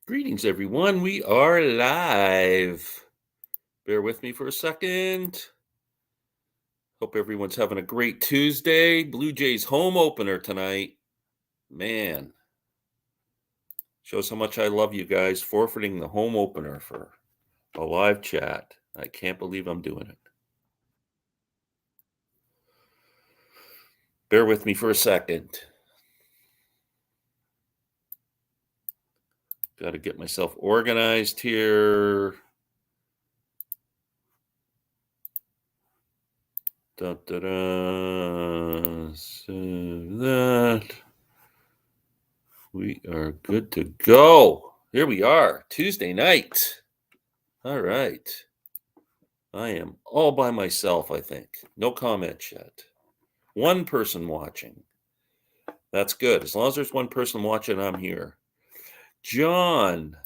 Greetings, everyone. We are live. Bear with me for a second. Hope everyone's having a great Tuesday. Blue Jays home opener tonight. Man, shows how much I love you guys, forfeiting the home opener for a live chat. I can't believe I'm doing it. Bear with me for a second. Got to get myself organized here. Da, da, da. Save that. We are good to go. Here we are, Tuesday night. All right. I am all by myself, I think. No comments yet. One person watching. That's good. As long as there's one person watching, I'm here. John,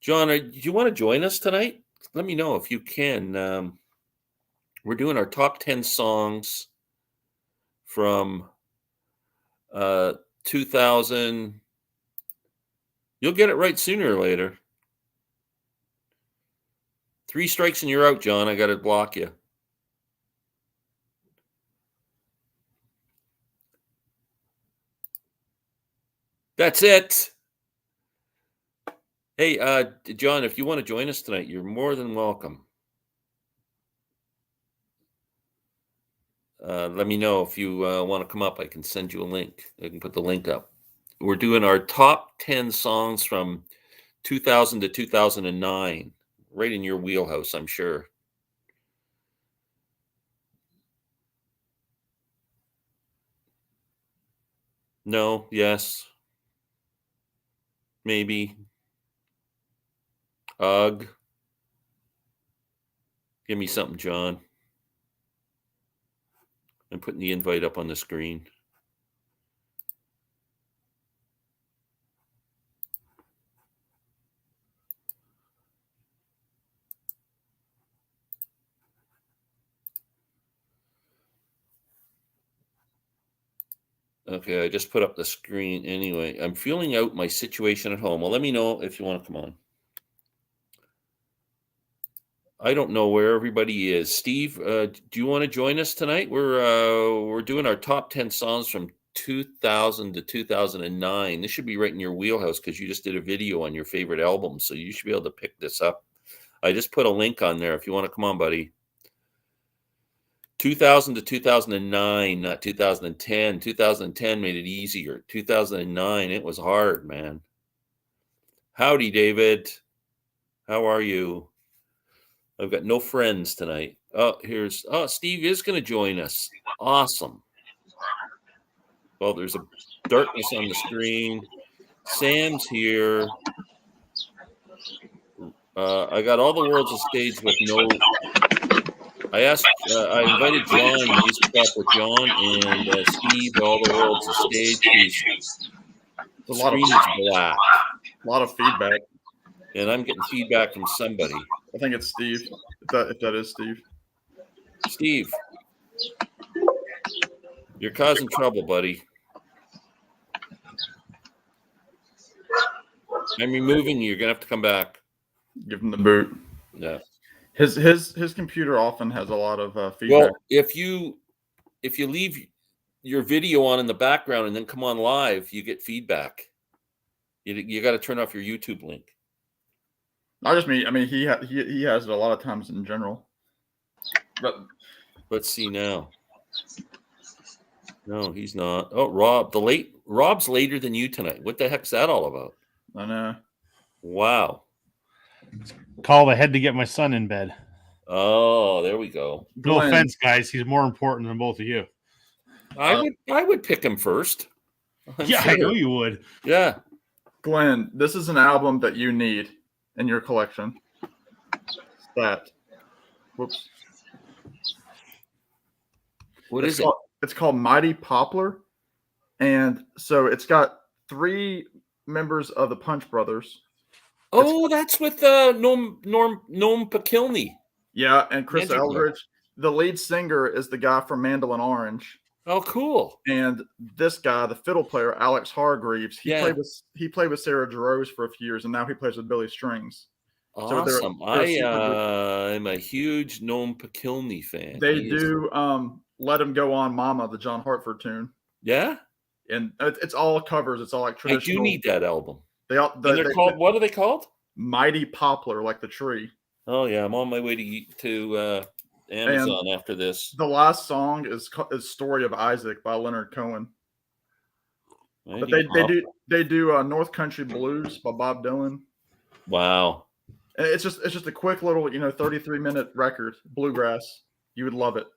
do you want to join us tonight? Let me know if you can. We're doing our top 10 songs from 2000. You'll get it right sooner or later. 3 strikes and you're out, John. I got to block you. That's it. Hey, John, if you want to join us tonight, you're more than welcome. Let me know if you want to come up. I can send you a link. I can put the link up. We're doing our top 10 songs from 2000 to 2009. Right in your wheelhouse, I'm sure. No, yes. Maybe. Ugh. Give me something, John. I'm putting the invite up on the screen. Okay, I just put up the screen anyway. I'm feeling out my situation at home. Well, let me know if you want to come on. I don't know where everybody is. Steve, do you want to join us tonight? We're doing our top 10 songs from 2000 to 2009. This should be right in your wheelhouse because you just did a video on your favorite album, so you should be able to pick this up. I just put a link on there if you want to come on, buddy. 2000 to 2009, not 2010. 2010 made it easier. 2009, it was hard, man. Howdy, David. How are you? I've got no friends tonight. Steve is going to join us. Awesome. Well, there's a darkness on the screen. Sam's here. I got all the world's a stage with no. I invited John to use the talk with John and Steve. All the world's a stage. The screen is black. A lot of feedback. And I'm getting feedback from somebody. I think it's Steve. If that is Steve. Steve, you're causing trouble, buddy. I'm removing you. You're gonna have to come back. Give him the boot. Yeah. His computer often has a lot of feedback. Well, if you leave your video on in the background and then come on live, you get feedback. You got to turn off your YouTube link. Not just me. I mean, he has it a lot of times in general. But let's see now. No, he's not. Oh, Rob's later than you tonight. What the heck's that all about? I know. Wow. Call ahead to get my son in bed. Oh, there we go. No offense, guys. He's more important than both of you. I would pick him first. Yeah, sure. I know you would. Yeah. Glenn, this is an album that you need in your collection. Whoops. What is it? It's called Mighty Poplar. And so it's got 3 members of the Punch Brothers. Oh, that's with Noam Pakilny. Yeah, and Chris Eldridge. The lead singer is the guy from Mandolin Orange. Oh, cool. And this guy, the fiddle player, Alex Hargreaves, he Yeah. played with Sarah Jarosz for a few years, and now he plays with Billy Strings. So Awesome. they're super good. I'm a huge Noam Pakilny fan. They He is- do "Let Him Go On, Mama," the John Hartford tune, Yeah, and it's all covers. It's all like I traditional. do need that album. They all And they're they called, what are they called? Mighty Poplar, like the tree. Oh yeah, I'm on my way to Amazon after this. The last song is "Story of Isaac" by Leonard Cohen. But they do North Country Blues by Bob Dylan. Wow. And it's just a quick little 33-minute record, bluegrass. You would love it.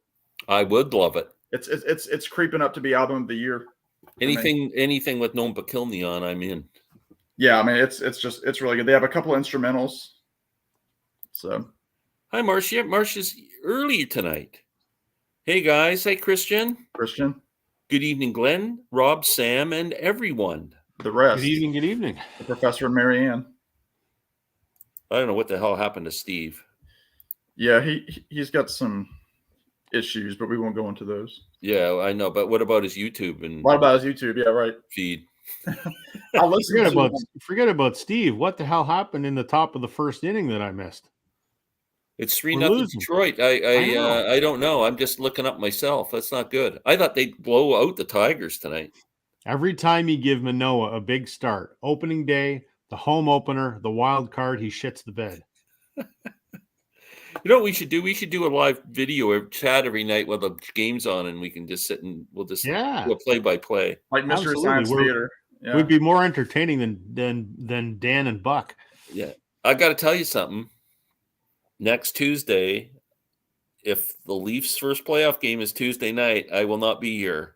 I would love it. It's creeping up to be album of the year. Anything with Noam Pakilny on, I'm in. Yeah, I mean it's really good. They have a couple of instrumentals. So Hi, Marcia. Marcia's early tonight. Hey guys. Hey Christian. Good evening, Glenn, Rob, Sam, and everyone. The rest. Good evening. Good evening. The professor and Marianne. I don't know what the hell happened to Steve. Yeah, he's got some issues, but we won't go into those. Yeah, I know. But what about his YouTube and What about his YouTube? Yeah, right. feed? Forget about Steve. What the hell happened in the top of the first inning that I missed? It's We're 3-0 losing. Detroit. know. I don't know. I'm just looking up myself. That's not good. I thought they'd blow out the Tigers tonight. Every time you give Manoah a big start, opening day, the home opener, the wild card, he shits the bed. You know what we should do? We should do a live video or chat every night while the game's on, and we can just sit and we'll just do a play-by-play. Like Mystery Absolutely. Science Theater. Yeah. We'd be more entertaining than Dan and Buck. Yeah. I got to tell you something. Next Tuesday, if the Leafs' first playoff game is Tuesday night, I will not be here.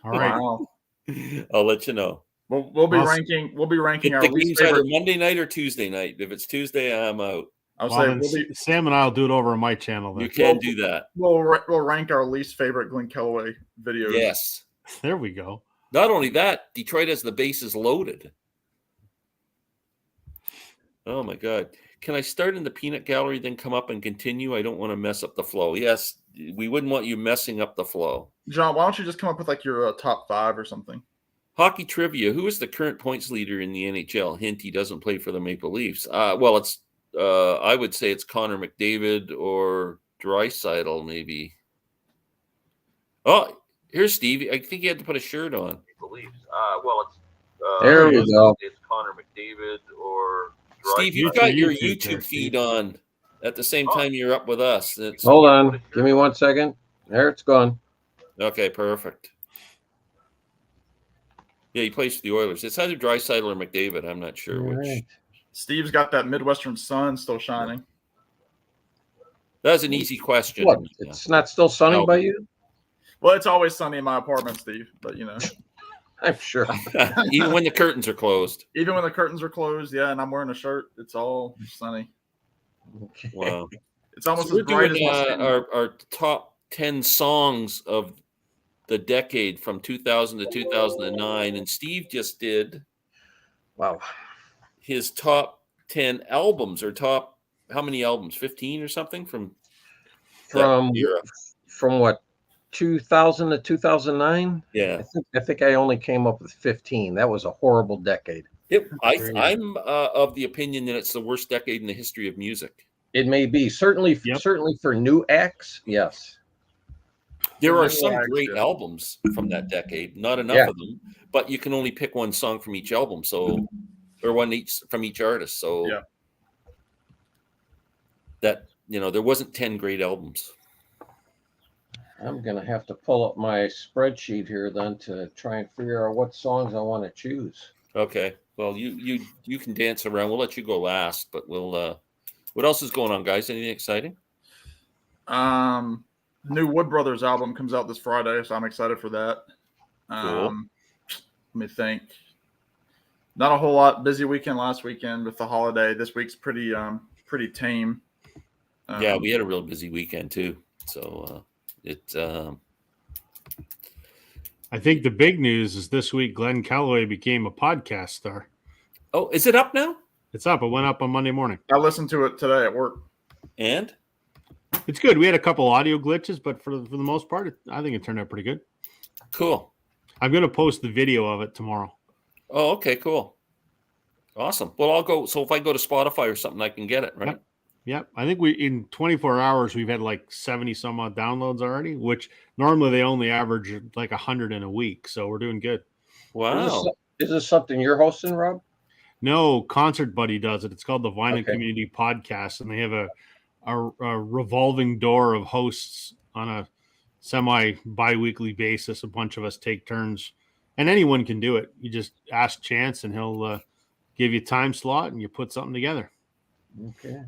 All right. Wow. I'll let you know. We'll be Awesome. ranking our The least game's either favorite. Monday night or Tuesday night. If it's Tuesday, I'm out. I'll Well, say then Sam and I'll do it over on my channel. Then. You can do that. we'll rank our least favorite Glenn Kellaway videos. Yes. There we go. Not only that, Detroit has the bases loaded. Oh my God. Can I start in the peanut gallery, then come up and continue? I don't want to mess up the flow. Yes, we wouldn't want you messing up the flow. John, why don't you just come up with like your top 5 or something? Hockey trivia. Who is the current points leader in the NHL? Hint, he doesn't play for the Maple Leafs. Well, it's I would say it's Connor McDavid or Draisaitl, maybe. Oh, here's Steve. I think he had to put a shirt on. Maple Leafs. Well, it's there we go. It's Connor McDavid or Draisaitl. Steve, You've you've got your YouTube YouTube there, feed on at the same time you're up with us. Hold on. Give me 1 second. There, it's gone. Okay, perfect. Yeah, he plays for the Oilers. It's either Draisaitl or McDavid. I'm not sure which. Right. Steve's got that Midwestern sun still shining. That's an easy question. What? It's not still sunny No. by you? Well, it's always sunny in my apartment, Steve, but I'm sure. Even when the curtains are closed. even when the curtains are closed, yeah, and I'm wearing a shirt, it's all sunny. Okay. Wow. It's almost So we're as bright doing as my skin. our top 10 songs of the decade from 2000 to 2009, and Steve just did Wow. his top 10 albums, or top, how many albums? 15 or something from From that era. from what? 2000 to 2009? Yeah. I think I only came up with 15. That was a horrible decade. I'm of the opinion that it's the worst decade in the history of music. It may be. Certainly for new acts, yes. There are Yeah, some great yeah. albums from that decade, not enough Yeah. of them, but you can only pick one song from each album, or one each from each artist. So Yeah. that, there wasn't 10 great albums. I'm gonna have to pull up my spreadsheet here then to try and figure out what songs I want to choose. Okay. Well, you can dance around. We'll let you go last, but we'll what else is going on, guys? Anything exciting? New Wood Brothers album comes out this Friday, so I'm excited for that. Let me think. Not a whole lot. Busy weekend last weekend with the holiday. This week's pretty tame. Yeah, we had a real busy weekend too. So I think the big news is this week Glenn Calloway became a podcast star. Oh, is it up now? It's up. It went up on Monday morning. I listened to it today at work. And It's good. We had a couple audio glitches, but for the most part, I think it turned out pretty good. Cool. I'm going to post the video of it tomorrow. Oh, okay, cool. Awesome. Well, I'll go. So if I go to Spotify or something, I can get it, right? Yep. I think in 24 hours, we've had like 70 some odd downloads already, which normally they only average like 100 in a week. So we're doing good. Wow. Is this something you're hosting, Rob? No, Concert Buddy does it. It's called the Vinyl Okay. Community Podcast, and they have a revolving door of hosts on a semi bi-weekly basis. A bunch of us take turns, and anyone can do it. You just ask Chance, and he'll give you a time slot, and you put something together. Okay.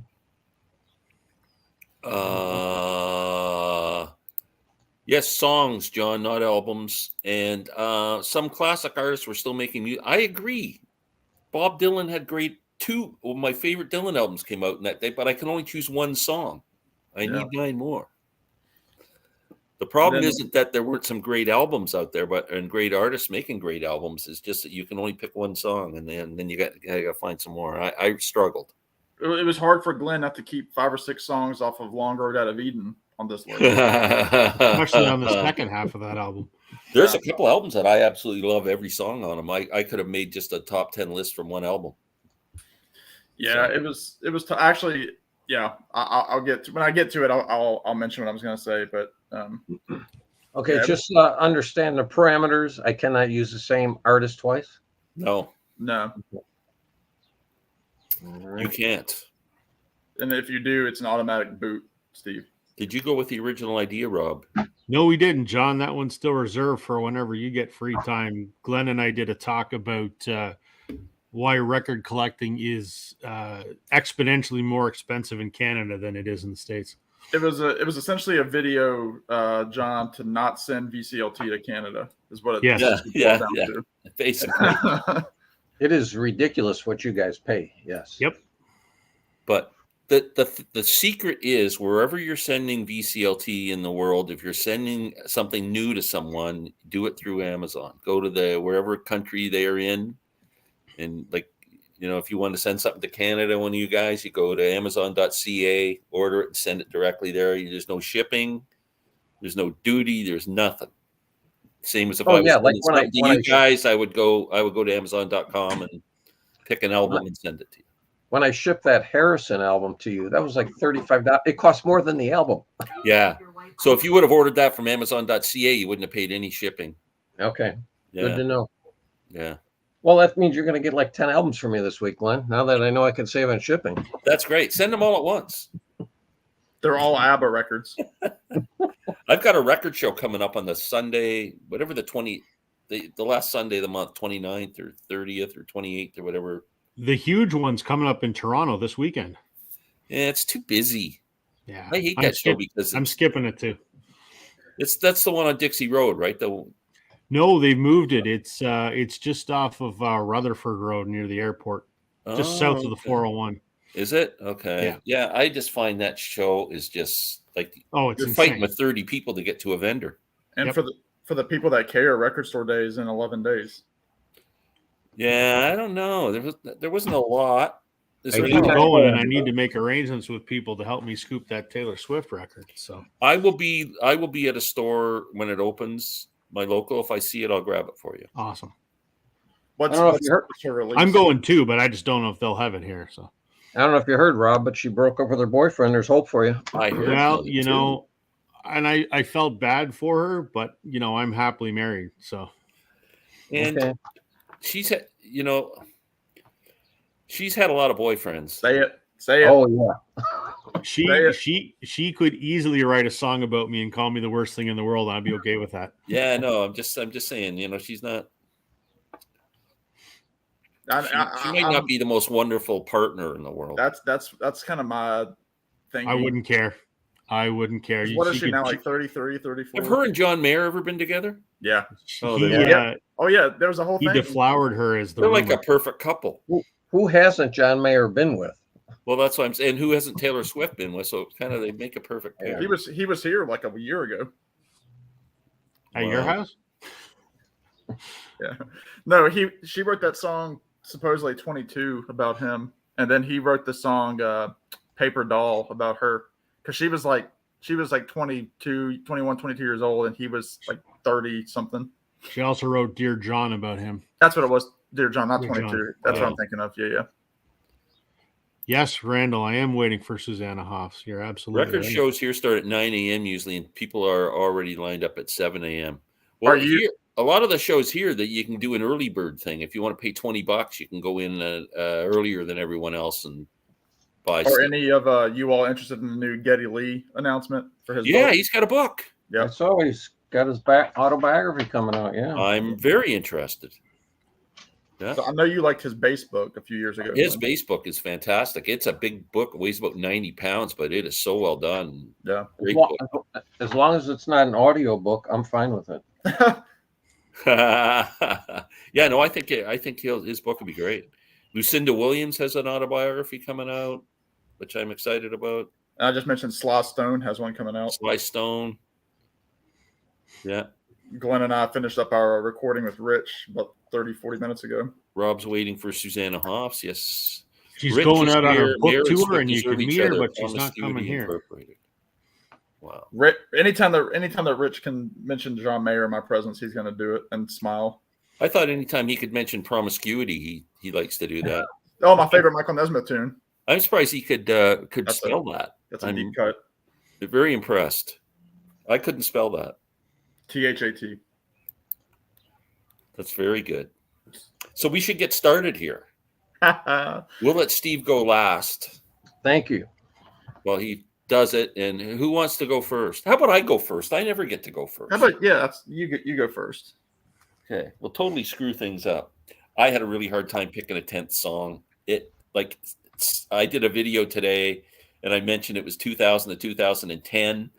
Yes, songs, John, not albums. And some classic artists were still making music. I agree. Bob Dylan had two of my favorite Dylan albums came out in that day, but I can only choose one song. I need 9 more. The problem isn't that there weren't some great albums out there, and great artists making great albums. It's just that you can only pick one song, and then you got to find some more. I struggled. It was hard for Glenn not to keep 5 or 6 songs off of Long Road Out of Eden on this list. Especially on the second half of that album. There's a couple albums that I absolutely love every song on them. I could have made just a top 10 list from one album. Yeah, it was actually, yeah, I'll get to, when I get to it, I'll mention what I was going to say, but Okay, yeah. just understand the parameters. I cannot use the same artist twice. No, no. you can't. And if you do, it's an automatic boot, Steve. Did you go with the original idea, Rob? No, we didn't, John. That one's still reserved for whenever you get free time. Glenn and I did a talk about why record collecting is exponentially more expensive in Canada than it is in the States. It was essentially a video, John, to not send VCLT to Canada is what it yeah, down to. Basically. It is ridiculous what you guys pay. Yes. Yep. But the secret is wherever you're sending VCLT in the world, if you're sending something new to someone, do it through Amazon. Go to wherever country they are in, and if you want to send something to Canada, one of you guys, you go to Amazon.ca, order it, and send it directly there. There's no shipping, there's no duty, there's nothing. Same as if I was sending something to you guys, I would go to Amazon.com and pick an album and send it to you. When I shipped that Harrison album to you, that was like $35. It cost more than the album. Yeah. So if you would have ordered that from Amazon.ca, you wouldn't have paid any shipping. Okay. Yeah. Good to know. Yeah. Well, that means you're going to get like 10 albums from me this week, Glenn. Now that I know I can save on shipping. That's great. Send them all at once. They're all ABBA records. I've got a record show coming up on the Sunday, whatever the last Sunday of the month, 29th or 30th or 28th or whatever. The huge one's coming up in Toronto this weekend. Yeah, it's too busy. Yeah, I hate that show because I'm skipping it too. That's the one on Dixie Road, right? No, they've moved it. It's just off of Rutherford Road near the airport, just south of the 401. Is it? Okay. Yeah, I just find that show is just like it's you're insane. fighting with 30 people to get to a vendor. And for the people that care, Record Store Day is in 11 days. Yeah, I don't know. There wasn't a lot. I keep going, and I need to make arrangements with people to help me scoop that Taylor Swift record. So I will be at a store when it opens, my local. If I see it, I'll grab it for you. Awesome. What's her release? I'm going too, but I just don't know if they'll have it here. So I don't know if you heard, Rob, but she broke up with her boyfriend. There's hope for you. I heard. Well, and I felt bad for her, but I'm happily married. So and she's had a lot of boyfriends. Say it. Oh yeah. She could easily write a song about me and call me the worst thing in the world. And I'd be okay with that. Yeah, no, I'm just saying, she's not. She might not be the most wonderful partner in the world. That's kind of my thing. I wouldn't care. What is she now, like 33, 34? Have her and John Mayer ever been together? Yeah. Oh, yeah. There was a whole he thing. He deflowered her as They're like a perfect couple. Who hasn't John Mayer been with? Well, that's what I'm saying. Who hasn't Taylor Swift been with? So kind of they make a perfect pair. He was here like a year ago. At your house? Yeah. No, she wrote that song supposedly 22 about him, and then he wrote the song Paper Doll about her because she was like She was like 22, 21, 22 years old, and he was like 30 something. She also wrote Dear John about him. That's what it was. Dear John, not Dear 22. John. That's Yeah. what I'm thinking of. Yeah. Yes, Randall, I am waiting for Susanna Hoffs. You're absolutely Record right. shows here start at 9 a.m. usually, and people are already lined up at 7 a.m. Well, Are you- here, a lot of the shows here that you can do an early bird thing. If you want to pay $20, you can go in earlier than everyone else and buy Are stuff. any of you all interested in the new Geddy Lee announcement for his Yeah, book? he's got a book. Yep. I saw he's got his autobiography coming out. Yeah. I'm very interested. Yeah. So I know you liked his bass book a few years ago. His bass book is fantastic. It's a big book, it weighs about 90 pounds, but it is so well done. Yeah. Great book. As long as it's not an audio book, I'm fine with it. Yeah, no, I think his book would be great. Lucinda Williams has an autobiography coming out, which I'm excited about. I just mentioned Sly Stone has one coming out. Sly Stone. Yeah. Glenn and I finished up our recording with Rich about 30, 40 minutes ago. Rob's waiting for Susanna Hoffs. Yes. She's Rich going is out on here. a book Mayor and tour, Smith and you deserve can each meet her, other. but she's not Promiscuity coming here. Incorporated. Wow. Anytime that Rich can mention John Mayer in my presence, he's going to do it and smile. I thought anytime he could mention promiscuity, he likes to do that. Oh, my favorite Michael Nesmith tune. I'm surprised he could That's spell that. That's a I'm deep cut. very impressed. I couldn't spell that. THAT. That's very good. So we should get started here. How We'll let Steve go last Thank you. while he does it. And who wants to go first? How about I go first? I never get to go first. about you go first. Okay, we'll totally screw things up. I had a really hard time picking a 10th song. I did a video today, and I mentioned it was 2000 to 2010,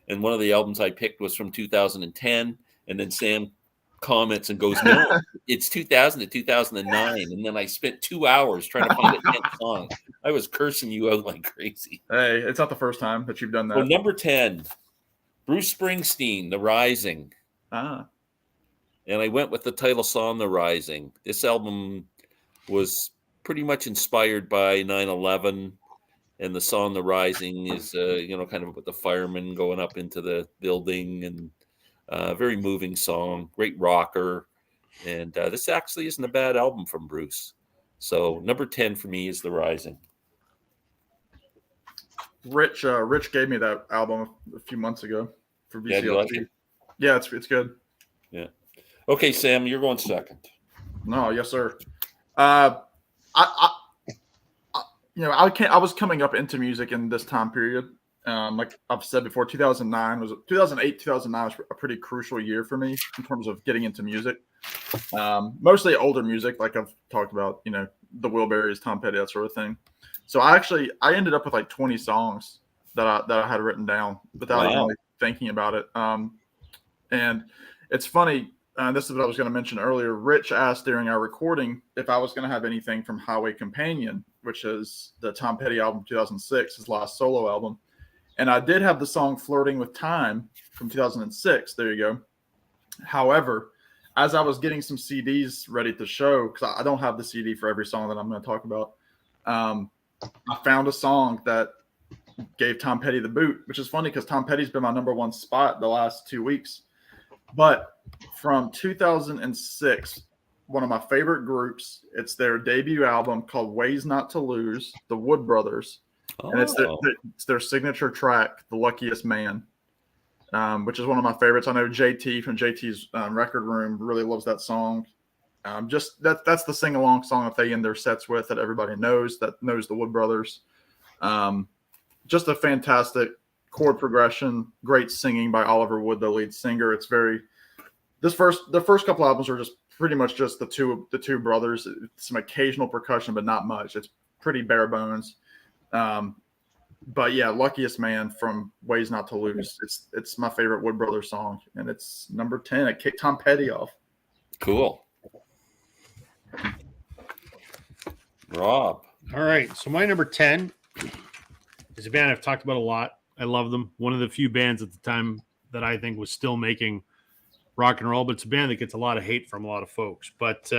and one of the albums I picked was from 2010, and then Sam comments and goes, "No, it's 2000 to 2009," and then I spent 2 hours trying to find a 10th song. I was cursing you out like crazy. Hey, it's not the first time that you've done that. Well, number 10, Bruce Springsteen, The Rising. And I went with the title song, The Rising. This album was pretty much inspired by 9/11. And the song, The Rising, is, kind of about the firemen going up into the building, and very moving song, great rocker. And this actually isn't a bad album from Bruce. So number 10 for me is The Rising. Rich gave me that album a few months ago for VCLT. Yeah, do you like it? Yeah, it's good. Yeah. Okay, Sam, you're going second. No, yes, sir. I was coming up into music in this time period. Like I've said before, 2008, 2009 was a pretty crucial year for me in terms of getting into music. Mostly older music, like I've talked about, the Wilburys, Tom Petty, that sort of thing. So I ended up with like 20 songs that I had written down without even really thinking about it. And it's funny. This is what I was going to mention earlier. Rich asked during our recording if I was going to have anything from Highway Companion, which is the Tom Petty album, 2006, his last solo album. And I did have the song Flirting with Time from 2006. There you go. However, as I was getting some CDs ready to show, because I don't have the CD for every song that I'm going to talk about, I found a song that gave Tom Petty the boot, which is funny because Tom Petty's been my number one spot the last 2 weeks. But from 2006, one of my favorite groups, it's their debut album called Ways Not to Lose, the Wood Brothers. Oh. And it's their signature track, The Luckiest Man, which is one of my favorites. I know JT from JT's Record Room really loves that song. That's the sing-along song that they end their sets with that everybody knows, that knows the Wood Brothers. Just a fantastic chord progression, great singing by Oliver Wood, the lead singer. It's the first couple albums are just pretty much just the two brothers. Some occasional percussion, but not much. It's pretty bare bones. But yeah, Luckiest Man from Ways Not to Lose. It's my favorite Wood Brothers song, and it's number 10. It kicked Tom Petty off. Cool. Rob. All right. So my number 10 is a band I've talked about a lot. I love them. One of the few bands at the time that I think was still making rock and roll, but it's a band that gets a lot of hate from a lot of folks. But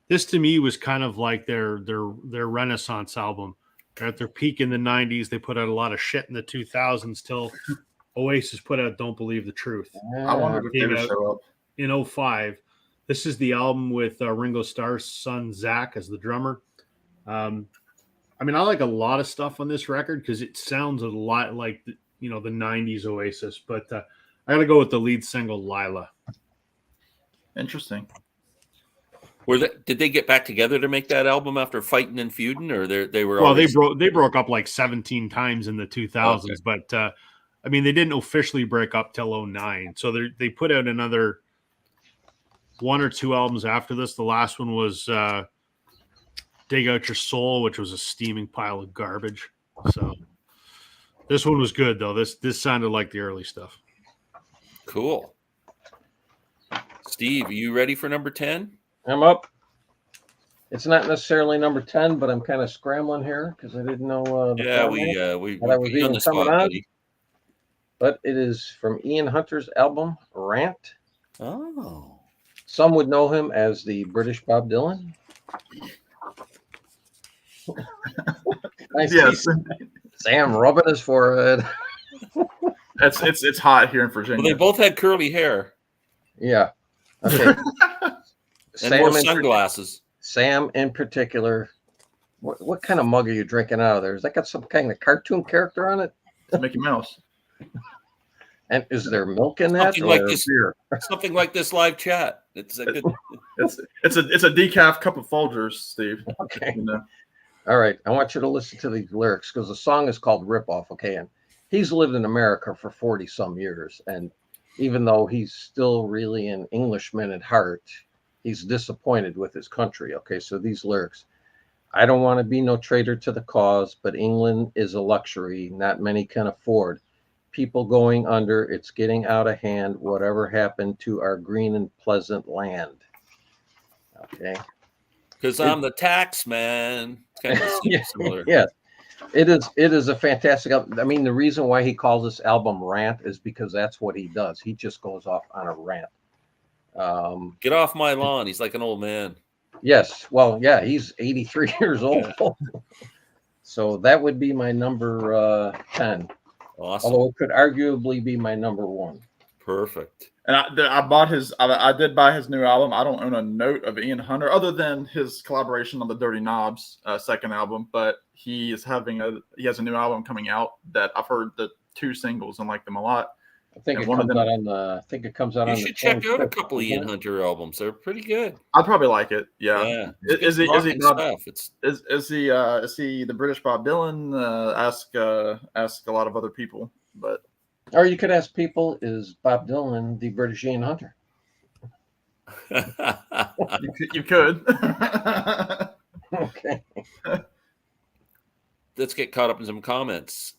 this to me was kind of like their Renaissance album. at their peak in the 90s. They put out a lot of shit in the 2000s till Oasis put out Don't Believe the Truth. I wondered if they Came would out show up. in 05. This is the album with Ringo Starr's son, Zach, as the drummer. I mean, I like a lot of stuff on this record because it sounds a lot like, the 90s Oasis, but I got to go with the lead single, Lila. Interesting. Did they get back together to make that album after fighting and feuding, or they were? Well, always... they broke up like 17 times in the 2000s, Okay. but I mean, they didn't officially break up till 09. So they put out another 1 or 2 albums after this. The last one was Dig Out Your Soul, which was a steaming pile of garbage. So this one was good though. This sounded like the early stuff. Cool. Steve, are you ready for number 10? I'm up. It's not necessarily number 10, but I'm kind of scrambling here because I didn't know. Yeah, we But I put was you on even the spot, coming on. buddy. But it is from Ian Hunter's album, Rant. Oh, Some would know him as the British Bob Dylan. I see Yes, Sam rubbing his forehead. it's hot here in well, Virginia. they both had curly hair Yeah. Okay. and wore in, sunglasses. Sam in particular. What kind of mug are you drinking out of there? Has that got some kind of cartoon character on it? Mickey Mouse. And is there milk in that? Something like or this. beer? Something like this live chat. It's a good. It's a decaf cup of Folgers, Steve. Okay. You know. All right. I want you to listen to these lyrics because the song is called Rip Off. Okay. And he's lived in America for 40 some years. And even though he's still really an Englishman at heart, he's disappointed with his country. Okay. So these lyrics: I don't want to be no traitor to the cause, but England is a luxury not many can afford. People going under, it's getting out of hand. Whatever happened to our green and pleasant land? Okay. Because I'm the tax man. It's kind of Yeah, similar. yeah. It is a fantastic album. I mean, the reason why he calls this album Rant is because that's what he does. He just goes off on a rant. Get off my lawn. He's like an old man. Yes. Well, yeah, he's 83 years old. So that would be my number 10. Awesome. Although it could arguably be my number 1. Perfect. And I bought his. I did buy his new album. I don't own a note of Ian Hunter other than his collaboration on the Dirty Knobs second album. But he has a new album coming out that I've heard the 2 singles and like them a lot. I think And it one of comes them- out on the. I think it comes out You on. should the check out a 25th, couple isn't Ian it? Hunter albums. They're pretty good. I'd probably like it. Yeah. Yeah. Is he Rocking Bob, stuff. It's is he the British Bob Dylan? Ask a lot of other people, but Or you could ask people: is Bob Dylan the British Ian Hunter? you could. Okay. Let's get caught up in some comments.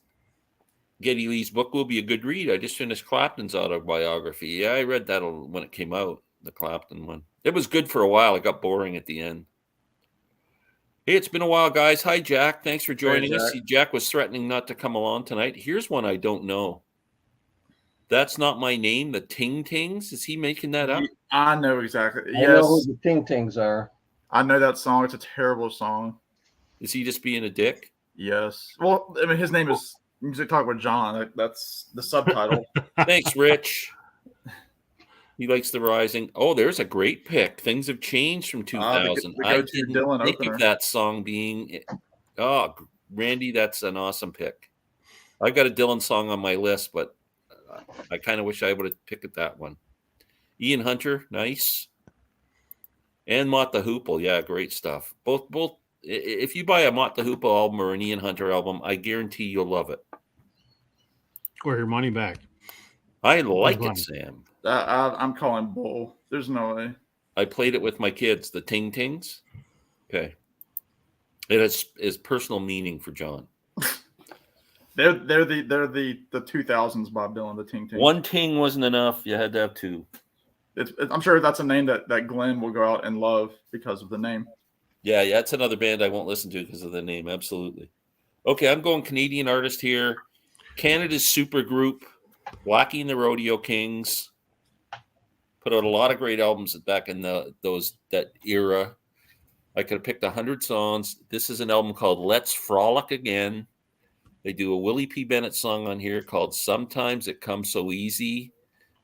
Geddy Lee's book will be a good read. I just finished Clapton's autobiography. Yeah, I read that when it came out, the Clapton one. It was good for a while. It got boring at the end. Hey, it's been a while, guys. Hi, Jack. Thanks for joining us. Jack. Jack was threatening not to come along tonight. Here's one I don't know. That's Not My Name, the Ting Tings. Is he making that up? I know exactly. I know who Yes, the Ting Tings are. I know that song. It's a terrible song. Is he just being a dick? Yes. Well, I mean, his name is Music Talk with John. That's the subtitle. Thanks, Rich. He likes the rising. Oh, there's a great pick. Things have changed from 2000. the I go-to didn't Dylan think opener. of that song being. Oh, Randy, that's an awesome pick. I've got a Dylan song on my list, but I kind of wish I would have picked that one. Ian Hunter, nice. And Mott the Hoople, yeah, great stuff. Both. If you buy a Mott the Hoople album or an Ian Hunter album, I guarantee you'll love it. Or your money back. I like fun. it, Sam. I'm calling bull. There's no way. I played it with my kids, the Ting Tings. Okay. It is personal meaning for John. They're the 2000s Bob Dylan, the Ting Ting. One ting wasn't enough. You had to have 2. I'm sure that's a name that Glenn will go out and love because of the name. Yeah, that's another band I won't listen to because of the name. Absolutely. Okay, I'm going Canadian artist here. Canada's supergroup, Blackie and the Rodeo Kings. Put out a lot of great albums back in that era. I could have picked 100 songs. This is an album called Let's Frolic Again. They do a Willie P. Bennett song on here called Sometimes It Comes So Easy,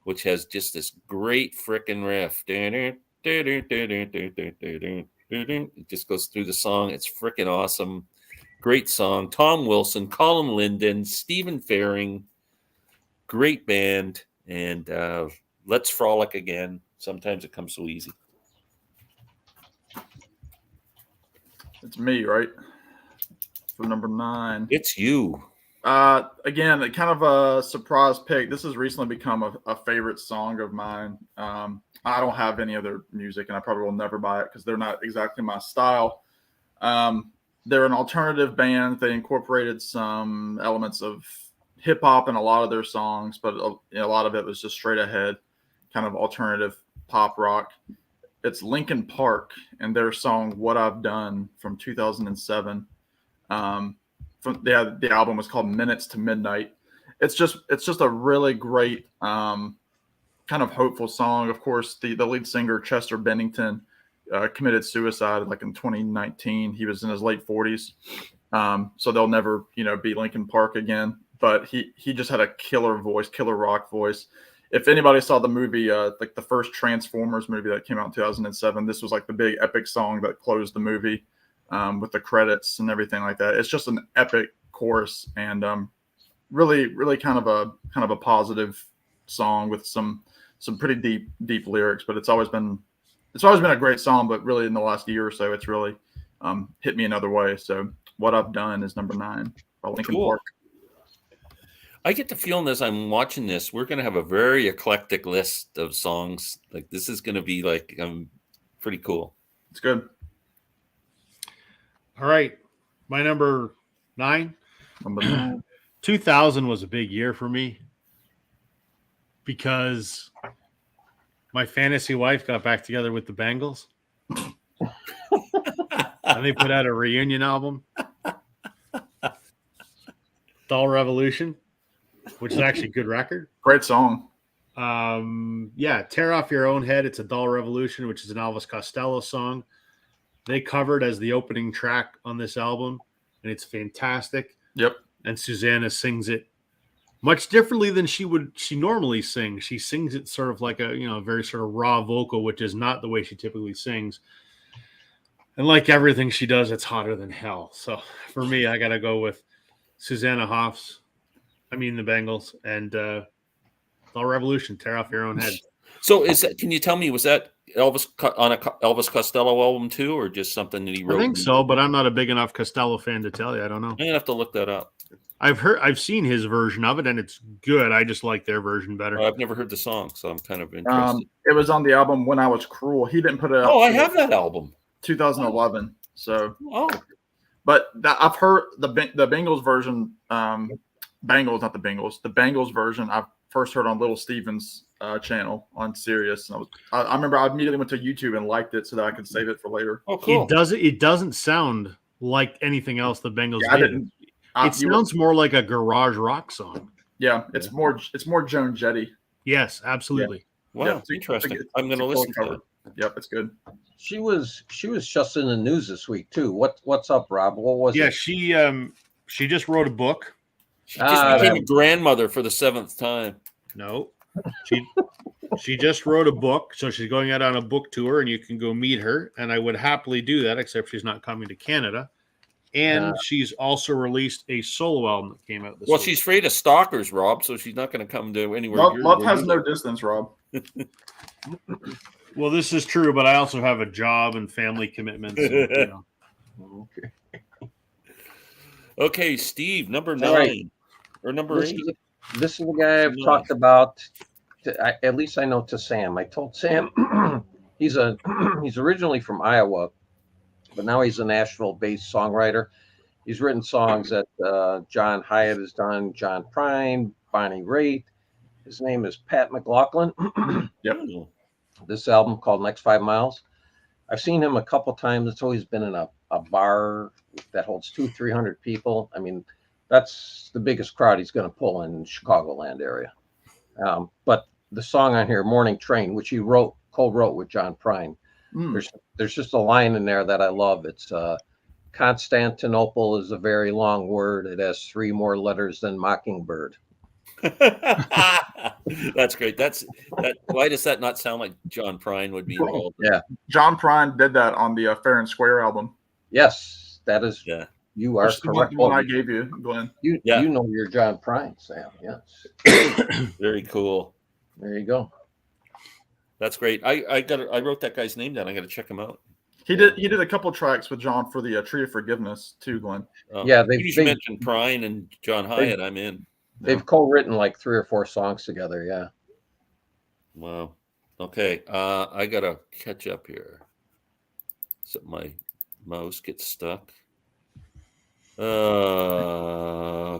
which has just this great frickin' riff. It just goes through the song. It's frickin' awesome. Great song. Tom Wilson, Colin Linden, Stephen Faring. Great band. And Let's Frolic Again. Sometimes It Comes So Easy. It's me, right? For number 9. It's you. Again, kind of a surprise pick. This has recently become a favorite song of mine. I don't have any other music, and I probably will never buy it because they're not exactly my style. They're an alternative band. They incorporated some elements of hip hop in a lot of their songs, but a lot of it was just straight ahead, kind of alternative pop rock. It's Linkin Park and their song "What I've Done" from 2007. The album was called Minutes to Midnight. It's just a really great kind of hopeful song. Of course, the lead singer Chester Bennington committed suicide like in 2019. He was in his late 40s, so they'll never be Linkin Park again. But he just had a killer voice, killer rock voice. If anybody saw the movie, like the first Transformers movie that came out in 2007, this was like the big epic song that closed the movie. With the credits and everything like that. It's just an epic chorus and really, really kind of a positive song with some pretty deep lyrics. But it's always been a great song. But really, in the last year or so, it's really hit me another way. So What I've Done is number 9 by Linkin Park. I get the feeling as I'm watching this, we're going to have a very eclectic list of songs. Like this is going to be like pretty cool. It's good. All right. My number 9. 2000 was a big year for me because my fantasy wife got back together with the Bengals. And they put out a reunion album, Doll Revolution, which is actually a good record. Great song. Tear Off Your Own Head. It's a Doll Revolution, which is an Elvis Costello song. They covered as the opening track on this album, and it's fantastic. Yep. And Susanna sings it much differently than she normally sings. She sings it sort of like a very sort of raw vocal, which is not the way she typically sings. And like everything she does, it's hotter than hell. So for me, I got to go with Susanna Hoffs. The Bengals and Doll Revolution. Tear Off Your Own Head. So can you tell me, was that Elvis on a Elvis Costello album too, or just something that he wrote? I think so, but I'm not a big enough Costello fan to tell you. I don't know. I'm gonna have to look that up. I've seen his version of it, and it's good. I just like their version better. I've never heard the song, so I'm kind of interested. It was on the album When I Was Cruel. He didn't put it out. Oh, I have that album. 2011. So, but I've heard the Bengals version. Bengals, not the Bengals. The Bengals version I've first heard on Little Steven's channel on Sirius. And I remember I immediately went to YouTube and liked it so that I could save it for later. Oh, cool. It doesn't sound like anything else the Bengals did. It sounds more like a garage rock song. Yeah, it's more Joan Jett. Yes, absolutely. Yeah. Wow, interesting. I'm going to listen to it. Yep, it's good. She was just in the news this week too. What's up, Rob? What was it? Yeah, she just wrote a book. She just became a grandmother for the 7th time. No, she just wrote a book, so she's going out on a book tour, and you can go meet her. And I would happily do that, except she's not coming to Canada. And she's also released a solo album that came out this week. She's afraid of stalkers, Rob, so she's not going to come to anywhere. Love has no distance, Rob. Well, this is true, but I also have a job and family commitments. Okay, Steve, number 9 right. or number 8. This is the guy I've talked about. At least I know to Sam. I told Sam he's originally from Iowa, but now he's a Nashville-based songwriter. He's written songs that John Hyatt has done, John Prine, Bonnie Raitt. His name is Pat McLaughlin. Yep. This album called Next 5 Miles. I've seen him a couple times. It's always been in a bar that holds 200-300 people. That's the biggest crowd he's going to pull in Chicagoland area. But the song on here, Morning Train, which he co-wrote with John Prine, Mm. There's just a line in there that I love. It's Constantinople is a very long word. It has 3 more letters than mockingbird. That's great. Why does that not sound like John Prine would be involved? Yeah. John Prine did that on the Fair and Square album. Yes, that is. Yeah. You are Which is the correct. one I gave you, Glenn. You know your John Prine, Sam. Yes. Very cool. There you go. That's great. I wrote that guy's name down. I got to check him out. He did a couple tracks with John for the Tree of Forgiveness too, Glenn. Yeah, you mentioned Prine and John Hyatt. I'm in. They've co-written like 3 or 4 songs together. Yeah. Wow. Okay. I gotta catch up here. So my mouse gets stuck.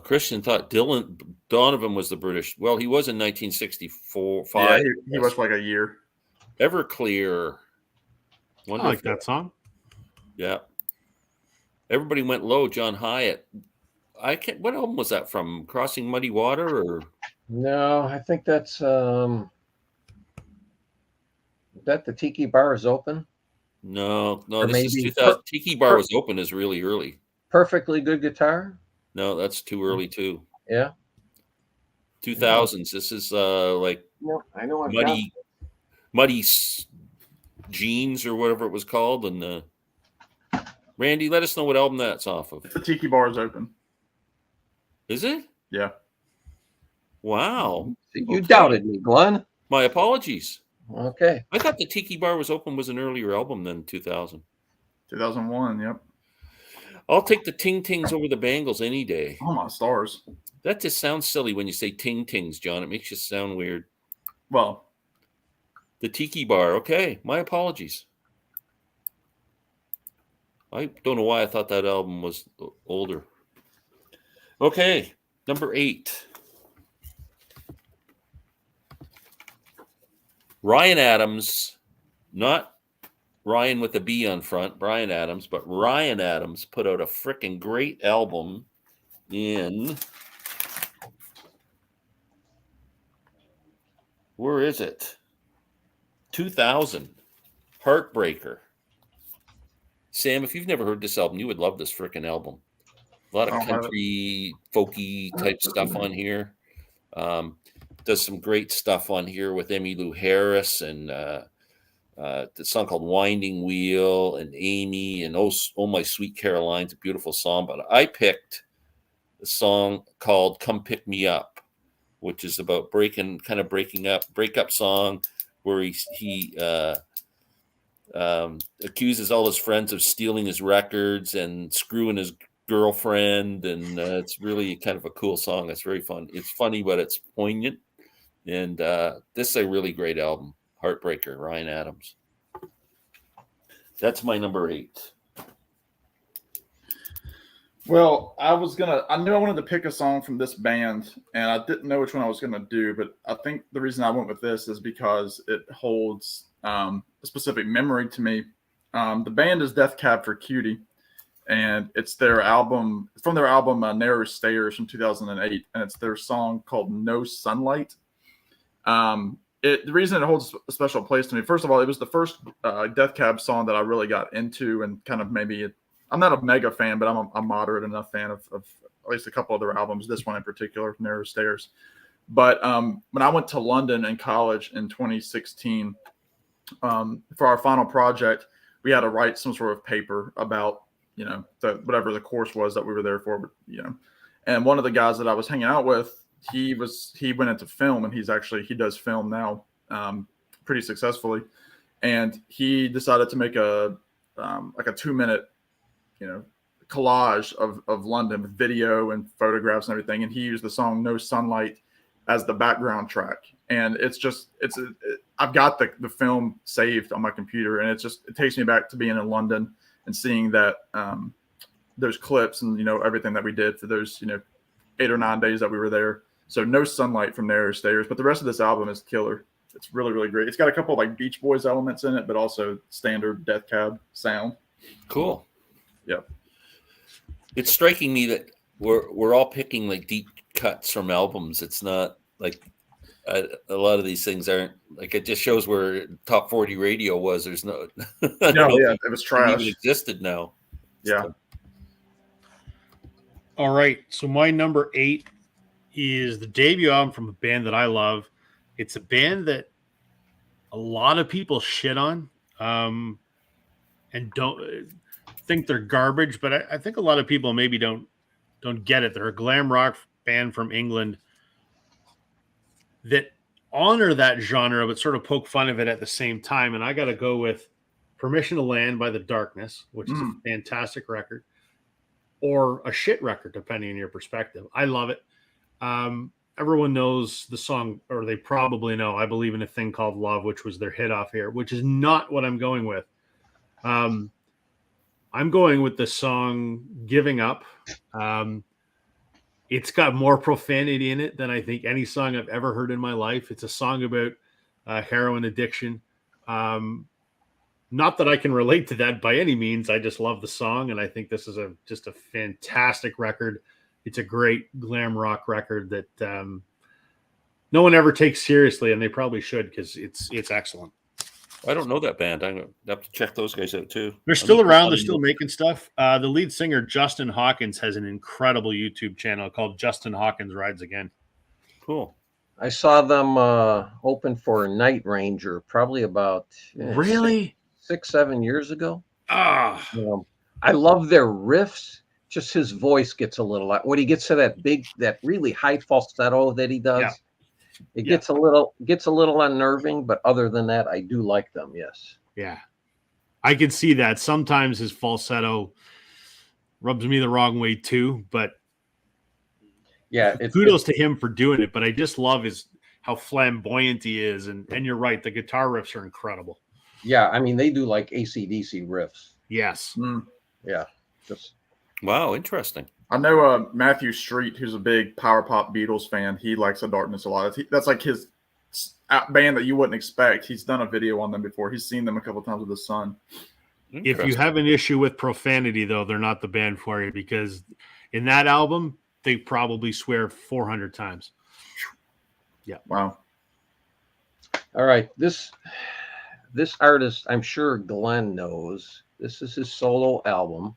Christian thought Donovan was the British. Well, he was in 1964. Yeah, he was for like a year. Everclear. Wonderful. I like that song. Yeah. Everybody went low. John Hyatt. What album was that from? Crossing Muddy Water or? No, I think that's that the Tiki Bar is open. No. Or This is maybe 2000. Tiki Bar was open is really early. Perfectly Good Guitar. No, that's too early too. Yeah. 2000s. This is like No, I know. muddy jeans or whatever it was called. And Randy, let us know what album that's off of. The Tiki Bar is open. Is it? Yeah. Wow. You doubted me, Glenn. My apologies. Okay. I thought the Tiki Bar was open was an earlier album than 2000. 2001. Yep. I'll take the Ting Tings over the Bangles any day. Oh my stars. That just sounds silly when you say Ting Tings, John. It makes you sound weird. Well, the Tiki Bar. Okay. My apologies. I don't know why I thought that album was older. Okay. Number 8. Ryan Adams, not Ryan with a B on front, Bryan Adams, but Ryan Adams put out a freaking great album in, where is it? 2000, Heartbreaker. Sam, if you've never heard this album, you would love this freaking album. A lot of country, folky type stuff on here. Does some great stuff on here with Emmylou Harris and the song called Winding Wheel and Amy and Oh My Sweet Caroline's a beautiful song. But I picked a song called Come Pick Me Up, which is about breakup song where he accuses all his friends of stealing his records and screwing his girlfriend. And it's really kind of a cool song. It's very fun. It's funny, but it's poignant. And this is a really great album, Heartbreaker, Ryan Adams. That's my number 8. Well, I knew I wanted to pick a song from this band, and I didn't know which one I was going to do, but I think the reason I went with this is because it holds a specific memory to me. The band is Death Cab for Cutie, and it's from their album Narrow Stairs from 2008, and it's their song called No Sunlight. The reason it holds a special place to me, first of all, it was the first Death Cab song that I really got into, and kind of I'm not a mega fan, but I'm a moderate enough fan of at least a couple of their albums, this one in particular, Narrow Stairs. But when I went to London in college in 2016, for our final project, we had to write some sort of paper about, whatever the course was that we were there for, and one of the guys that I was hanging out with, he went into film, and he does film now pretty successfully. And he decided to make a 2-minute, collage of London with video and photographs and everything. And he used the song No Sunlight as the background track. And I've got the film saved on my computer, and it takes me back to being in London and seeing that those clips and, everything that we did for those, 8 or 9 days that we were there. So No Sunlight from Narrow Stairs, but the rest of this album is killer. It's really, really great. It's got a couple of like Beach Boys elements in it, but also standard Death Cab sound. Cool. Yep. It's striking me that we're all picking like deep cuts from albums. It's not like a lot of these things aren't like, it just shows where top 40 radio was. There's no, I don't No, know yeah, if it was it trash. even existed now. Yeah. So, All right. So my number 8 is the debut album from a band that I love. It's a band that a lot of people shit on and don't think they're garbage, but I think a lot of people maybe don't get it. They're a glam rock band from England that honor that genre, but sort of poke fun of it at the same time. And I got to go with Permission to Land by The Darkness, which is a fantastic record, or a shit record, depending on your perspective. I love it. Everyone knows the song, or they probably know I Believe in a Thing Called Love, which was their hit off here, which is not what I'm going with. I'm going with the song Giving Up. It's got more profanity in it than I think any song I've ever heard in my life. It's a song about heroin addiction. Not that I can relate to that by any means. I just love the song, and I think this is just a fantastic record. It's a great glam rock record that no one ever takes seriously, and they probably should, because it's excellent. I don't know that band. I'm going to have to check those guys out too. They're still around. They're still making stuff. The lead singer, Justin Hawkins, has an incredible YouTube channel called Justin Hawkins Rides Again. Cool. I saw them open for Night Ranger probably about Really? 6-7 years ago. Ah, I love their riffs. Just his voice gets a little, when he gets to that really high falsetto that he does, it gets a little unnerving. But other than that, I do like them. Yes. yeah. I can see that. Sometimes his falsetto rubs me the wrong way too, but yeah, kudos to him for doing it. But I just love how flamboyant he is, and you're right, the guitar riffs are incredible. Yeah, I mean, they do like AC/DC riffs. Yes. Yeah, just Wow, interesting. I know Matthew Street, who's a big power pop Beatles fan. He likes The Darkness a lot. That's like his band that you wouldn't expect. He's done a video on them before. He's seen them a couple times with his son. If you have an issue with profanity, though, they're not the band for you, because in that album, they probably swear 400 times. Yeah. Wow. all right. This artist, I'm sure Glenn knows. This is his solo album.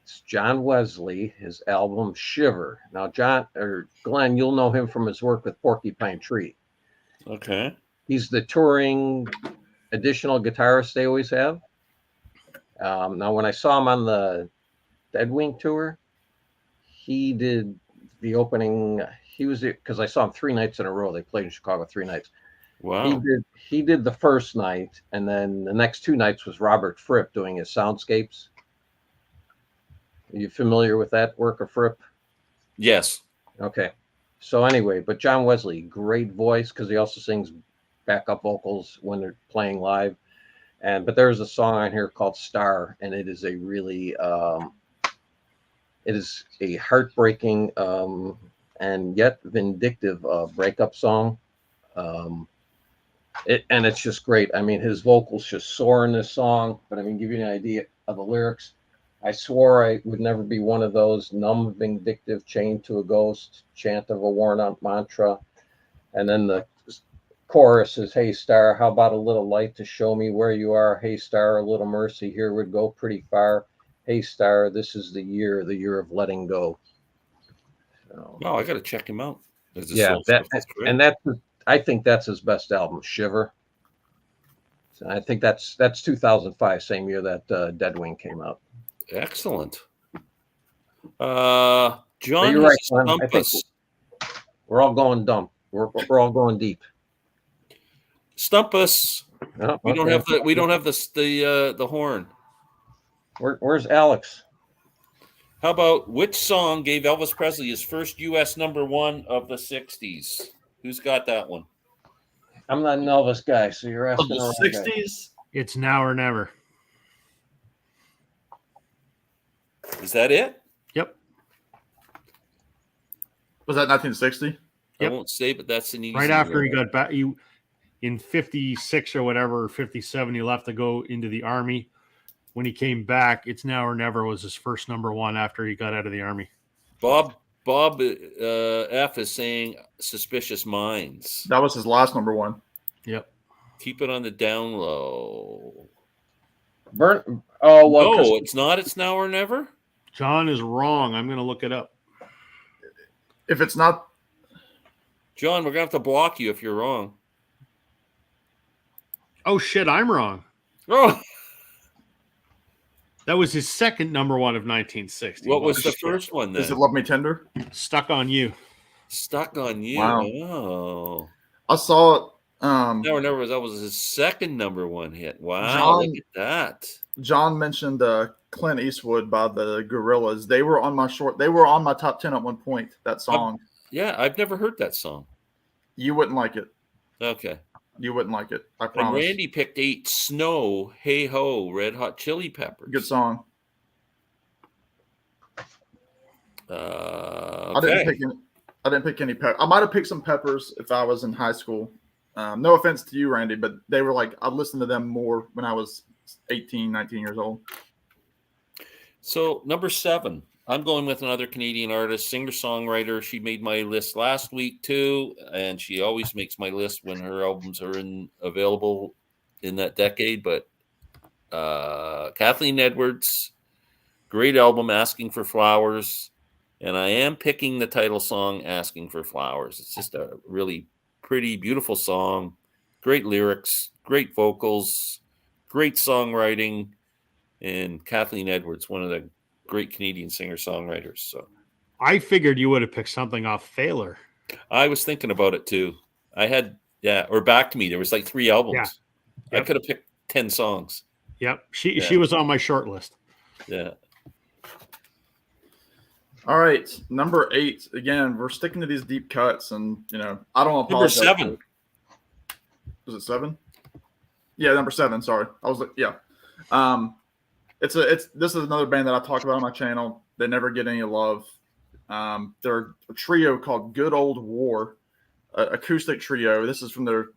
It's John Wesley, his album Shiver. Now, Glenn, you'll know him from his work with Porcupine Tree. Okay. He's the touring additional guitarist they always have. Now, when I saw him on the Deadwing tour, he did the opening. Because I saw him 3 nights in a row. They played in Chicago 3 nights. Wow. He did the first night, and then the next 2 nights was Robert Fripp doing his soundscapes. Are you familiar with that work of Fripp? Yes. Okay. So anyway, but John Wesley, great voice, because he also sings backup vocals when they're playing live. But there's a song on here called Star, and it is a really it is a heartbreaking and yet vindictive breakup song. It's just great. I mean, his vocals just soar in this song. But I mean, give you an idea of the lyrics. I swore I would never be one of those numb, vindictive, chained to a ghost, chant of a worn-out mantra. And then the chorus is, hey, star, how about a little light to show me where you are? Hey, star, a little mercy here would go pretty far. Hey, star, this is the year of letting go. So, Oh, I got to check him out. I think that's his best album, Shiver. So I think that's 2005, same year that Deadwing came out. Excellent. John, you're right, Glenn. I think we're all going dumb. We're all going deep. Stump us. Oh, We don't okay. have the horn. Where's Alex? How about which song gave Elvis Presley his first U.S. #1 of the 60s? Who's got that one? I'm not an Elvis guy, so you're Of asking. the the wrong guy. 60s? It's Now or Never. Is that it? Yep. Was that 1960? Yep. I won't say, but that's an easy Right after he one. got back, in 56 or whatever, or 57, he left to go into the Army. When he came back, It's Now or Never was his first #1 after he got out of the Army. Bob Bob F is saying Suspicious Minds. That was his last number one. Yep. Keep it on the down low. Burn. Oh well, No, it's not. It's now or never. John is wrong. I'm going to look it up. If it's not, John, we're gonna have to block you if you're wrong. Oh shit, I'm wrong. Oh, That was his second number one of 1960. what was the Shit. first one then? is it Love Me Tender? Stuck on You? Stuck on You. Wow. Oh. I saw it. Now or never. That was his second number one hit. Wow, John- look at that. John mentioned Clint Eastwood by the Gorillaz. They were on my top 10 at one point. That song. Yeah, I've never heard that song. You wouldn't like it. Okay. You wouldn't like it. I And promise. Randy picked 8 Snow, Hey Ho, Red Hot Chili Peppers. Good song. I didn't pick any I might have picked some Peppers if I was in high school. No offense to you, Randy, but they were like, I listened to them more when I was 18, 19 years old. So number 7, I'm going with another Canadian artist, singer-songwriter. She made my list last week too, and she always makes my list when her albums are available in that decade. But Kathleen Edwards, great album, Asking for Flowers, and I am picking the title song, Asking for Flowers. It's just a really pretty, beautiful song, great lyrics, great vocals, great songwriting, and Kathleen Edwards, one of the great Canadian singer-songwriters. So I figured you would have picked something off Thaler. I was thinking about it too. I had, or Back to Me. There was like 3 albums. Yeah. I Yep. could have picked 10 songs. Yep. She Yeah. was on my short list. Yeah. All right, number 8. Again, we're sticking to these deep cuts, and I don't Number apologize. 7. Was it 7? Yeah, number 7. Sorry, I was like, yeah. This is another band that I talk about on my channel. They never get any love. They're a trio called Good Old War, acoustic trio. This is from their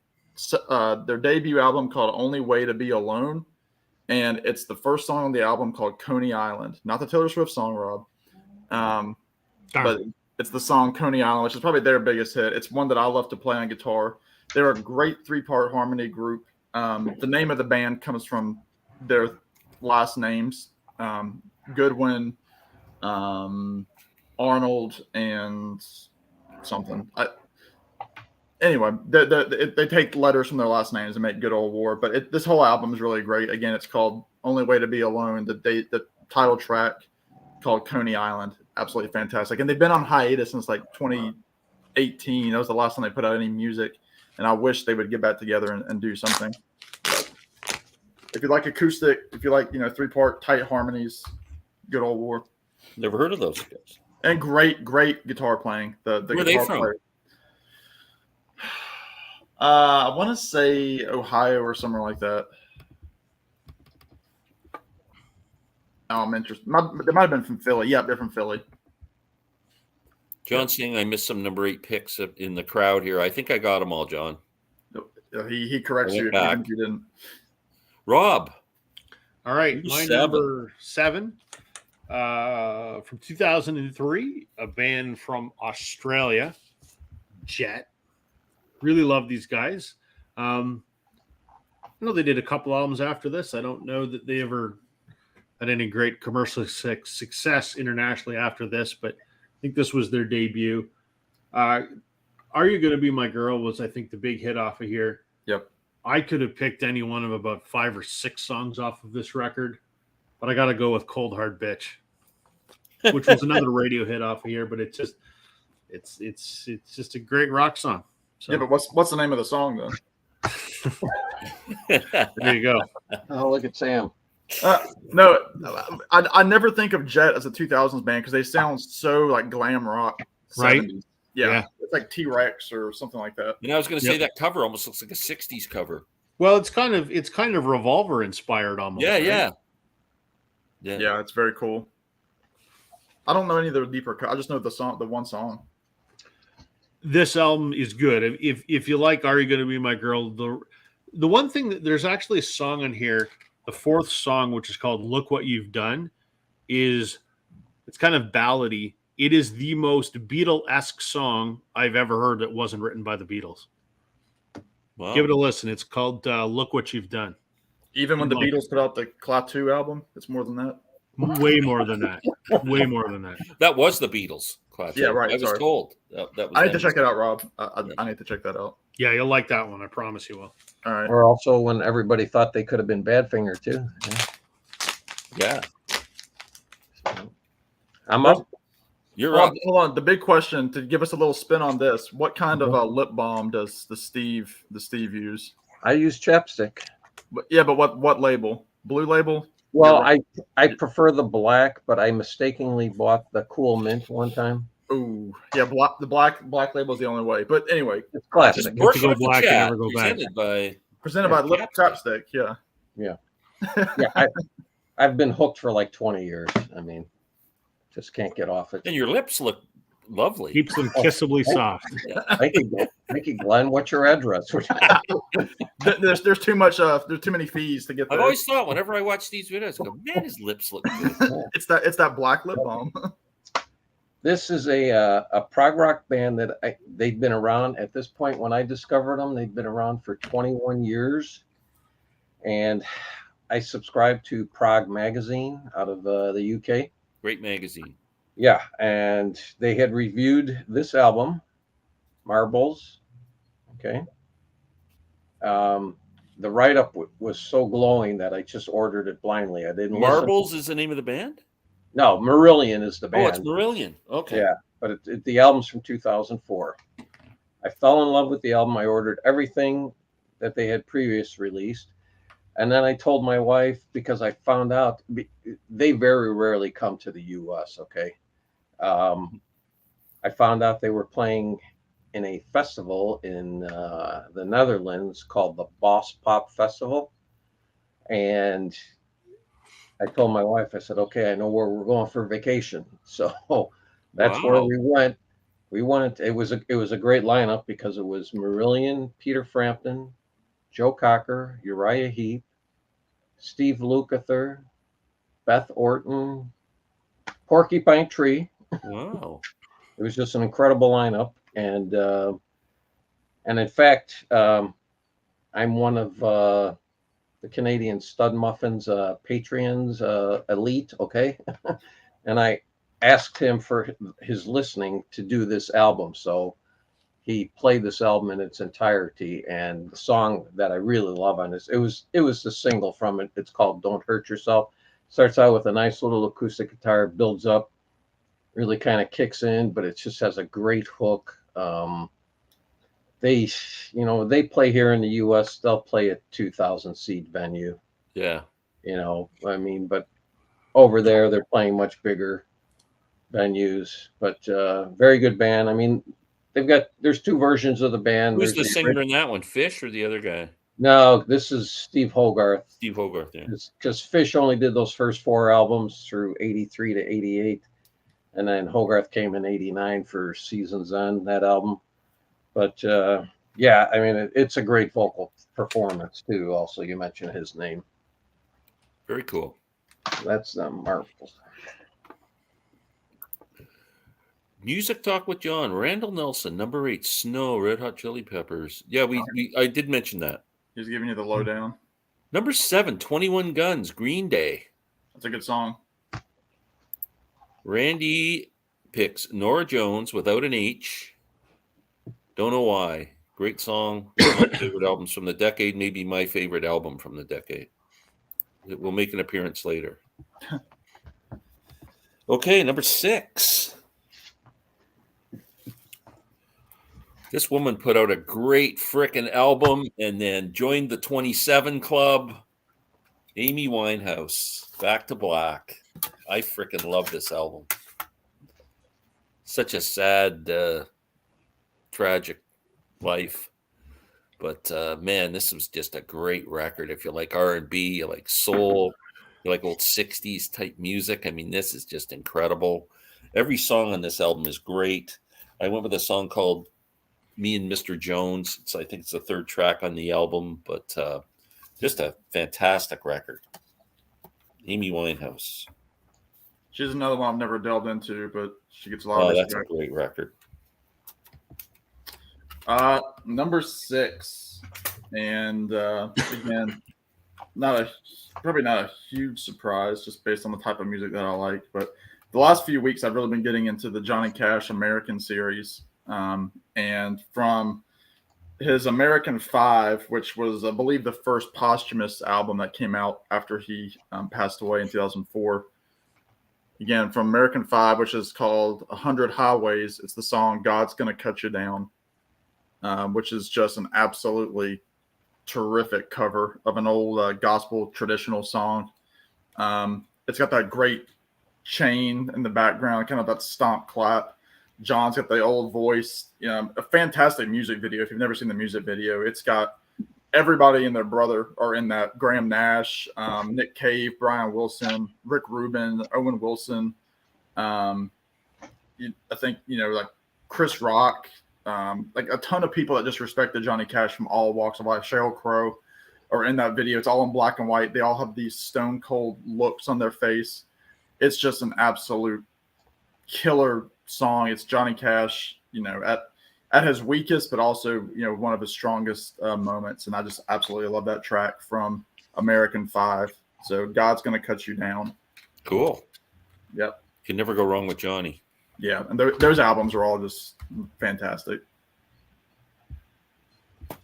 debut album called Only Way to Be Alone, and it's the first song on the album called Coney Island, not the Taylor Swift song, Rob. But it's the song Coney Island, which is probably their biggest hit. It's one that I love to play on guitar. They're a great 3-part harmony group. The name of the band comes from their last names, Goodwin, Arnold, and something. Anyway, they take letters from their last names and make Good Old War. But this whole album is really great. Again, it's called Only Way to Be Alone. The title track called Coney Island, absolutely fantastic. And they've been on hiatus since like 2018. That was the last time they put out any music. And I wish they would get back together and do something. But if you like acoustic, if you like 3-part tight harmonies, Good Old War. Never heard of those guys. And great guitar playing. The Where are guitar they from? player. I want to say Ohio or somewhere like that. I'm interested. They might have been from Philly. Yeah, they're from Philly. John saying I missed some number 8 picks in the crowd here. I think I got them all, John. He corrects you back. if you didn't. Rob. All right, Number my 7. number 7 from 2003, a band from Australia, Jet. Really love these guys. I know they did a couple albums after this. I don't know that they ever had any great commercial success internationally after this, but I think this was their debut. Are You Gonna Be My Girl was, I think, the big hit off of here. Yep. I could have picked any one of about 5 or 6 songs off of this record, but I got to go with Cold Hard Bitch, which was another radio hit off of here. But it's just a great rock song. So Yeah, but what's the name of the song though? there you go. Oh, look at Sam. No, I never think of Jet as a 2000s band because they sound so like glam rock. Right? 70s. Yeah. It's like T-Rex or something like that. I was going to say Yep. that cover almost looks like a 60s cover. Well, it's kind of Revolver inspired almost. Yeah, right? yeah. Yeah, it's very cool. I don't know any of the deeper. I just know the one song. This album is good. If you like Are You Gonna Be My Girl, the one thing that there's actually a song on here, the 4th song, which is called Look What You've Done, it's kind of ballady. it is the most Beatle-esque song I've ever heard that wasn't written by the Beatles. Wow. Give it a listen. It's called "Look What You've Done." Even when the Like Beatles put out the Klaatu album, it's more than that. Way more than that. Way more than that. That was the Beatles. Klaatu. Yeah, right, I was sorry. told that was. I need to them. check it out, Rob. I need to check that out. Yeah, you'll like that one. I promise you will. All right. Or also when everybody thought they could have been Badfinger too. Yeah, I'm up. you're up. Hold on. The big question to give us a little spin on this: what kind of lip balm does the Steve use? I use chapstick. But what label? Blue Label? Well, You're I prefer the black, but I mistakenly bought the Cool Mint one time. Ooh, yeah. The black label is the only way. But anyway, It's classic. Just Work work to go off the black and chat, never go back. presented by. presented by Lip Chapstick. Yeah. Yeah, I've been hooked for like 20 years. I mean, just can't get off it. And your lips look lovely. Keeps them kissably soft. Thank you, Glenn. What's your address? There's too much. There's too many fees to get I've there. always thought whenever I watch these videos, I go, man, his lips look good. It's that black lip balm. This is a prog rock band that they've been around at this point. When I discovered them, they've been around for 21 years, and I subscribe to Prog Magazine out of the UK. Great magazine. Yeah, and they had reviewed this album, Marbles. Okay. The write-up was so glowing that I just ordered it blindly. I didn't Marbles is the name of the band? No, Marillion is the band. Oh, it's Marillion. Okay. Yeah, but the album's from 2004. I fell in love with the album. I ordered everything that they had previously released. And then I told my wife, because I found out they very rarely come to the U.S., okay? I found out they were playing in a festival in the Netherlands called the Boss Pop Festival. And I told my wife, I said, okay, I know where we're going for vacation. So that's where we went. We went. It was a great lineup because it was Marillion, Peter Frampton, Joe Cocker, Uriah Heep, Steve Lukather, Beth Orton, Porcupine Tree. Wow. It was just an incredible lineup, and in fact, I'm one of the Canadian Stud Muffins Patreons elite. Okay, and I asked him for his listening to do this album, so he played this album in its entirety. And the song that I really love on this, it was the single from it. It's called "Don't Hurt Yourself." Starts out with a nice little acoustic guitar, builds up, really kind of kicks in, but it just has a great hook. They play here in the U.S. They'll play at 2,000 seat venue. Yeah. I mean, but over there they're playing much bigger venues. But very good band. I mean, there's two versions of the band. Who's There's the singer in that one? Fish or the other guy? No, this is Steve Hogarth. Steve Hogarth. Yeah. Because Fish only did those first four albums through 83 to 88. And then Hogarth came in 89 for Seasons End, that album. But yeah, I mean, it's a great vocal performance too. Also, you mentioned his name. Very cool. That's Marbles. Music Talk with John. Randall Nelson, number 8, Snow, Red Hot Chili Peppers. Yeah, I did mention that. He's giving you the lowdown. Number 7, 21 Guns, Green Day. That's a good song. Randy picks Norah Jones, Without an H. Don't know why. Great song. One of my favorite albums from the decade. Maybe my favorite album from the decade. It will make an appearance later. Okay, number 6. This woman put out a great frickin' album and then joined the 27 Club. Amy Winehouse, Back to Black. I frickin' love this album. Such a sad, tragic life. But, man, this was just a great record. If you like R&B, you like soul, you like old 60s type music. I mean, this is just incredible. Every song on this album is great. I went with a song called Me and Mr. Jones. I think it's the 3rd track on the album, but just a fantastic record. Amy Winehouse. She's another one I've never delved into, but she gets a lot Oh, of that's a respect. great record. Number 6, and again, probably not a huge surprise, just based on the type of music that I like. But the last few weeks, I've really been getting into the Johnny Cash American series, and from his American 5, which was, I believe, the first posthumous album that came out after he passed away in 2004. Again, from American 5, which is called 100 Highways, it's the song God's Gonna Cut You Down, which is just an absolutely terrific cover of an old gospel traditional song. It's got that great chain in the background, kind of that stomp clap. John's got the old voice. A fantastic music video. If you've never seen the music video, it's got everybody and their brother are in that. Graham Nash, Nick Cave, Brian Wilson, Rick Rubin, Owen Wilson. I think, like Chris Rock, like a ton of people that just respected Johnny Cash from all walks of life. Sheryl Crow are in that video. It's all in black and white. They all have these stone cold looks on their face. It's just an absolute killer song. It's Johnny Cash, at his weakest, but also, one of his strongest moments. And I just absolutely love that track from American 5. So God's Gonna Cut You Down. Cool. Yep. Can never go wrong with Johnny. Yeah, and those albums are all just fantastic. All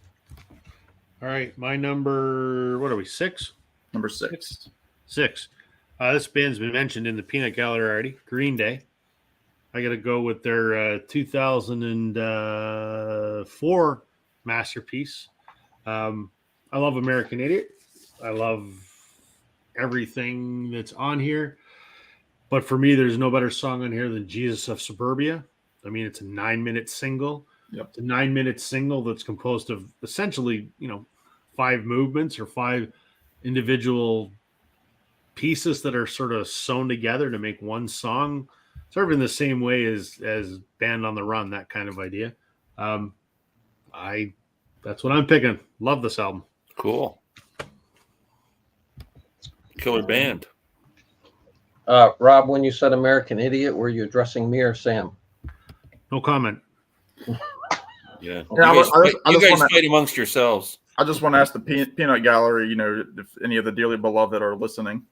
right, my number, what are we, 6? Number 6. 6. This band's been mentioned in the Peanut Gallery already. Green Day. I got to go with their 2004 masterpiece. I love American Idiot. I love everything that's on here. But for me, there's no better song on here than Jesus of Suburbia. I mean, it's a 9-minute single. Yep. It's a 9-minute single that's composed of essentially, 5 movements or 5 individual pieces that are sort of sewn together to make one song, sort of in the same way as Band on the Run, that kind of idea. That's what I'm picking. Love this album. Cool. Killer band. Rob, when you said American Idiot, were you addressing me or Sam? No comment. Yeah. Yeah, You guys fight amongst yourselves. I just want to ask the Peanut Gallery, if any of the dearly beloved are listening.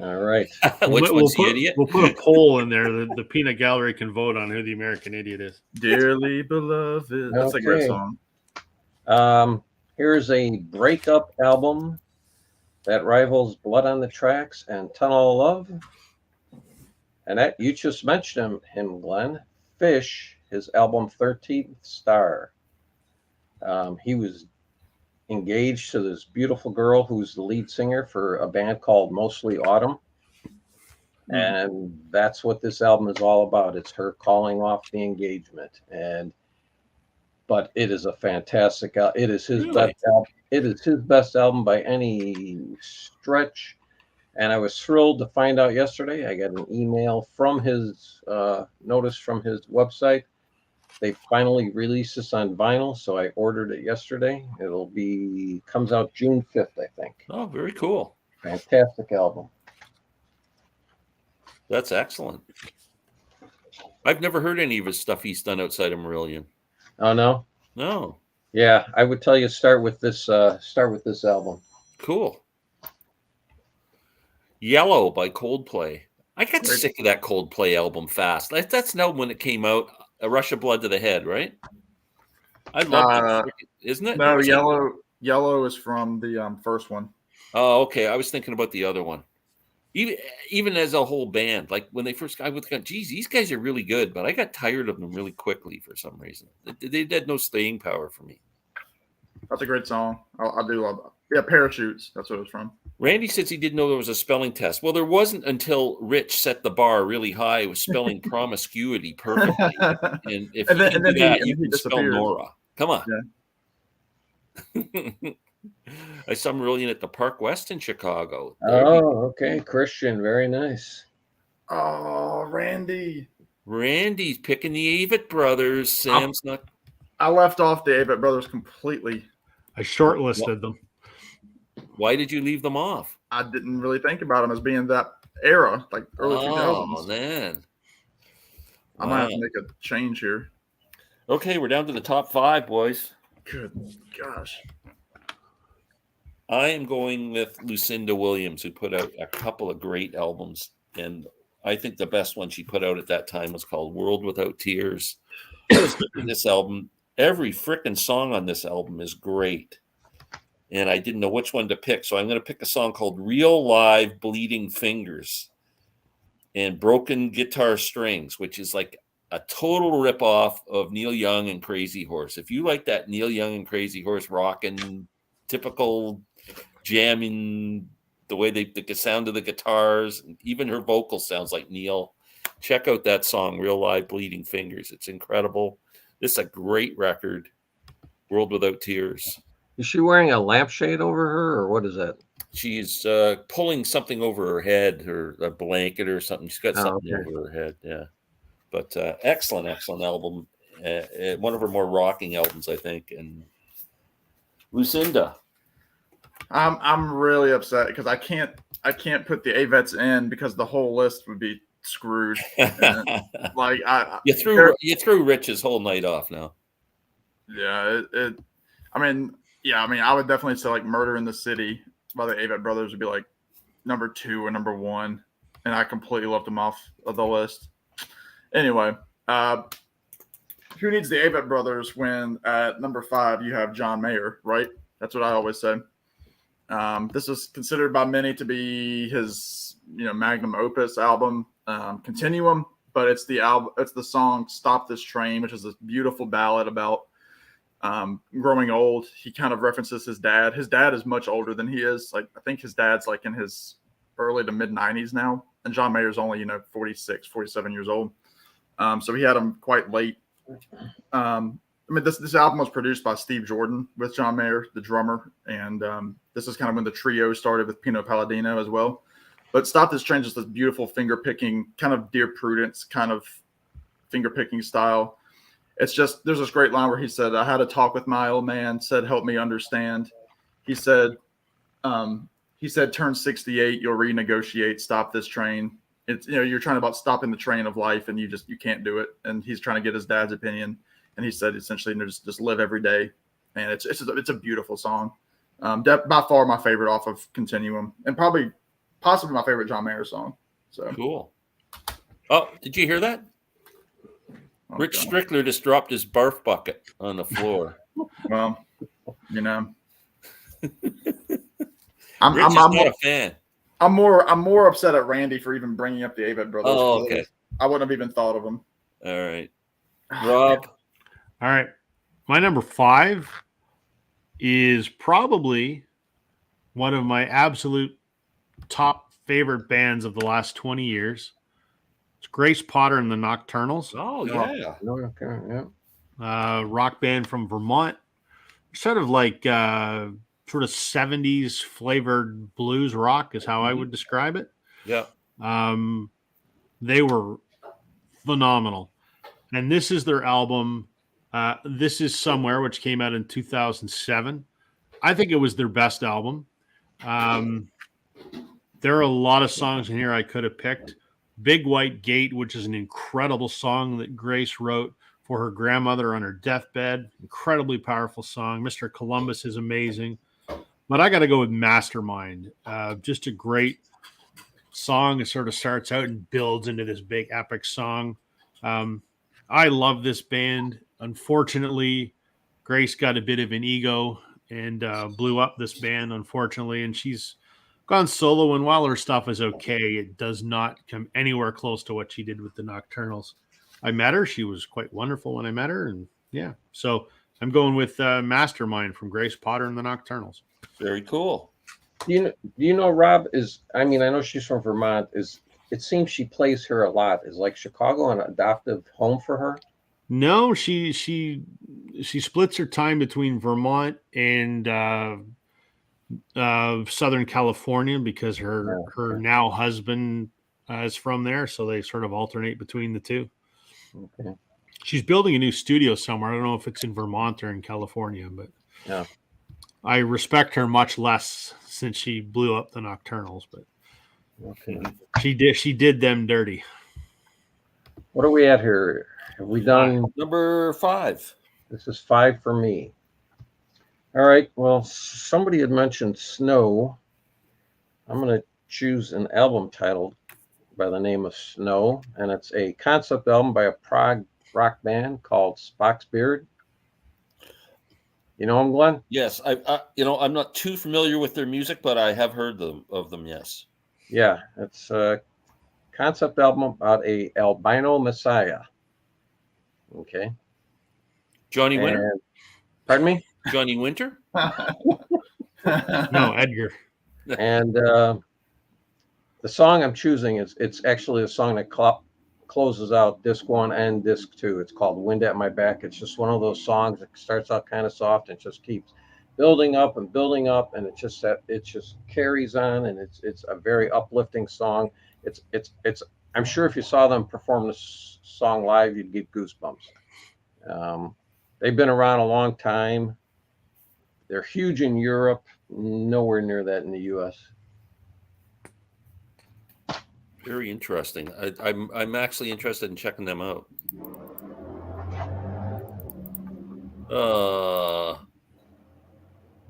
All right. Which one's the idiot? We'll put a poll in there that the Peanut Gallery can vote on who the American Idiot is. Dearly beloved. That's a great song. Here's a breakup album that rivals Blood on the Tracks and Tunnel of Love. And that you just mentioned him, Glenn. Fish, his album 13th Star. He was engaged to this beautiful girl who's the lead singer for a band called Mostly Autumn. And that's what this album is all about. It's her calling off the engagement. But it is a fantastic album. It is his best album. It is his best album by any stretch. And I was thrilled to find out yesterday. I got an email from his notice from his website. They finally released this on vinyl, so I ordered it yesterday. Comes out June 5th, I think. Oh, very cool. Fantastic album. That's excellent. I've never heard any of his stuff he's done outside of Marillion. Oh no? No. Yeah, I would tell you start with this album. Cool. Yellow by Coldplay. I got sick of that Coldplay album fast. That's an album when it came out. A Rush of Blood to the Head, right? I love it. Isn't it? No, Yellow is from the first one. Oh, okay. I was thinking about the other one. Even as a whole band, like when they first got with, geez, these guys are really good, but I got tired of them really quickly for some reason. They had no staying power for me. That's a great song. I do love that. Yeah, Parachutes. That's what it was from. Randy says he didn't know there was a spelling test. Well, there wasn't until Rich set the bar really high with spelling promiscuity perfectly. And if you can do that, you can spell Nora. Come on. Yeah. I saw Marillion at the Park West in Chicago. Okay. Christian. Very nice. Oh, Randy. Randy's picking the Avett Brothers. Sam's not. I left off the Avett Brothers completely. I shortlisted them. Why did you leave them off? I didn't really think about them as being that era, like early Oh 2000s. man. I might have Wow. to make a change here. Okay, we're down to the top 5, boys. Good gosh. I am going with Lucinda Williams, who put out a couple of great albums. And I think the best one she put out at that time was called World Without Tears. This album, every freaking song on this album is great. And I didn't know which one to pick. So I'm going to pick a song called Real Live Bleeding Fingers and Broken Guitar Strings, which is like a total ripoff of Neil Young and Crazy Horse. If you like that Neil Young and Crazy Horse rocking, typical jamming, the way the sound of the guitars, even her vocal sounds like Neil, check out that song, Real Live Bleeding Fingers. It's incredible. This is a great record, World Without Tears. Is she wearing a lampshade over her, or what is that? She's pulling something over her head, or a blanket or something. She's got something okay. over her head, yeah. But excellent album. One of her more rocking albums, I think. And Lucinda. I'm really upset because I can't put the AVETs in because the whole list would be screwed. Like you threw Rich's whole night off now. Yeah, I mean, I would definitely say like Murder in the City by the AVET Brothers would be like number 2 or number 1, and I completely left them off of the list. Anyway, who needs the AVET Brothers when at number 5 you have John Mayer, right? That's what I always say. This is considered by many to be his, magnum opus album, Continuum, but it's the song "Stop This Train," which is a beautiful ballad about growing old. He kind of references his dad. His dad is much older than he is. Like, I think his dad's like in his early to mid 90s now, and John Mayer's only 46, 47 years old. So he had him quite late. This album was produced by Steve Jordan with John Mayer, the drummer, and this is kind of when the trio started with Pino Palladino as well. But Stop This Train is this beautiful finger-picking, kind of Dear Prudence kind of finger-picking style. It's just, there's this great line where he said, "I had a talk with my old man, said, help me understand." He said, turn 68, you'll renegotiate, stop this train. It's, you're trying about stopping the train of life and you can't do it. And he's trying to get his dad's opinion. And he said, essentially, just live every day. And it's a beautiful song. By far my favorite off of Continuum, and possibly my favorite John Mayer song. So cool. Oh, did you hear that? Oh, Rich God. Strickler just dropped his barf bucket on the floor. Well, Rich is not a fan. I'm more upset at Randy for even bringing up the AVET Brothers. Oh, okay. I wouldn't have even thought of them. All right. Rob. All right. My number 5 is probably one of my absolute top favorite bands of the last 20 years. It's Grace Potter and the Nocturnals. Oh, yeah. Okay, yeah. Rock band from Vermont. Sort of like sort of 70s flavored blues rock is how I would describe it. Yeah. They were phenomenal. And this is their album. This is Somewhere, which came out in 2007. I think it was their best album. There are a lot of songs in here I could have picked. Big White Gate, which is an incredible song that Grace wrote for her grandmother on her deathbed. Incredibly powerful song. Mr. Columbus is amazing. But I got to go with Mastermind. Just a great song. It sort of starts out and builds into this big epic song. I love this band. Unfortunately, Grace got a bit of an ego and blew up this band, unfortunately, and she's gone solo. And while her stuff is okay, it does not come anywhere close to what she did with the Nocturnals. I met her. She was quite wonderful when I met her. And yeah, so I'm going with Mastermind from Grace Potter and the Nocturnals. Very cool. Do you know Rob I know she's from Vermont. It seems she plays here a lot. Is like Chicago an adoptive home for her? No, she splits her time between Vermont and Southern California because her now husband is from there, so they sort of alternate between the two. Okay. She's building a new studio somewhere. I don't know if it's in Vermont or in California, but yeah, I respect her much less since she blew up the Nocturnals. But Okay. She did them dirty. What are we at here? Have we done? Number 5. This is 5 for me. All right. Well, somebody had mentioned Snow. I'm going to choose an album title by the name of Snow, and it's a concept album by a prog rock band called Spock's Beard. You know them, Glenn? Yes, I'm not too familiar with their music, but I have heard of them. Yes. Yeah, it's a concept album about a albino messiah. Okay. Johnny Winter. And, pardon me? Johnny Winter. No, Edgar. And the song I'm choosing it's actually a song that closes out disc 1 and disc 2. It's called Wind at My Back. It's just one of those songs that starts out kind of soft and just keeps building up, and it just carries on, and it's a very uplifting song. It's I'm sure if you saw them perform this song live, you'd get goosebumps. They've been around a long time. They're huge in Europe, nowhere near that in the US. Very interesting. I'm actually interested in checking them out.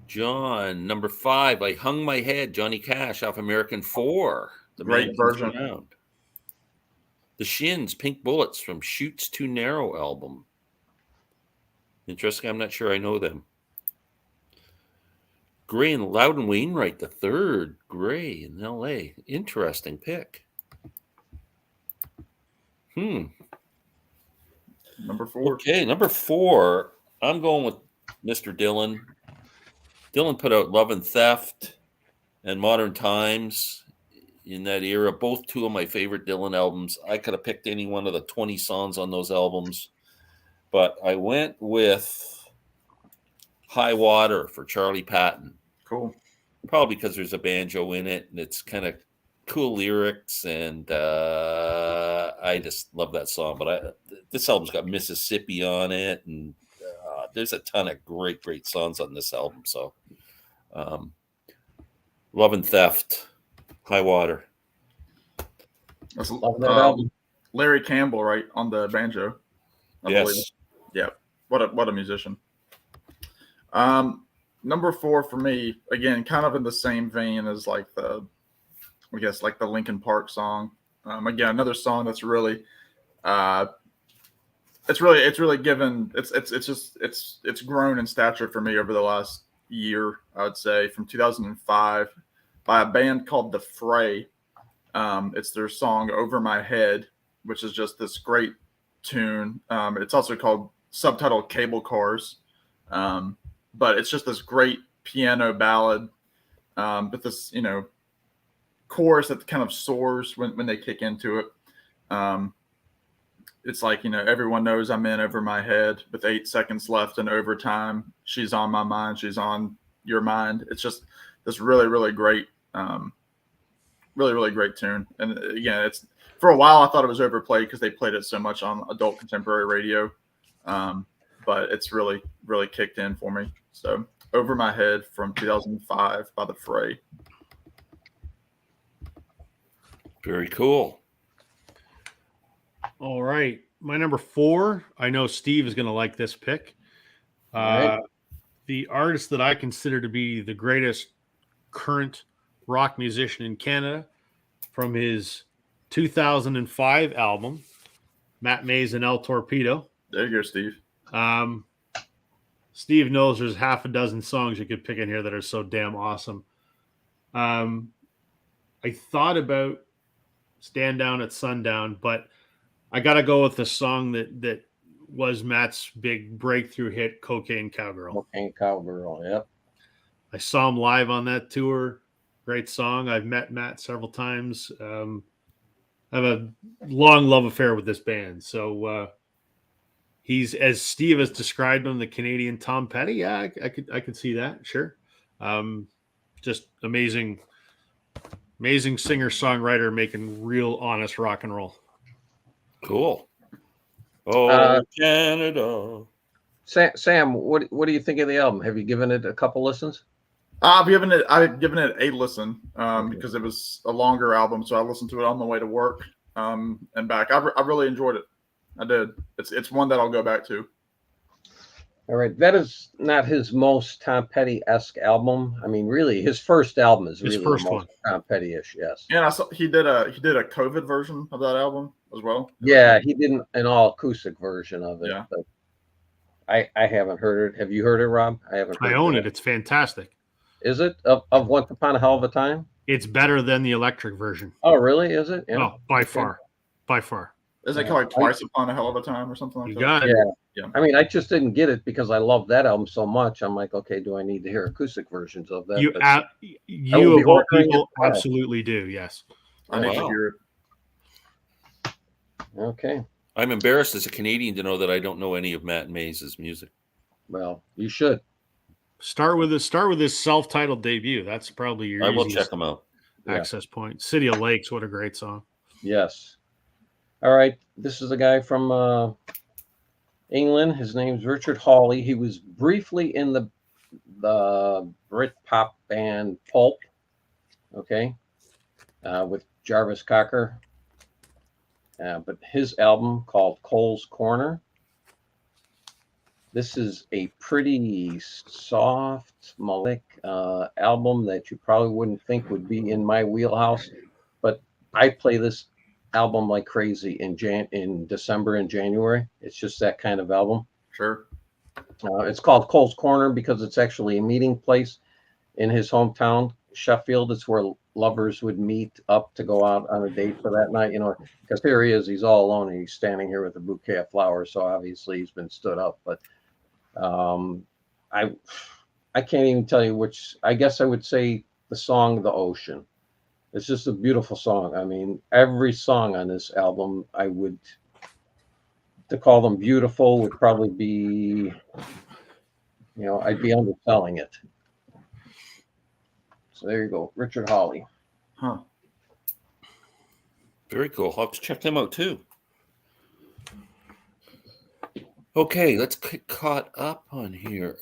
John, number 5. I Hung My Head, Johnny Cash off American 4. The Great version. The Shins, Pink Bullets from Shoots Too Narrow album. Interesting. I'm not sure I know them. Gray and Loudon Wainwright, the third. Gray in LA. Interesting pick. Number 4. Okay, number 4. I'm going with Mr. Dylan. Dylan put out Love and Theft and Modern Times in that era. Both 2 of my favorite Dylan albums. I could have picked any one of the 20 songs on those albums, but I went with High Water for Charlie Patton. Cool. Probably because there's a banjo in it and it's kind of cool lyrics, and I just love that song. But this album's got Mississippi on it, and there's a ton of great songs on this album. So Love and Theft, High Water. That's Love that album. Larry Campbell, right, on the banjo. I Yes. believe. Yeah. What a musician. Number 4 for me, again, kind of in the same vein as like the Linkin Park song. Again, another song that's really, it's really given. It's grown in stature for me over the last year. I would say from 2005 by a band called The Fray. It's their song "Over My Head," which is just this great tune. It's also called subtitled "Cable Cars." But it's just this great piano ballad, with this, chorus that kind of soars when they kick into it. It's like, everyone knows I'm in over my head with 8 seconds left in overtime. She's on my mind. She's on your mind. It's just this really, really great, really, really great tune. And again, it's for a while I thought it was overplayed because they played it so much on adult contemporary radio. But it's really, really kicked in for me. So Over My Head from 2005 by The Fray. Very cool. All right. My number 4, I know Steve is going to like this pick. Right. The artist that I consider to be the greatest current rock musician in Canada, from his 2005 album, Matt Mays and El Torpedo. There you go, Steve. Steve knows there's half a dozen songs you could pick in here that are so damn awesome. I thought about Stand Down at Sundown, but I got to go with the song that was Matt's big breakthrough hit, Cocaine Cowgirl. Cocaine Cowgirl, yep. I saw him live on that tour. Great song. I've met Matt several times. I have a long love affair with this band. So he's, as Steve has described him, the Canadian Tom Petty. Yeah, I could see that. Sure. Just amazing singer-songwriter making real honest rock and roll. Cool. Oh, Canada. Sam, what do you think of the album? Have you given it a couple listens? I've given it a listen because it was a longer album, so I listened to it on the way to work and back. I really enjoyed it. I did. It's one that I'll go back to. All right, that is not his most Tom Petty-esque album. I mean, really, his first album is His really first the most Tom Petty-ish. Yes. And I saw he did a COVID version of that album as well. Yeah, he did an all acoustic version of it. Yeah. But I haven't heard it. Have you heard it, Rob? I haven't. I heard own that. it. It's fantastic. Is it of Once Upon a Hell of a Time? It's better than the electric version. Oh, really? Is it? Oh, by Okay. far. By far. Isn't it called like Twice Upon a Hell of a Time or something like You that? got it. Yeah. I mean, I just didn't get it because I love that album so much. I'm like, okay, do I need to hear acoustic versions of that? You, But a- will you be of all ordering people it. absolutely do. Yes. I need to Wow. hear it. okay, I'm embarrassed as a Canadian to know that I don't know any of Matt Mays' music. well, you should. Start with this self-titled debut. That's probably your I will easiest check them out. Yeah. access point. City of Lakes. What a great song. Yes. All right. This is a guy from England. His name's Richard Hawley. He was briefly in the Brit pop band Pulp. Okay. With Jarvis Cocker. But his album called Cole's Corner. This is a pretty soft, melodic album that you probably wouldn't think would be in my wheelhouse, but I play this album like crazy in December and January. It's just that kind of album. Sure. It's called Cole's Corner because it's actually a meeting place in his hometown, Sheffield. It's where lovers would meet up to go out on a date for that night, because here he is, he's all alone and he's standing here with a bouquet of flowers. So obviously he's been stood up, but I can't even tell you which. I guess I would say the song The Ocean. It's just a beautiful song. I mean, every song on this album, to call them beautiful would probably be, I'd be underselling it. So there you go, Richard Hawley. Huh. Very cool. I'll have to check them out too. Okay, let's get caught up on here.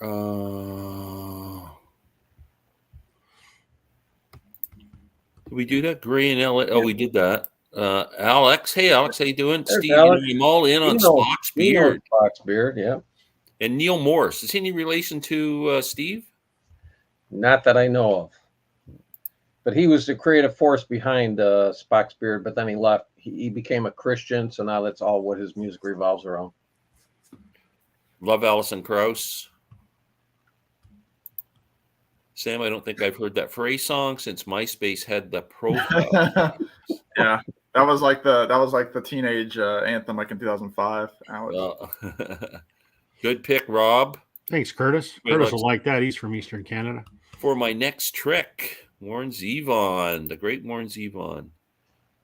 Did we do that? Gray and Alex. Oh, we did that. Alex. Hey, Alex. How you doing? There's Steve, Alex. I'm all in on Spock's beard. Spock's beard, yeah. And Neil Morse. Is he any relation to Steve? Not that I know of. But he was the creative force behind Spock's beard, but then he left. He became a Christian, so now that's all what his music revolves around. Love Alison Krauss. Sam, I don't think I've heard that Frey song since MySpace had the profile. Yeah, that was like the teenage anthem, like in 2005. Good pick, Rob. Thanks, Curtis. Wait, Curtis let's- will like that. He's from Eastern Canada. For my next trick, Warren Zevon, the great Warren Zevon.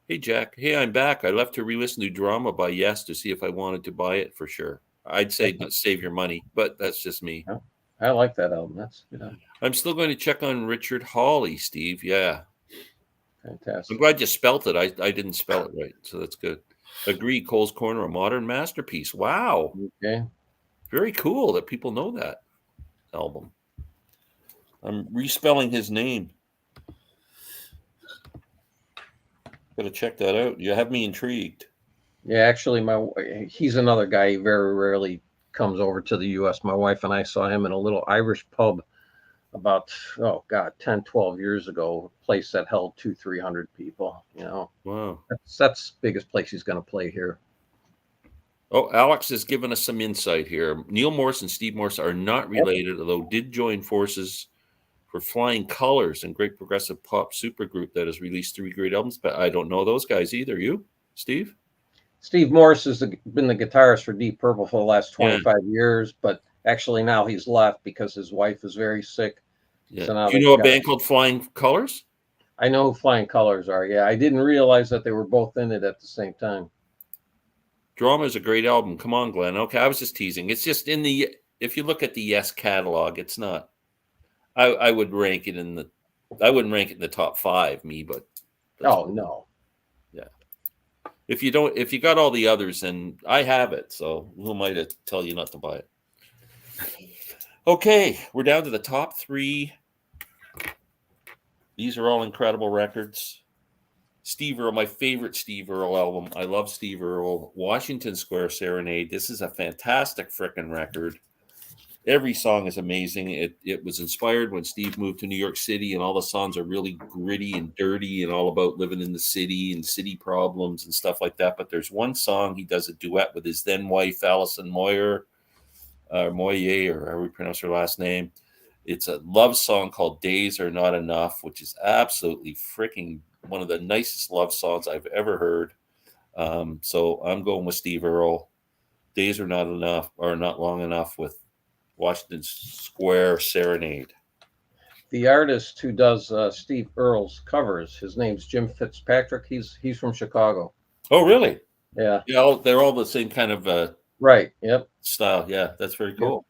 Hey, Jack. Hey, I'm back. I left to re-listen to Drama by Yes to see if I wanted to buy it for sure. I'd say save your money, but that's just me. I like that album. That's I'm still going to check on Richard Hawley, Steve. Yeah. I'm fantastic. glad you spelt it. I didn't spell it right, so that's good. Agree, Cole's Corner, a modern masterpiece. Wow. Okay. Very cool that people know that album. I'm respelling his name. Gotta check that out. You have me intrigued. Yeah, actually, he's another guy. He very rarely comes over to the U.S. My wife and I saw him in a little Irish pub about 10, 12 years ago. A place that held 200-300 people. Wow. That's the biggest place he's going to play here. Oh, Alex has given us some insight here. Neil Morse and Steve Morse are not related, although did join forces for Flying Colors and great progressive pop supergroup that has released 3 great albums. But I don't know those guys either. You, Steve? Steve Morse has been the guitarist for Deep Purple for the last 25 years, but actually now he's left because his wife is very sick. Yeah. So now Do you know a band called Flying Colors? I know who Flying Colors are. Yeah, I didn't realize that they were both in it at the same time. Drama is a great album. Come on, Glenn. Okay, I was just teasing. It's just if you look at the Yes catalog, it's not. I would rank it I wouldn't rank it in the top 5, but. No. Yeah. If you got all the others, then I have it. So who am I to tell you not to buy it? Okay, we're down to the top 3 These are all incredible records. Steve Earle, my favorite Steve Earle album. I love Steve Earle. Washington Square Serenade. This is a fantastic frickin' record. Every song is amazing. It was inspired when Steve moved to New York City, and all the songs are really gritty and dirty and all about living in the city and city problems and stuff like that. But there's one song he does a duet with his then wife, Alison Moyer, Moyer, or how we pronounce her last name. It's a love song called Days Are Not Enough, which is absolutely freaking one of the nicest love songs I've ever heard. So I'm going with Steve Earle. Days Are Not Enough, or Not Long Enough, with Washington Square Serenade. The artist who does Steve Earle's covers, his name's Jim Fitzpatrick. He's from Chicago. Oh, really? Yeah. Yeah, they're all the same kind of Right. Yep. style. Yeah, that's very cool.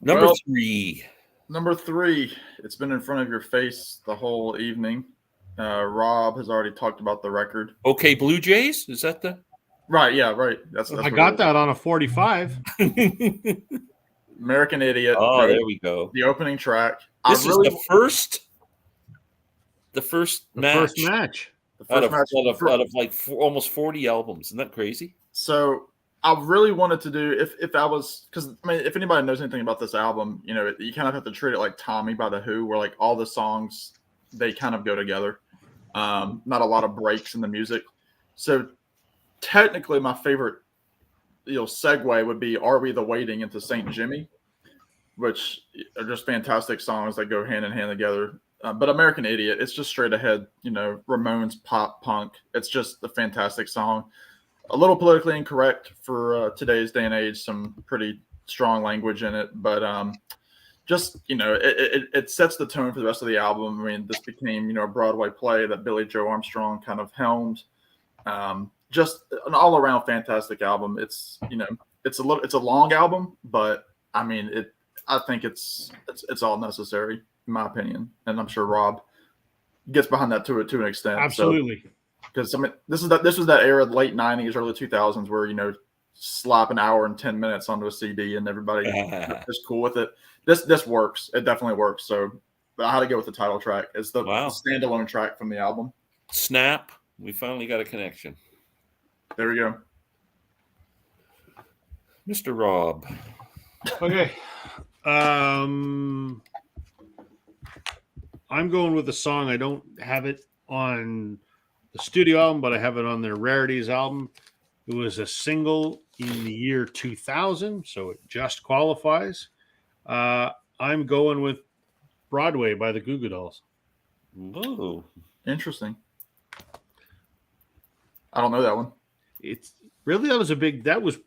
Number Well, 3. Number 3, it's been in front of your face the whole evening. Rob has already talked about the record. Okay, Blue Jays? Is that the? Right, yeah, right. That's I what got it that on a 45. is. American Idiot. Oh, there we go. The opening track. This is the first match. First match. The Out first of, match. out of like almost 40 albums. Isn't that crazy? So I really wanted to do if I was, because I mean, if anybody knows anything about this album, you know, you kind of have to treat it like Tommy by the Who, where like all the songs they kind of go together. Not a lot of breaks in the music. So technically, my favorite, segue would be "Are We the Waiting" into Saint Jimmy, which are just fantastic songs that go hand in hand together. But American Idiot, it's just straight ahead, Ramones pop punk. It's just a fantastic song. A little politically incorrect for today's day and age, some pretty strong language in it, but it sets the tone for the rest of the album. I mean, this became, a Broadway play that Billy Joe Armstrong kind of helmed. Just an all around fantastic album. It's, it's a long album, but I mean, I think it's all necessary in my opinion. And I'm sure Rob gets behind that to an extent. Absolutely. Because I mean, this was that era, the late '90s, early 2000s, where slap an hour and 10 minutes onto a CD and everybody is cool with it. This works. It definitely works. So, but I had to go with the title track. It's the standalone track from the album. Snap. We finally got a connection. There we go. Mr. Rob. Okay. I'm going with the song. I don't have it on the studio album, but I have it on their Rarities album. It was a single in the year 2000, so it just qualifies. I'm going with Broadway by the Goo Goo Dolls. Whoa. Interesting. I don't know that one. It's really, that was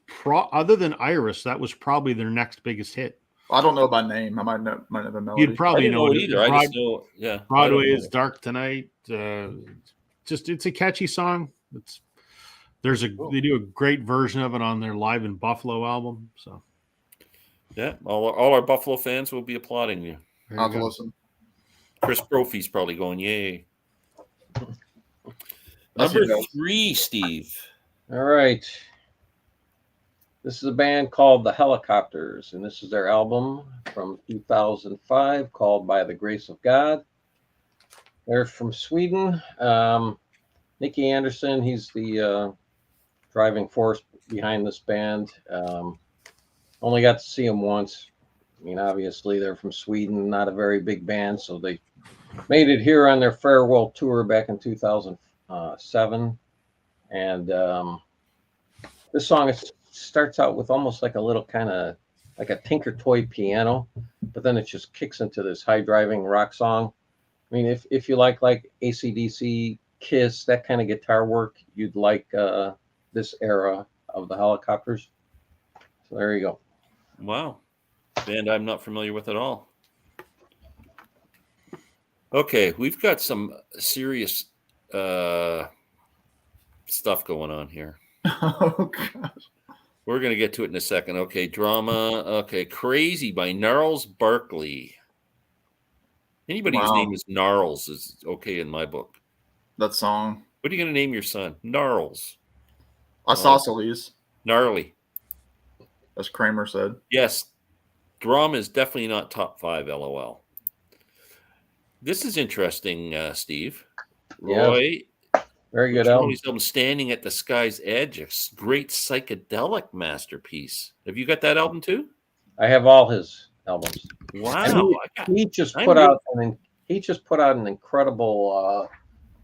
other than Iris, that was probably their next biggest hit. I don't know by name. I might know the melody. You'd probably know it either. I just know, yeah. Broadway is Dark Tonight. It's a catchy song. They do a great version of it on their Live in Buffalo album. So yeah, all our Buffalo fans will be applauding you. I'll have to listen. Chris Brophy's probably going, yay. Number 3, Steve. All right. This is a band called The Helicopters, and this is their album from 2005 called By the Grace of God. They're from Sweden. Nicky Anderson, he's the driving force behind this band. Only got to see them once. I mean, obviously, they're from Sweden, not a very big band, so they made it here on their farewell tour back in 2007. And this song starts out with almost like a little kind of like a Tinker Toy piano, but then it just kicks into this high driving rock song. I mean, if you like AC/DC, Kiss, that kind of guitar work, you'd like this era of the Helicopters. So there you go. Wow. Band I'm not familiar with at all. Okay, we've got some serious stuff going on here. Oh, gosh. We're going to get to it in a second. Okay, drama. Okay, Crazy by Gnarls Barkley. Anybody whose name is Gnarls is okay in my book. That song. What are you going to name your son? Gnarls. Isosceles. Gnarly. As Kramer said. Yes. Drum is definitely not top 5. LOL. This is interesting, Steve. Yeah. Roy, Very good Richard album. Hawley's album "Standing at the Sky's Edge," a great psychedelic masterpiece. Have you got that album too? I have all his albums. Wow, He just put out an incredible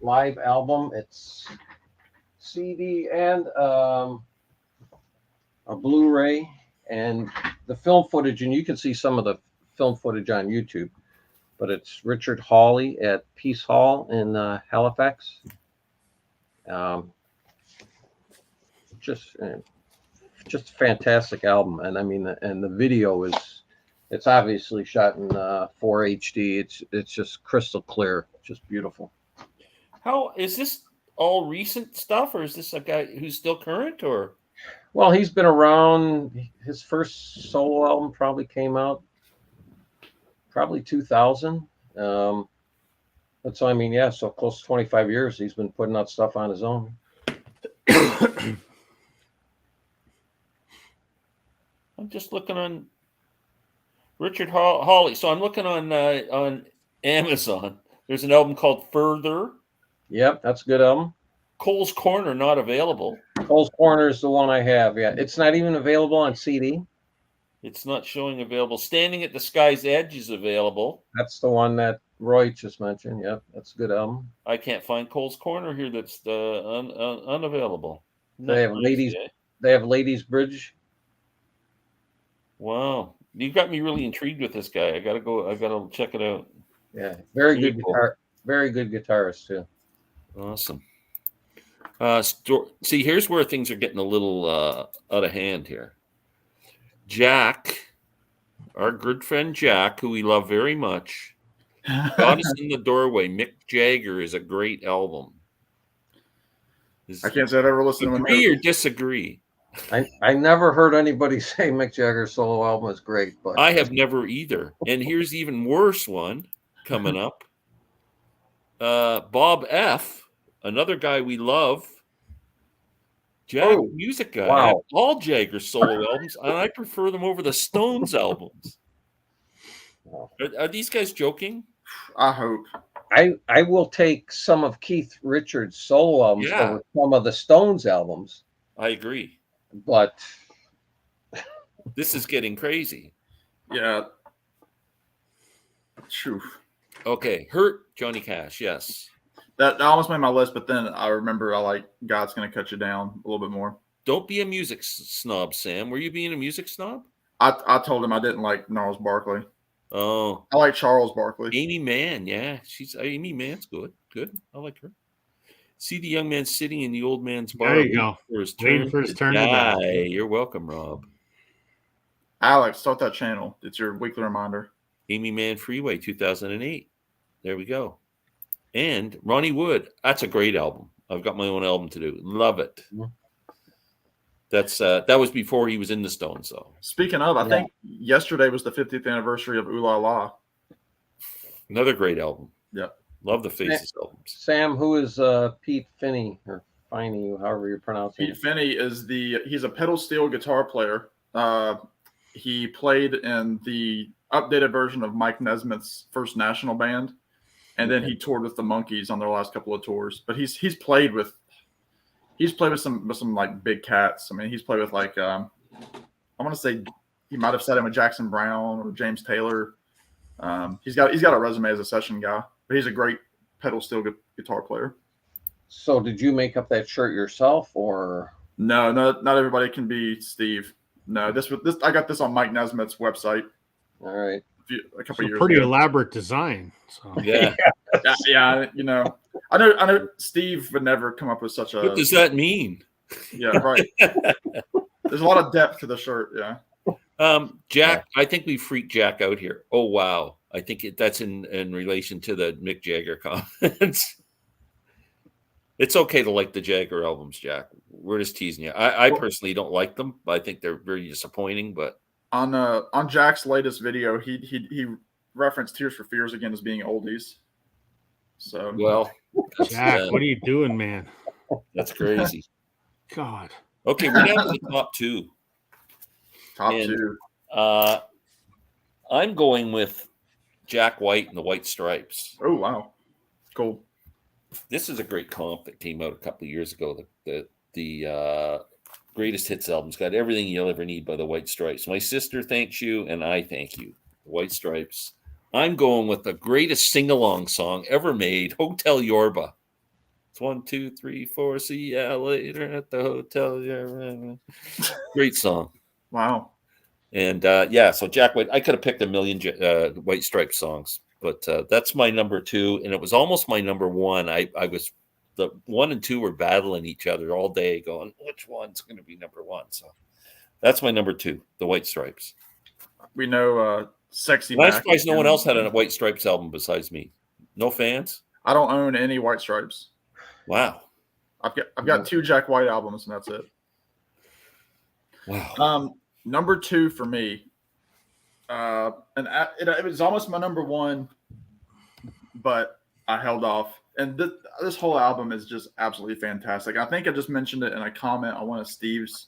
live album. It's CD and a Blu-ray, and the film footage, and you can see some of the film footage on YouTube. But it's Richard Hawley at Peace Hall in Halifax. Just a fantastic album, and I mean, and the video it's obviously shot in 4 HD. It's just crystal clear, just beautiful. How is this all recent stuff, or is this a guy who's still current? Or Well, he's been around. His first solo album probably came out probably 2000. But so I mean, yeah, so close to 25 years he's been putting out stuff on his own. I'm just looking on Richard Hawley. So I'm looking on Amazon. There's an album called Further. Yep, that's a good album. Cole's Corner not available. Cole's Corner is the one I have. Yeah, it's not even available on CD. It's not showing available. Standing at the Sky's Edge is available. That's the one that Roy just mentioned. Yep, that's a good album. I can't find Cole's Corner here. That's unavailable. They have Ladies. They have Ladies Bridge. Wow, you got me really intrigued with this guy. I gotta check it out. Yeah, very good guitar. Very good guitarist too. Awesome. See, here's where things are getting a little out of hand here. Jack, our good friend Jack, who we love very much, got us in the doorway. Mick Jagger is a great album. I can't say I've ever listened to him. Agree or disagree? I never heard anybody say Mick Jagger's solo album is great, but I have never either. And here's even worse one coming up. Bob F., another guy we love. Music guy. Wow. All Jagger solo albums, and I prefer them over the Stones albums. Are these guys joking? I hope. I will take some of Keith Richards' solo albums over some of the Stones albums. I agree. But this is getting crazy. Yeah. Phew. Okay. Hurt, Johnny Cash. Yes. That almost made my list, but then I remember I like God's Gonna Cut You Down a little bit more. Don't be a music snob, Sam. Were you being a music snob? I told him I didn't like Gnarls Barkley. Oh. I like Charles Barkley. Amy Mann. Yeah. Amy Mann's good. Good. I like her. See the young man sitting in the old man's bar. There you go. Waiting for his turn to die. You're welcome, Rob. Alex, start that channel. It's your weekly reminder. Amy Mann Freeway, 2008. There we go. And Ronnie Wood. That's a great album. I've got my own album to do. Love it. That was before he was in the Stones, though. Speaking of, I think yesterday was the 50th anniversary of Ooh La La. Another great album. Yeah. Love the Faces albums. Sam, who is Pete Finney or Finey, however you pronounce it? Pete Finney he's a pedal steel guitar player. He played in the updated version of Mike Nesmith's first national band, and then he toured with the Monkees on their last couple of tours. But he's played with some like big cats. I mean, he's played with like I want to say he might have sat in with Jackson Browne or James Taylor. He's got a resume as a session guy, but he's a great pedal steel guitar player. So, did you make up that shirt yourself, or no? Not everybody can be Steve. No, this I got this on Mike Nesmith's website. All right, a couple years. Pretty ago. elaborate design. So. Yeah. Yeah. You know, I know. Steve would never come up with such a. What does that mean? Yeah, right. There's a lot of depth to the shirt. Yeah. Jack, I think we freaked Jack out here. Oh wow, I think that's in relation to the Mick Jagger comments. It's okay to like the Jagger albums, Jack. We're just teasing you. I personally don't like them, but I think they're very disappointing. But on Jack's latest video, he referenced Tears for Fears again as being oldies. So Jack, what are you doing, man? That's crazy. God. Okay, we're down to the top two. Top two. I'm going with Jack White and the White Stripes. Oh wow, cool. This is a great comp that came out a couple of years ago. The greatest hits album's got everything you'll ever need by the White Stripes. My sister thanks you, and I thank you. The White Stripes. I'm going with the greatest sing-along song ever made, Hotel Yorba. It's 1, 2, 3, 4. See ya later at the Hotel Yorba. Great song. Wow. And so Jack White. I could have picked a million White Stripes songs, but that's my number 2, and it was almost my number 1. I was the 1 and 2 were battling each other all day, going, which one's going to be number 1? So that's my number 2, the White Stripes. We know Sexy I'm Back. surprised no one else had a White Stripes album besides me. No fans? I don't own any White Stripes. Wow. I've got 2 Jack White albums, and that's it. Wow. Number 2 for me, it was almost my number 1, but I held off. And this whole album is just absolutely fantastic. I think I just mentioned it in a comment on one of Steve's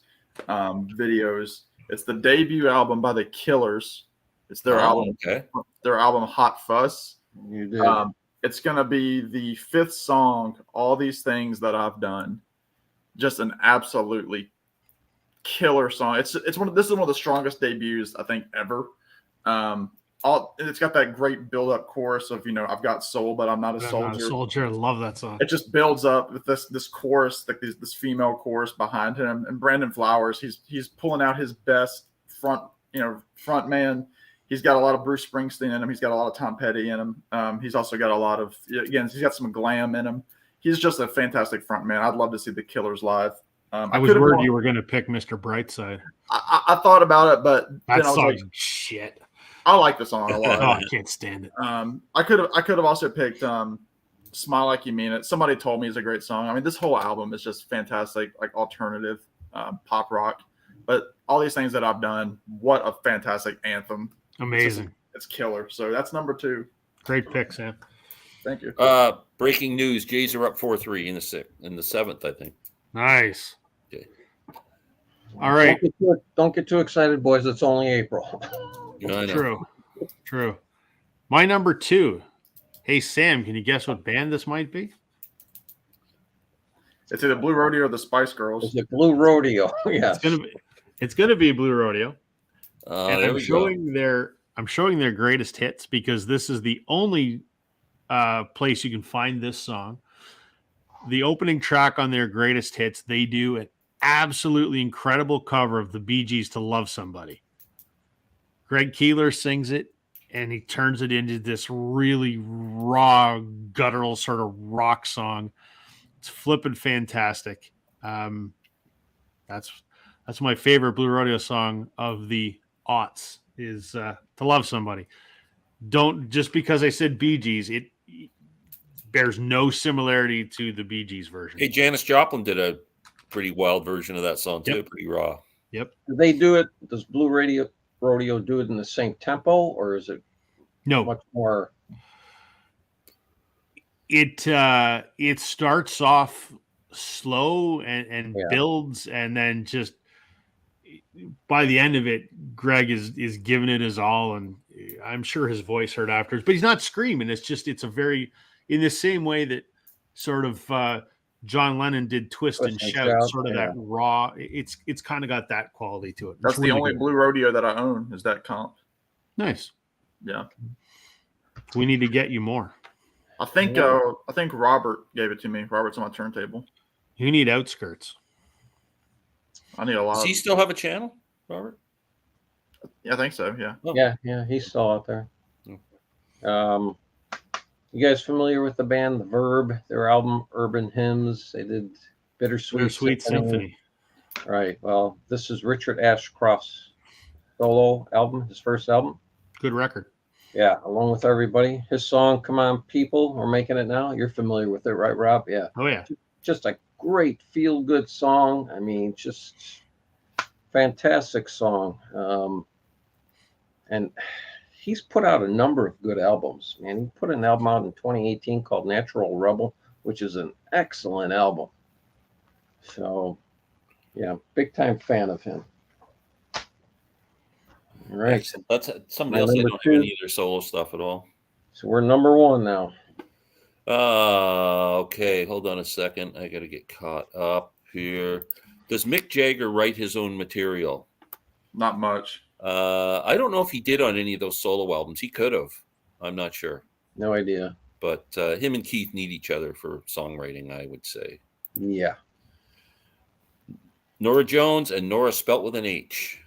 videos. It's the debut album by The Killers. It's their album. Okay. Their album Hot Fuss. You did. It's gonna be the 5th song. All These Things That I've Done. Just an absolutely killer song. This is one of the strongest debuts I think ever. It's got that great build-up chorus of I've got soul, but I'm not a soldier. I love that song. It just builds up with this chorus, like this female chorus behind him, and Brandon Flowers. He's pulling out his best front man. He's got a lot of Bruce Springsteen in him. He's got a lot of Tom Petty in him. He's also got a lot of he's got some glam in him. He's just a fantastic front man. I'd love to see the Killers live. I was worried you were going to pick Mr. Brightside. I thought about it, but that song's shit. I like the song a lot. Oh, I can't stand it. I could have also picked "Smile Like You Mean It." Somebody told me it's a great song. I mean, this whole album is just fantastic, like alternative pop rock. But All These Things That I've Done, what a fantastic anthem! Amazing. It's killer. So that's number 2. Great pick, Sam. Thank you. Breaking news: Jays are up 4-3 in the 7th, I think. Nice. Okay. All right. Don't get too excited, boys. It's only April. Yeah, I know. True. My number 2. Hey, Sam, can you guess what band this might be? It's either Blue Rodeo or the Spice Girls. Is it Blue Rodeo? Yeah. It's gonna be Blue Rodeo. And there I'm we showing their greatest hits because this is the only place you can find this song. The opening track on their greatest hits, they do an absolutely incredible cover of the Bee Gees' "To Love Somebody." Greg Keeler sings it, and he turns it into this really raw, guttural sort of rock song. It's flippin' fantastic. That's my favorite Blue Rodeo song of the aughts is "To Love Somebody." Don't just because I said Bee Gees, it bears no similarity to the Bee Gees version. Hey, Janis Joplin did a pretty wild version of that song too, pretty raw. Yep. Do they do it? Does Blue Rodeo do it in the same tempo, or is it much more? It starts off slow and builds, and then just by the end of it, Greg is giving it his all, and I'm sure his voice hurt afterwards, but he's not screaming. It's a very, in the same way that sort of John Lennon did Twist and Shout, sort of that raw. It's kind of got that quality to it. That's the only Blue Rodeo that I own is that comp. Nice. Yeah. We need to get you more. I think Robert gave it to me. Robert's on my turntable. You need Outskirts. I need a lot. Does he still have a channel, Robert? Yeah, I think so. Yeah. Oh. Yeah, he's still out there. You guys familiar with the band The Verb? Their album Urban Hymns. They did Bittersweet Symphony. Right. Well, this is Richard Ashcroft's solo album, his first album. Good record. Yeah, along with everybody. His song "Come On People," we're making it now. You're familiar with it, right, Rob? Yeah. Oh yeah. Just a great feel-good song. I mean, just fantastic song. And he's put out a number of good albums. Man, he put an album out in 2018 called Natural Rebel, which is an excellent album. So, yeah, big time fan of him. All right. Excellent. That's somebody My else. I number don't two. have any of their solo stuff at all. So we're number one now. Okay. Hold on a second. I got to get caught up here. Does Mick Jagger write his own material? Not much. I don't know if he did on any of those solo albums. He could have. I'm not sure. No idea. But him and Keith need each other for songwriting, I would say. Yeah. Nora Jones and Nora spelt with an H.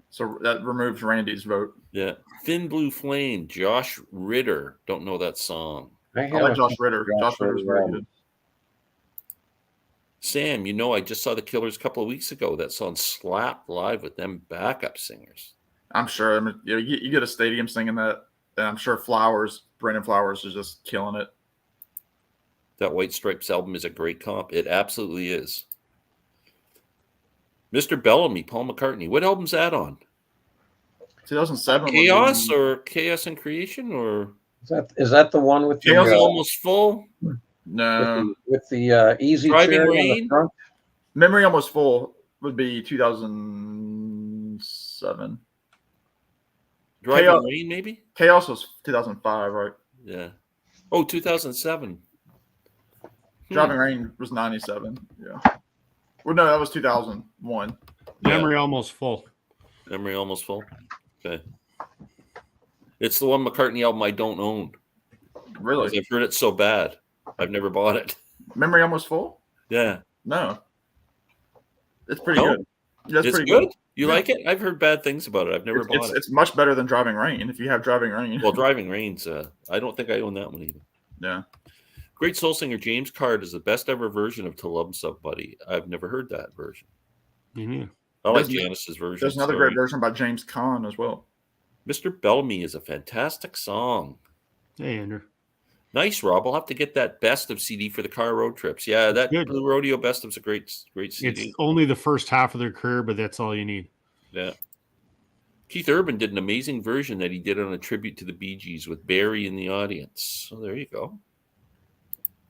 So that removes Randy's vote. Yeah. Thin Blue Flame, Josh Ritter. Don't know that song. I like Josh Ritter. Josh Ritter's very good. Sam, I just saw the Killers a couple of weeks ago. That song slapped live with them backup singers. I'm sure. I mean, you get a stadium singing that, and I'm sure Brandon Flowers is just killing it. That White Stripes album is a great comp. It absolutely is. Mr. Bellamy, Paul McCartney. What album's that on? 2007. Chaos or Chaos and Creation or is that the one with Chaos the Almost Full? No. With the easy Driving chair Rain? on the front? Memory Almost Full would be 2007. Driving Chaos. Rain, maybe? Chaos was 2005, right? Yeah. Oh, 2007. Driving Rain was 97. Yeah. Well, no, that was 2001. Memory Almost Full. Memory Almost Full. Okay. It's the one McCartney album I don't own. Really? I've heard it so bad. I've never bought it. Memory Almost Full? Yeah. No. It's pretty No? good. Yeah, It's pretty good? You Yeah. like it? I've heard bad things about it. I've never bought it. It's much better than Driving Rain if you have Driving Rain. Well, Driving Rain's, I don't think I own that one either. Yeah. Great soul singer James Card is the best ever version of To Love Somebody. I've never heard that version. Mm-hmm. I like There's- Janice's version. There's another Sorry. great version by James Caan as well. Mr. Bellamy is a fantastic song. Hey, Andrew. Nice, Rob. I'll have to get that best of CD for the car road trips. Yeah, that Good. Blue Rodeo best of's a great CD. It's only the first half of their career, but that's all you need. Yeah. Keith Urban did an amazing version that he did on a tribute to the Bee Gees with Barry in the audience. So there you go.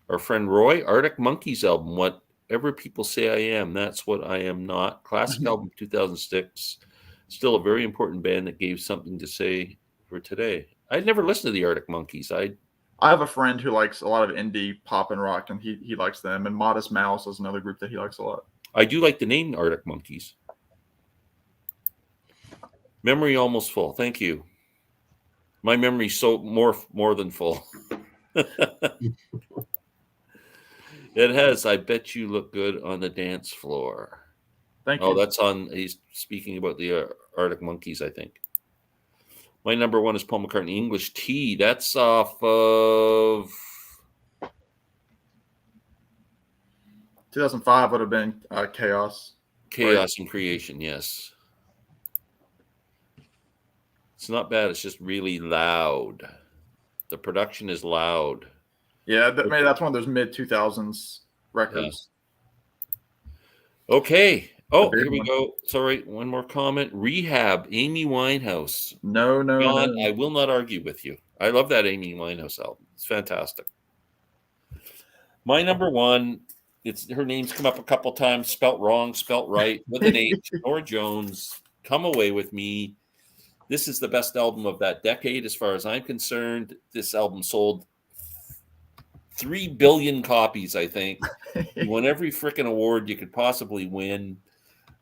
Our friend Roy, Arctic Monkeys album, Whatever People Say I Am, That's What I Am Not. Classic album, 2006. Still a very important band that gave something to say for today. I'd never listened to the Arctic Monkeys. I have a friend who likes a lot of indie pop and rock, and he likes them. And Modest Mouse is another group that he likes a lot. I do like the name Arctic Monkeys. Memory Almost Full. Thank you. My memory's so more than full. It has. I bet you look good on the dance floor. Thank you. Oh, that's on. He's speaking about the Arctic Monkeys, I think. My number one is Paul McCartney, English Tea. That's off of 2005 would have been Chaos. Chaos and Creation. Yes. It's not bad. It's just really loud. The production is loud. Yeah, maybe that's one of those mid 2000s records. Okay. Oh, The big here we one. go. Sorry, one more comment. Rehab, Amy Winehouse. No. John, I will not argue with you. I love that Amy Winehouse album. It's fantastic. My number one, her name's come up a couple times, spelt wrong, spelt right, with an H. Nora Jones, Come Away With Me. This is the best album of that decade, as far as I'm concerned. This album sold 3 billion copies, I think. You won every freaking award you could possibly win.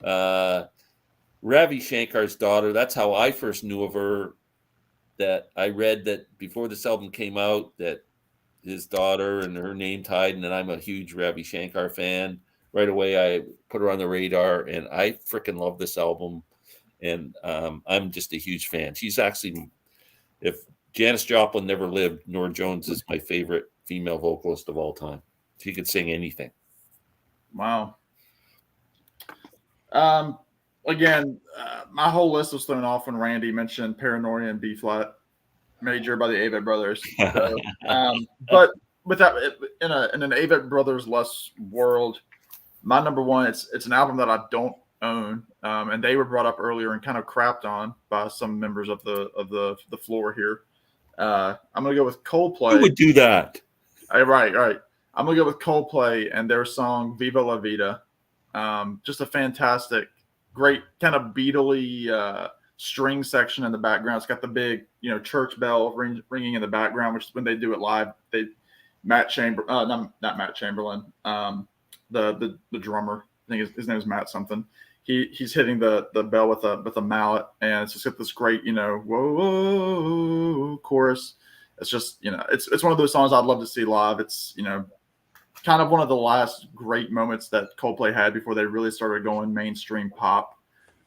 Ravi Shankar's daughter, that's how I first knew of her. That I read that before this album came out, that his daughter and her name tied, and then I'm a huge Ravi Shankar fan. Right away, I put her on the radar, and I freaking love this album. And I'm just a huge fan. She's actually, if Janis Joplin never lived, Nora Jones is my favorite female vocalist of all time. She could sing anything. Wow. Again, my whole list was thrown off when Randy mentioned Paranoia in B flat major by the Avett Brothers. So, but with that, in an Avett Brothers less world, my number one, it's an album that I don't own, and they were brought up earlier and kind of crapped on by some members of the floor here. I'm gonna go with Coldplay. Who would do that? Right. I'm gonna go with Coldplay and their song "Viva La Vida." Just a fantastic, great kind of Beatley string section in the background. It's got the big, church bell ringing in the background, which when they do it live, not Matt Chamberlain, the drummer. I think his name is Matt something. He's hitting the bell with a mallet, and it's just got this great, whoa, whoa chorus. It's just, it's one of those songs I'd love to see live. It's, kind of one of the last great moments that Coldplay had before they really started going mainstream pop.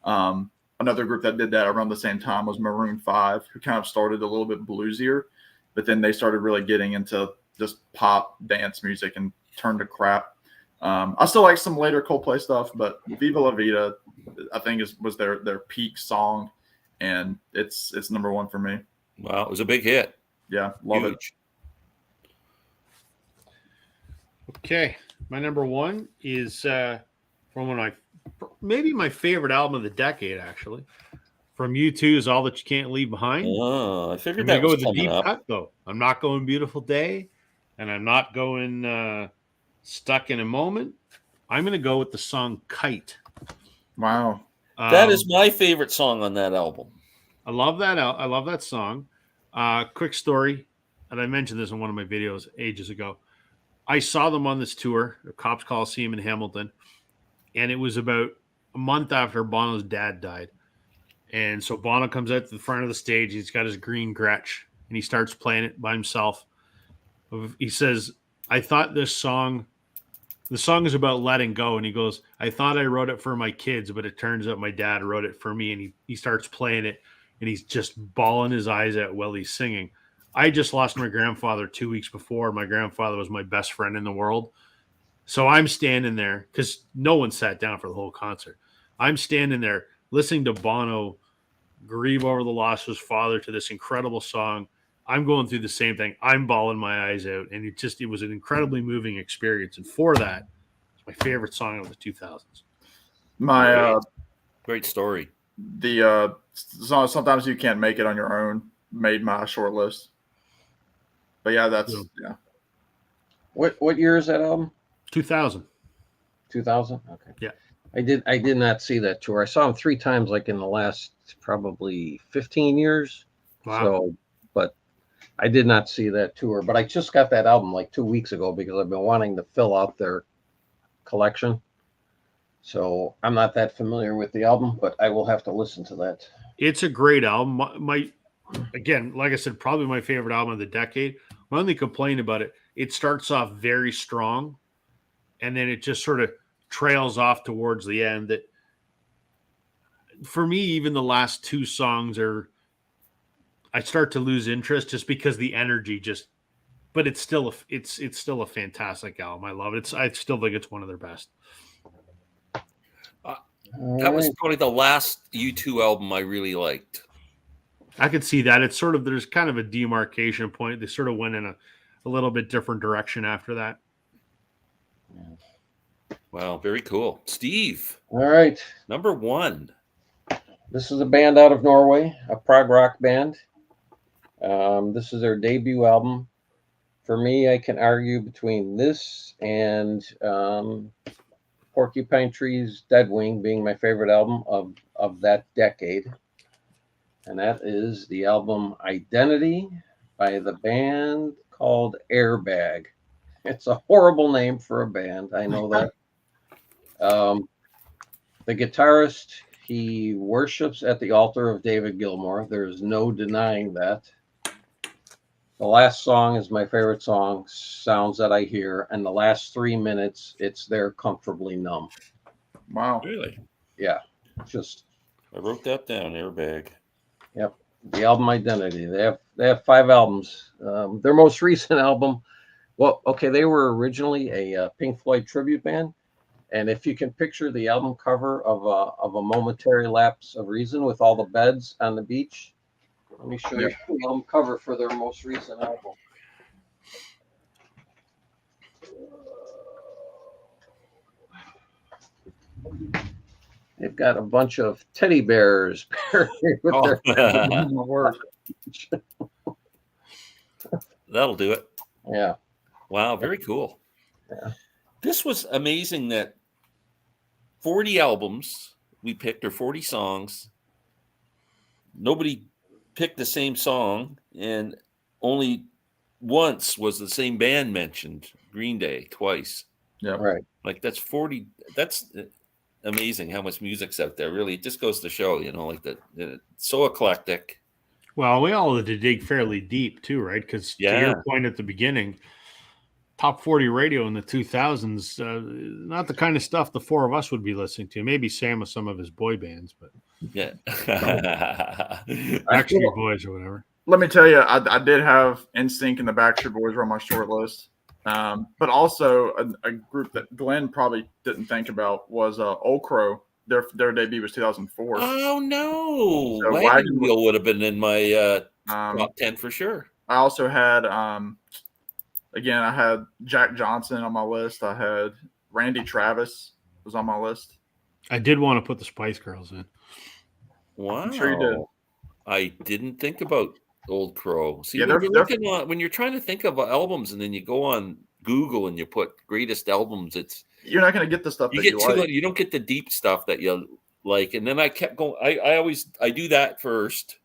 Another group that did that around the same time was Maroon 5, who kind of started a little bit bluesier, but then they started really getting into just pop dance music and turned to crap. I still like some later Coldplay stuff, but Viva La Vida, I think was their peak song, and it's number one for me. Wow, it was a big hit. Yeah, love it. Okay, my number one is from maybe my favorite album of the decade, actually. From U2 is All That You Can't Leave Behind. Oh, I figured I'm that gonna go was with the coming deep up. cut, though. I'm not going Beautiful Day, and I'm not going Stuck in a Moment. I'm going to go with the song Kite. Wow. That is my favorite song on that album. I love that song. Quick story, and I mentioned this in one of my videos ages ago. I saw them on this tour, the Cops Coliseum in Hamilton, and it was about a month after Bono's dad died. And so Bono comes out to the front of the stage. He's got his green Gretsch, and he starts playing it by himself. He says, I thought the song is about letting go. And he goes, I thought I wrote it for my kids, but it turns out my dad wrote it for me. And he starts playing it, and he's just bawling his eyes out while he's singing. I just lost my grandfather 2 weeks before. My grandfather was my best friend in the world. So I'm standing there because no one sat down for the whole concert. I'm standing there listening to Bono grieve over the loss of his father to this incredible song. I'm going through the same thing. I'm bawling my eyes out. And it was an incredibly moving experience. And for that, it's my favorite song of the 2000s. Great story. The song Sometimes You Can't Make It on Your Own made my short list. But yeah, yeah. What year is that album? 2000. 2000? Okay. Yeah. I did not see that tour. I saw him 3 times, like in the last probably 15 years. Wow. So, but I did not see that tour. But I just got that album like 2 weeks ago because I've been wanting to fill out their collection. So I'm not that familiar with the album, but I will have to listen to that. It's a great album. Again, like I said, probably my favorite album of the decade. My only complaint about it starts off very strong, and then it just sort of trails off towards the end. That for me, even the last 2 songs I start to lose interest just because the energy but it's still a fantastic album. I love it. I still think it's one of their best. That was probably the last U2 album I really liked. I could see that. It's sort of, there's kind of a demarcation point. They sort of went in a little bit different direction after that. Wow, very cool. Steve. All right. Number 1. This is a band out of Norway, a prog rock band. This is their debut album. For me, I can argue between this and Porcupine Tree's Dead Wing being my favorite album of that decade. And that is the album Identity by the band called Airbag. It's a horrible name for a band. I know that. The guitarist, he worships at the altar of David Gilmour. There's no denying that. The last song is my favorite song, Sounds That I Hear. And the last 3 minutes, it's They're Comfortably Numb. Wow. Really? Yeah. I wrote that down, Airbag. Yep. The album Identity. They have 5 albums. Their most recent album, they were originally a Pink Floyd tribute band. And if you can picture the album cover of a Momentary Lapse of Reason with all the beds on the beach, let me show you the album cover for their most recent album. They've got a bunch of teddy bears with their work. That'll do it. Yeah. Wow, very cool. Yeah. This was amazing that 40 albums we picked, or 40 songs, nobody picked the same song, and only once was the same band mentioned, Green Day, twice. Yeah. Right. Like that's 40. That's amazing how much music's out there. Really, it just goes to show, like that. It's so eclectic. Well, we all had to dig fairly deep too, right? Because to Yeah. your point at the beginning, top 40 radio in the 2000s, not the kind of stuff the four of us would be listening to. Maybe Sam with some of his boy bands, but Yeah. Backstreet Boys or whatever. Let me tell you, I did have NSYNC and the Backstreet Boys were on my short list. But also a group that Glenn probably didn't think about was Old Crow. Their debut was 2004. Oh no! So Wagon Wheel would have been in my Um, top 10 for sure. I also had, again, I had Jack Johnson on my list. I had Randy Travis was on my list. I did want to put the Spice Girls in. Wow. I'm sure you did. I didn't think about Old Crow. See, Yeah, when you're trying to think of albums and then you go on Google and you put greatest albums, You're not going to get the stuff you that get you like. you don't get the deep stuff that you like. And then I kept going. I do that first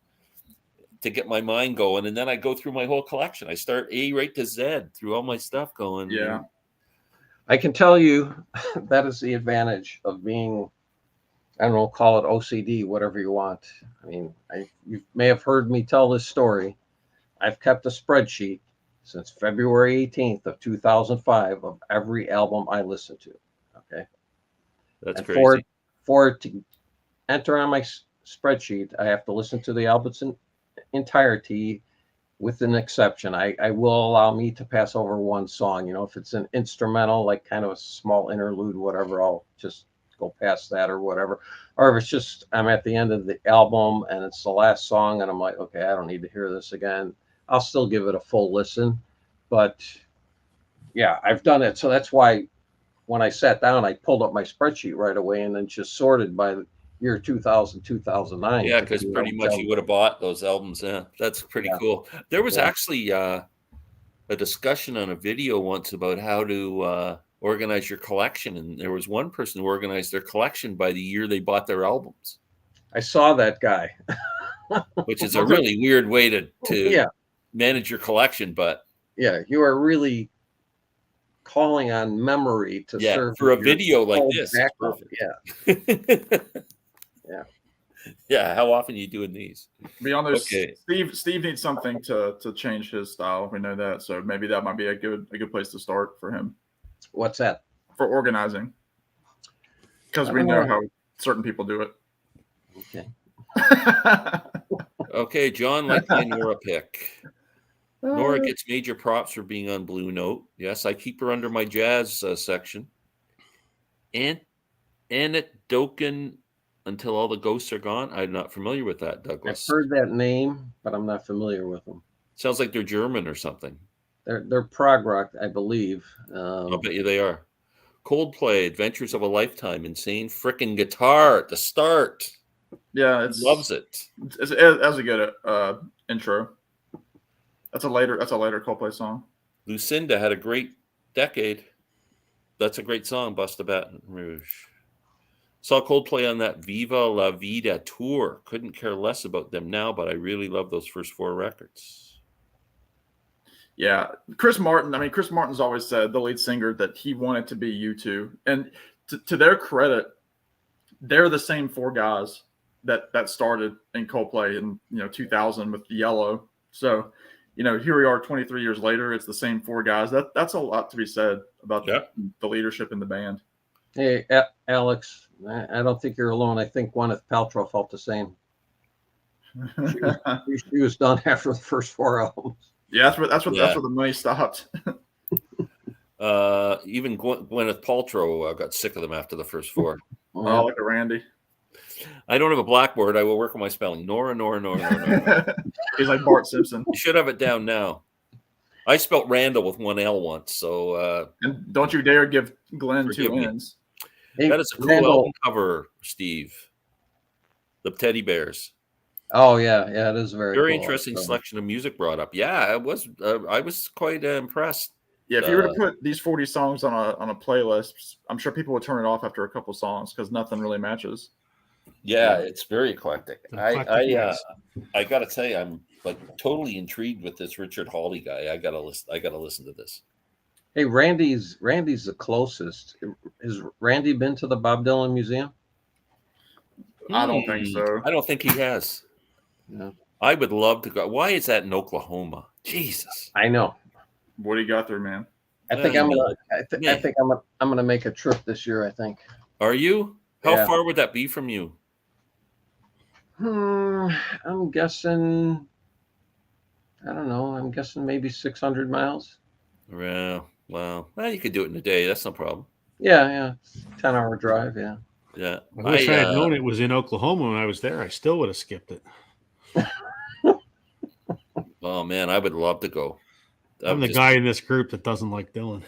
to get my mind going, and then I go through my whole collection. I start A right to Z through all my stuff going. Yeah. I can tell you that is the advantage of being, I don't know, call it OCD, whatever you want. I mean, you may have heard me tell this story. I've kept a spreadsheet since February 18th of 2005 of every album I listen to. Okay. That's And crazy. for it to enter on my spreadsheet, I have to listen to the album's entirety with an exception. I will allow me to pass over one song. If it's an instrumental, like kind of a small interlude, whatever, I'll just go past that or whatever. Or if it's just I'm at the end of the album and it's the last song and I'm like, okay, I don't need to hear this again, I'll still give it a full listen. But yeah, I've done it. So that's why when I sat down, I pulled up my spreadsheet right away and then just sorted by the year 2000, 2009. Yeah, because pretty much you would have bought those albums. Yeah, that's pretty cool. There was actually a discussion on a video once about how to organize your collection, and there was one person who organized their collection by the year they bought their albums. I saw that guy. Which is a really weird way to manage your collection, but yeah, you are really calling on memory to serve for a video like this. Yeah. Yeah. How often are you doing these? Be honest, Okay. Steve needs something to change his style. We know that, so maybe that might be a good place to start for him. What's that? For organizing, because we know how certain people do it. Okay. Okay, John liked my Nora pick. Nora gets major props for being on Blue Note. Yes, I keep her under my jazz section. And Annette Doken, Until All the Ghosts Are Gone. I'm not familiar with that, I've Douglas. heard that name, but I'm not familiar with them. Sounds like they're German or something. They're prog rock, I believe. I'll bet you they are. Coldplay, Adventures of a Lifetime, insane frickin' guitar at the start. Yeah, He loves it. It's a good intro. That's a later Coldplay song. Lucinda had a great decade. That's a great song, Bust a Baton Rouge. Saw Coldplay on that Viva La Vida tour. Couldn't care less about them now, but I really love those first 4 records. Yeah, Chris Martin. I mean, Chris Martin's always said, the lead singer, that he wanted to be U2. And to their credit, they're the same 4 guys that started in Coldplay in 2000 with Yellow. So, here we are 23 years later. It's the same 4 guys. That's a lot to be said about the leadership in the band. Hey, Alex, I don't think you're alone. I think Gwyneth Paltrow felt the same. She was done after the first 4 albums. Yeah, that's where the money stopped. Even Gwyneth Paltrow got sick of them after the first 4. Oh, like a Randy. I don't have a blackboard. I will work on my spelling. Nora. He's like Bart Simpson. You should have it down now. I spelt Randall with 1 L once. So and don't you dare give Glenn 2 me. N's. Hey, that is a cool album cover, Steve. The teddy bears. Oh yeah, it is very cool. Interesting selection of music brought up. Yeah, I was quite impressed. Yeah, if you were to put these 40 songs on a playlist, I'm sure people would turn it off after a couple songs because nothing really matches. Yeah, it's very eclectic. It's an eclectic mix. I gotta tell you, I'm like totally intrigued with this Richard Hawley guy. I gotta listen to this. Hey, Randy's the closest. Has Randy been to the Bob Dylan Museum? I don't think so. I don't think he has. No. I would love to go. Why is that in Oklahoma? Jesus. I know. What do you got there, man? I think I'm gonna make a trip this year. I think. Are you? How Yeah. far would that be from you? I'm guessing. I don't know. I'm guessing maybe 600 miles. Well, you could do it in a day. That's no problem. Yeah. 10-hour drive. Yeah. Yeah. I wish I had known it was in Oklahoma when I was there. I still would have skipped it. Oh man, I would love to go. I'm the guy in this group that doesn't like Dylan.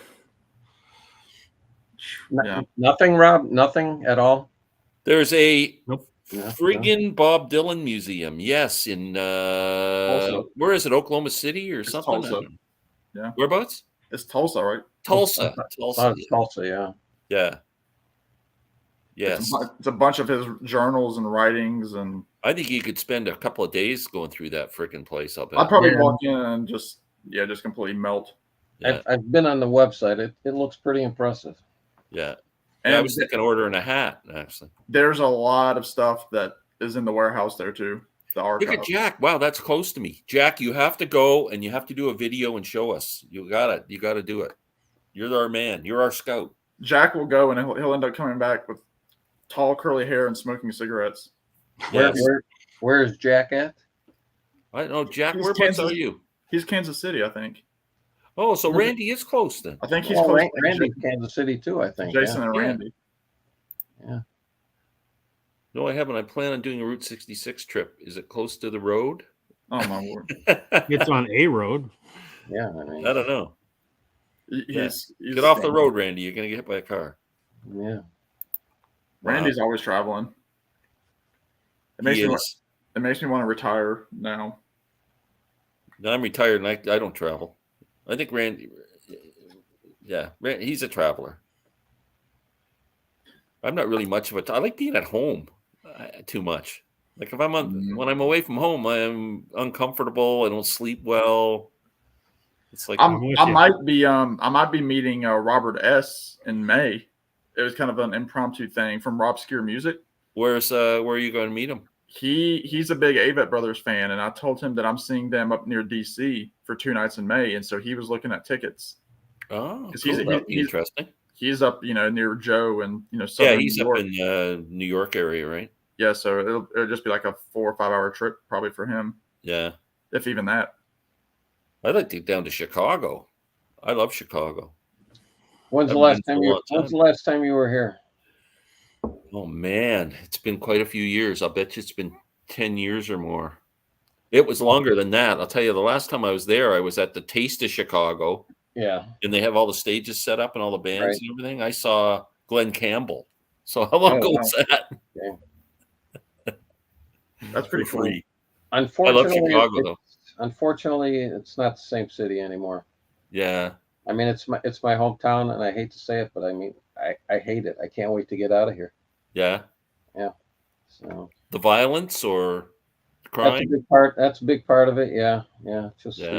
Yeah. Nothing, Rob. Nothing at all. There's a Nope. friggin' Bob Dylan museum. Yes, in where is it? Oklahoma City or something? Tulsa. Yeah. Whereabouts? It's Tulsa, right? Tulsa. Tulsa, yeah. Yeah. Yes. It's a bunch of his journals and writings, and I think you could spend a couple of days going through that freaking place. I'll bet. I'd probably walk in and just completely melt. Yeah. I've been on the website. It looks pretty impressive. Yeah. And I was thinking ordering a hat, actually. there's a lot of stuff that is in the warehouse there too. The archive. Look at Jack. Wow, that's close to me. Jack, you have to go and you have to do a video and show us. You got it. You got to do it. You're our man. You're our scout. Jack will go and he'll end up coming back with tall curly hair and smoking cigarettes. Yes. Where is Jack at? I don't know, Jack. He's Whereabouts Kansas. are you? He's Kansas City, I think. Oh, so Randy is close then. I think he's Well, close to Randy's Kansas City too. I think. Jason and Yeah. Randy. Yeah. No, I haven't. I plan on doing a Route 66 trip. Is it close to the road? Oh my word. It's on a road. Yeah. I mean. I don't know. He's Get off the road, Randy. You're going to get hit by a car. Yeah. Randy's always traveling. It makes He me is. it makes me want to retire now. No, I'm retired and I don't travel. I think Randy, he's a traveler. I'm not really much of I like being at home too much. Like if when I'm away from home, I'm uncomfortable. I don't sleep well. It's like I might be meeting Robert S. in May. It was kind of an impromptu thing from Rob Skier Music. where are you going to meet him? He's a big Avett Brothers fan, and I told him that I'm seeing them up near DC for 2 nights in May, and so he was looking at tickets. Oh, Because cool. he's- That'd be interesting. He's up, near Joe and Yeah, southern he's New York. up in New York area, right? Yeah, so it'll just be like a 4 or 5 hour trip probably for him, Yeah, if even that. I'd like to get down to Chicago. I love Chicago. When's the I've last been time for a you? long When's the last time you were here? Oh man, it's been quite a few years. I'll bet you it's been 10 years or more. It was longer than that. I'll tell you, the last time I was there, I was at the Taste of Chicago, Yeah. and they have all the stages set up and all the bands Right. and everything. I saw Glenn Campbell. So how long ago wow. was that? That's pretty For cool. free. I love Unfortunately, Chicago though. unfortunately, it's not the same city anymore. Yeah. I mean, it's my hometown, and I hate to say it, but I mean, I hate it. I can't wait to get out of here. Yeah. So The violence or that's a crime. big part. That's a big part of it. Yeah. Just Yeah.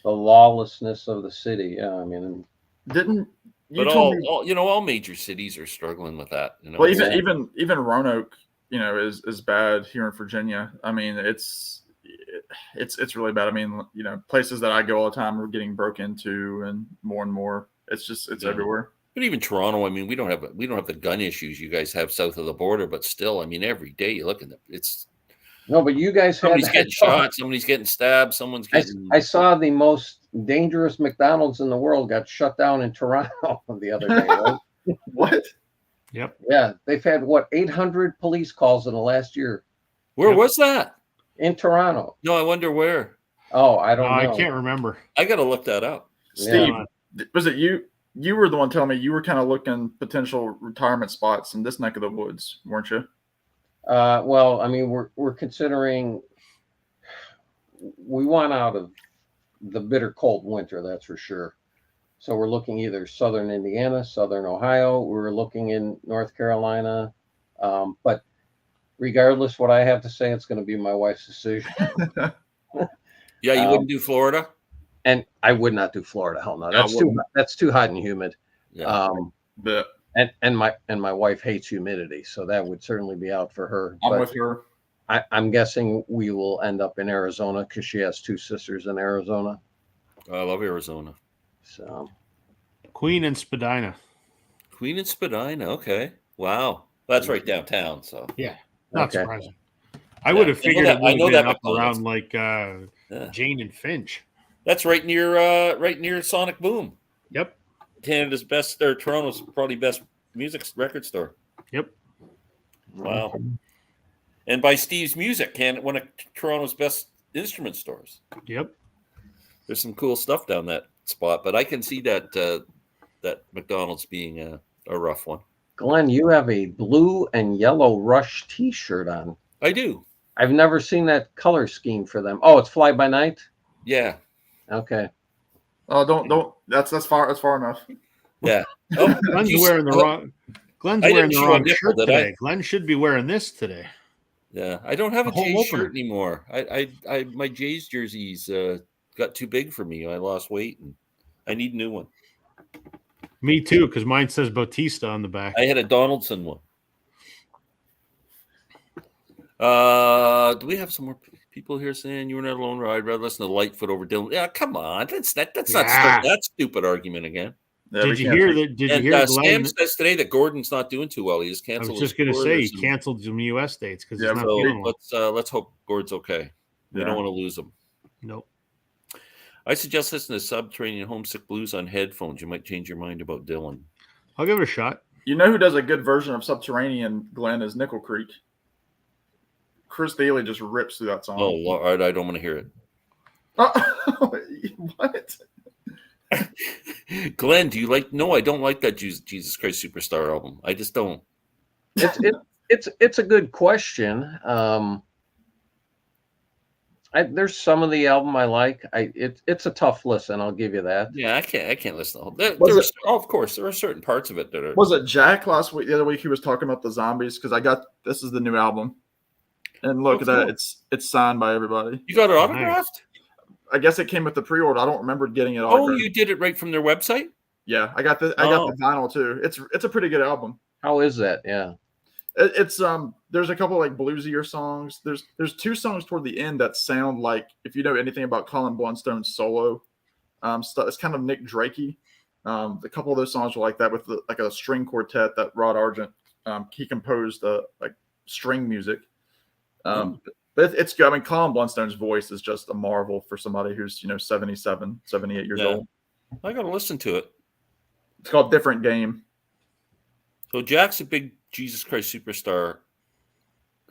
the lawlessness of the city. Yeah. I mean, Didn't you But told me? all major cities are struggling with that. Well, Yeah. even Roanoke, is bad here in Virginia. I mean, it's really bad. I mean, places that I go all the time are getting broke into, and more. It's Yeah. everywhere. But even Toronto, I mean, we don't have the gun issues you guys have south of the border, but still, I mean, every day you look at it, it's no, but you guys had. somebody's getting shot, somebody's getting stabbed, someone's getting. I saw the most dangerous McDonald's in the world got shut down in Toronto the other day. Right? What? Yep. Yeah, they've had 800 police calls in the last year Where Yep. was that? in Toronto. No, I wonder where. Oh, I don't know. I can't remember. I got to look that up. Steve, Yeah. was it you? You were the one telling me you were kind of looking potential retirement spots in this neck of the woods, weren't you? Well, I mean, we're considering. We want out of the bitter cold winter, that's for sure. So we're looking either southern Indiana, southern Ohio. We're looking in North Carolina, but regardless what I have to say, it's going to be my wife's decision. Yeah, you wouldn't do Florida? And I would not do Florida. Hell no. I That's wouldn't. that's too hot and humid. Yeah. But And my wife hates humidity, so that would certainly be out for her. I'm But with her. I'm guessing we will end up in Arizona because she has two sisters in Arizona. I love Arizona. So Queen and Spadina. Queen and Spadina. Okay. Wow. That's right downtown. So Yeah, not Okay. surprising. I would have I know figured that- it would I know have that been up McDonald's. around like yeah. Jane and Finch. That's right near Sonic Boom. Yep. Canada's best, or Toronto's probably best music record store. Yep. Wow. And by Steve's Music, one of Toronto's best instrument stores. Yep. There's some cool stuff down that spot, but I can see that that McDonald's being a rough one. Glenn, you have a blue and yellow Rush T-shirt on. I do. I've never seen that color scheme for them. Oh, it's Fly By Night. Yeah. Okay. Oh, don't. That's far. That's far enough. Yeah. Oh, Glenn's you- wearing the wrong. Glenn's I wearing didn't the show a wrong nipple, shirt did I? today. Glenn should be wearing this today. Yeah, I don't have a The whole Jays opener. shirt anymore. I my Jays jerseys got too big for me. I lost weight and I need a new one. Me too, because mine says Bautista on the back. I had a Donaldson one. Do we have some more people here saying you were not alone? I'd rather listen to Lightfoot over Dylan. Yeah, come on, that's not Yeah. that stupid argument again. Yeah, Did we you can't hear take- that? Did you And hear Glenn? Sam says today that Gordon's not doing too well. He just I canceled. was just his going to tour. say he There's some- canceled some U.S. dates because Yeah, he's not so feeling well. let's hope Gord's okay. We Yeah. don't want to lose him. Nope. I suggest listening to Subterranean Homesick Blues on headphones. You might change your mind about Dylan. I'll give it a shot. You know who does a good version of Subterranean, Glenn, is Nickel Creek. Chris Daly just rips through that song. Oh, Lord, I don't want to hear it. What? Glenn, do you like? No, I don't like that Jesus Christ Superstar album. I just don't. It's a good question. There's some of the album I like. It's a tough listen. I'll give you that. Yeah, I can't listen to the Was whole. it- Of course, there are certain parts of it that are. Was it Jack last week? The other week he was talking about the zombies because this is the new album, and look Oh, at that. cool. It's signed by everybody. You got it Nice. autographed? I guess it came with the pre-order. I don't remember getting it Oh, autographed. you did it right from their website? Yeah, I got the vinyl too. It's a pretty good album. How is that? Yeah. It's there's a couple like bluesier songs. There's two songs toward the end that sound like, if you know anything about Colin Blunstone's solo stuff, it's kind of Nick Drakey. A couple of those songs were like that with like a string quartet that Rod Argent he composed like string music. But it's good. I mean, Colin Blunstone's voice is just a marvel for somebody who's 77, 78 years Yeah. old. I got to listen to it. It's called Different Game. So Jack's a big Jesus Christ Superstar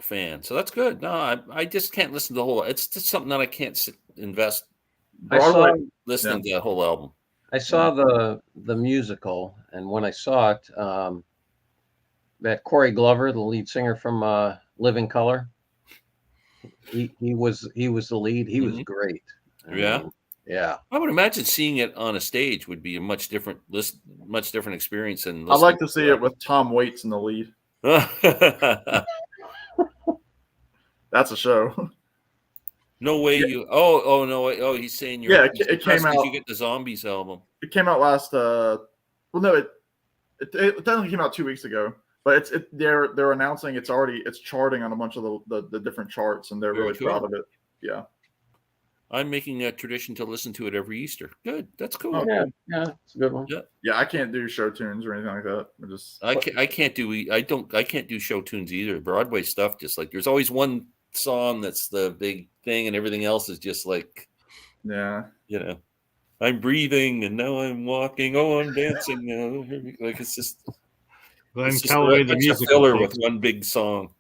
fan, so that's good. No, I just can't listen to the whole. It's just something that I can't invest I saw Broadway. listening to that whole album. I saw the musical, and when I saw it, that Corey Glover, the lead singer from Living Color, he was the lead. He was Mhm. great. Yeah? Yeah. I would imagine seeing it on a stage would be a much different experience than. I'd like to see it with Tom Waits in the lead. That's a show. No way you. Oh no way. Oh, he's saying you're. Yeah, it he's came impressed 'cause out- You get the Zombies album. It came out last. Well, no, it technically came out 2 weeks ago. But they're announcing it's charting on a bunch of the different charts, and they're Very really cool. proud of it. Yeah. I'm making a tradition to listen to it every Easter. Good. That's cool. Oh, Yeah, it's a good one. Yeah, I can't do show tunes or anything like that. I can't do show tunes either. Broadway stuff, just like there's always one song that's the big thing, and everything else is just like, Yeah. I'm breathing and now I'm walking. Oh, I'm dancing now. Like it's just Glenn it's just Calloway, a the bunch of musical. filler folks. with one big song.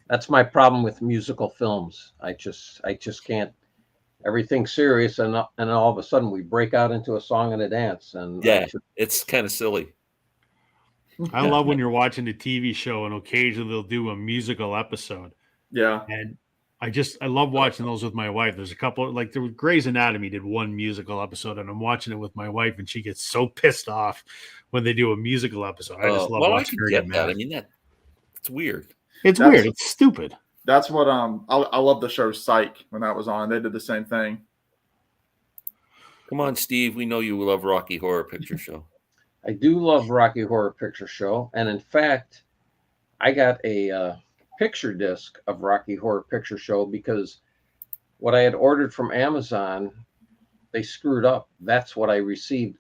That's my problem with musical films. I just can't. Everything's serious, and all of a sudden we break out into a song and a dance, and Yeah. It's kind of silly. I love when you're watching a TV show and occasionally they'll do a musical episode. Yeah. And I love watching those with my wife. There's a couple, like there was Grey's Anatomy did one musical episode, and I'm watching it with my wife, and she gets so pissed off when they do a musical episode. I just love I watching can her get get that. mad. I mean, it's weird. It's That's- weird. It's stupid. That's what I love the show Psych when that was on. They did the same thing. Come on, Steve. We know you love Rocky Horror Picture Show. I do love Rocky Horror Picture Show, and in fact, I got a picture disc of Rocky Horror Picture Show because what I had ordered from Amazon, they screwed up. That's what I received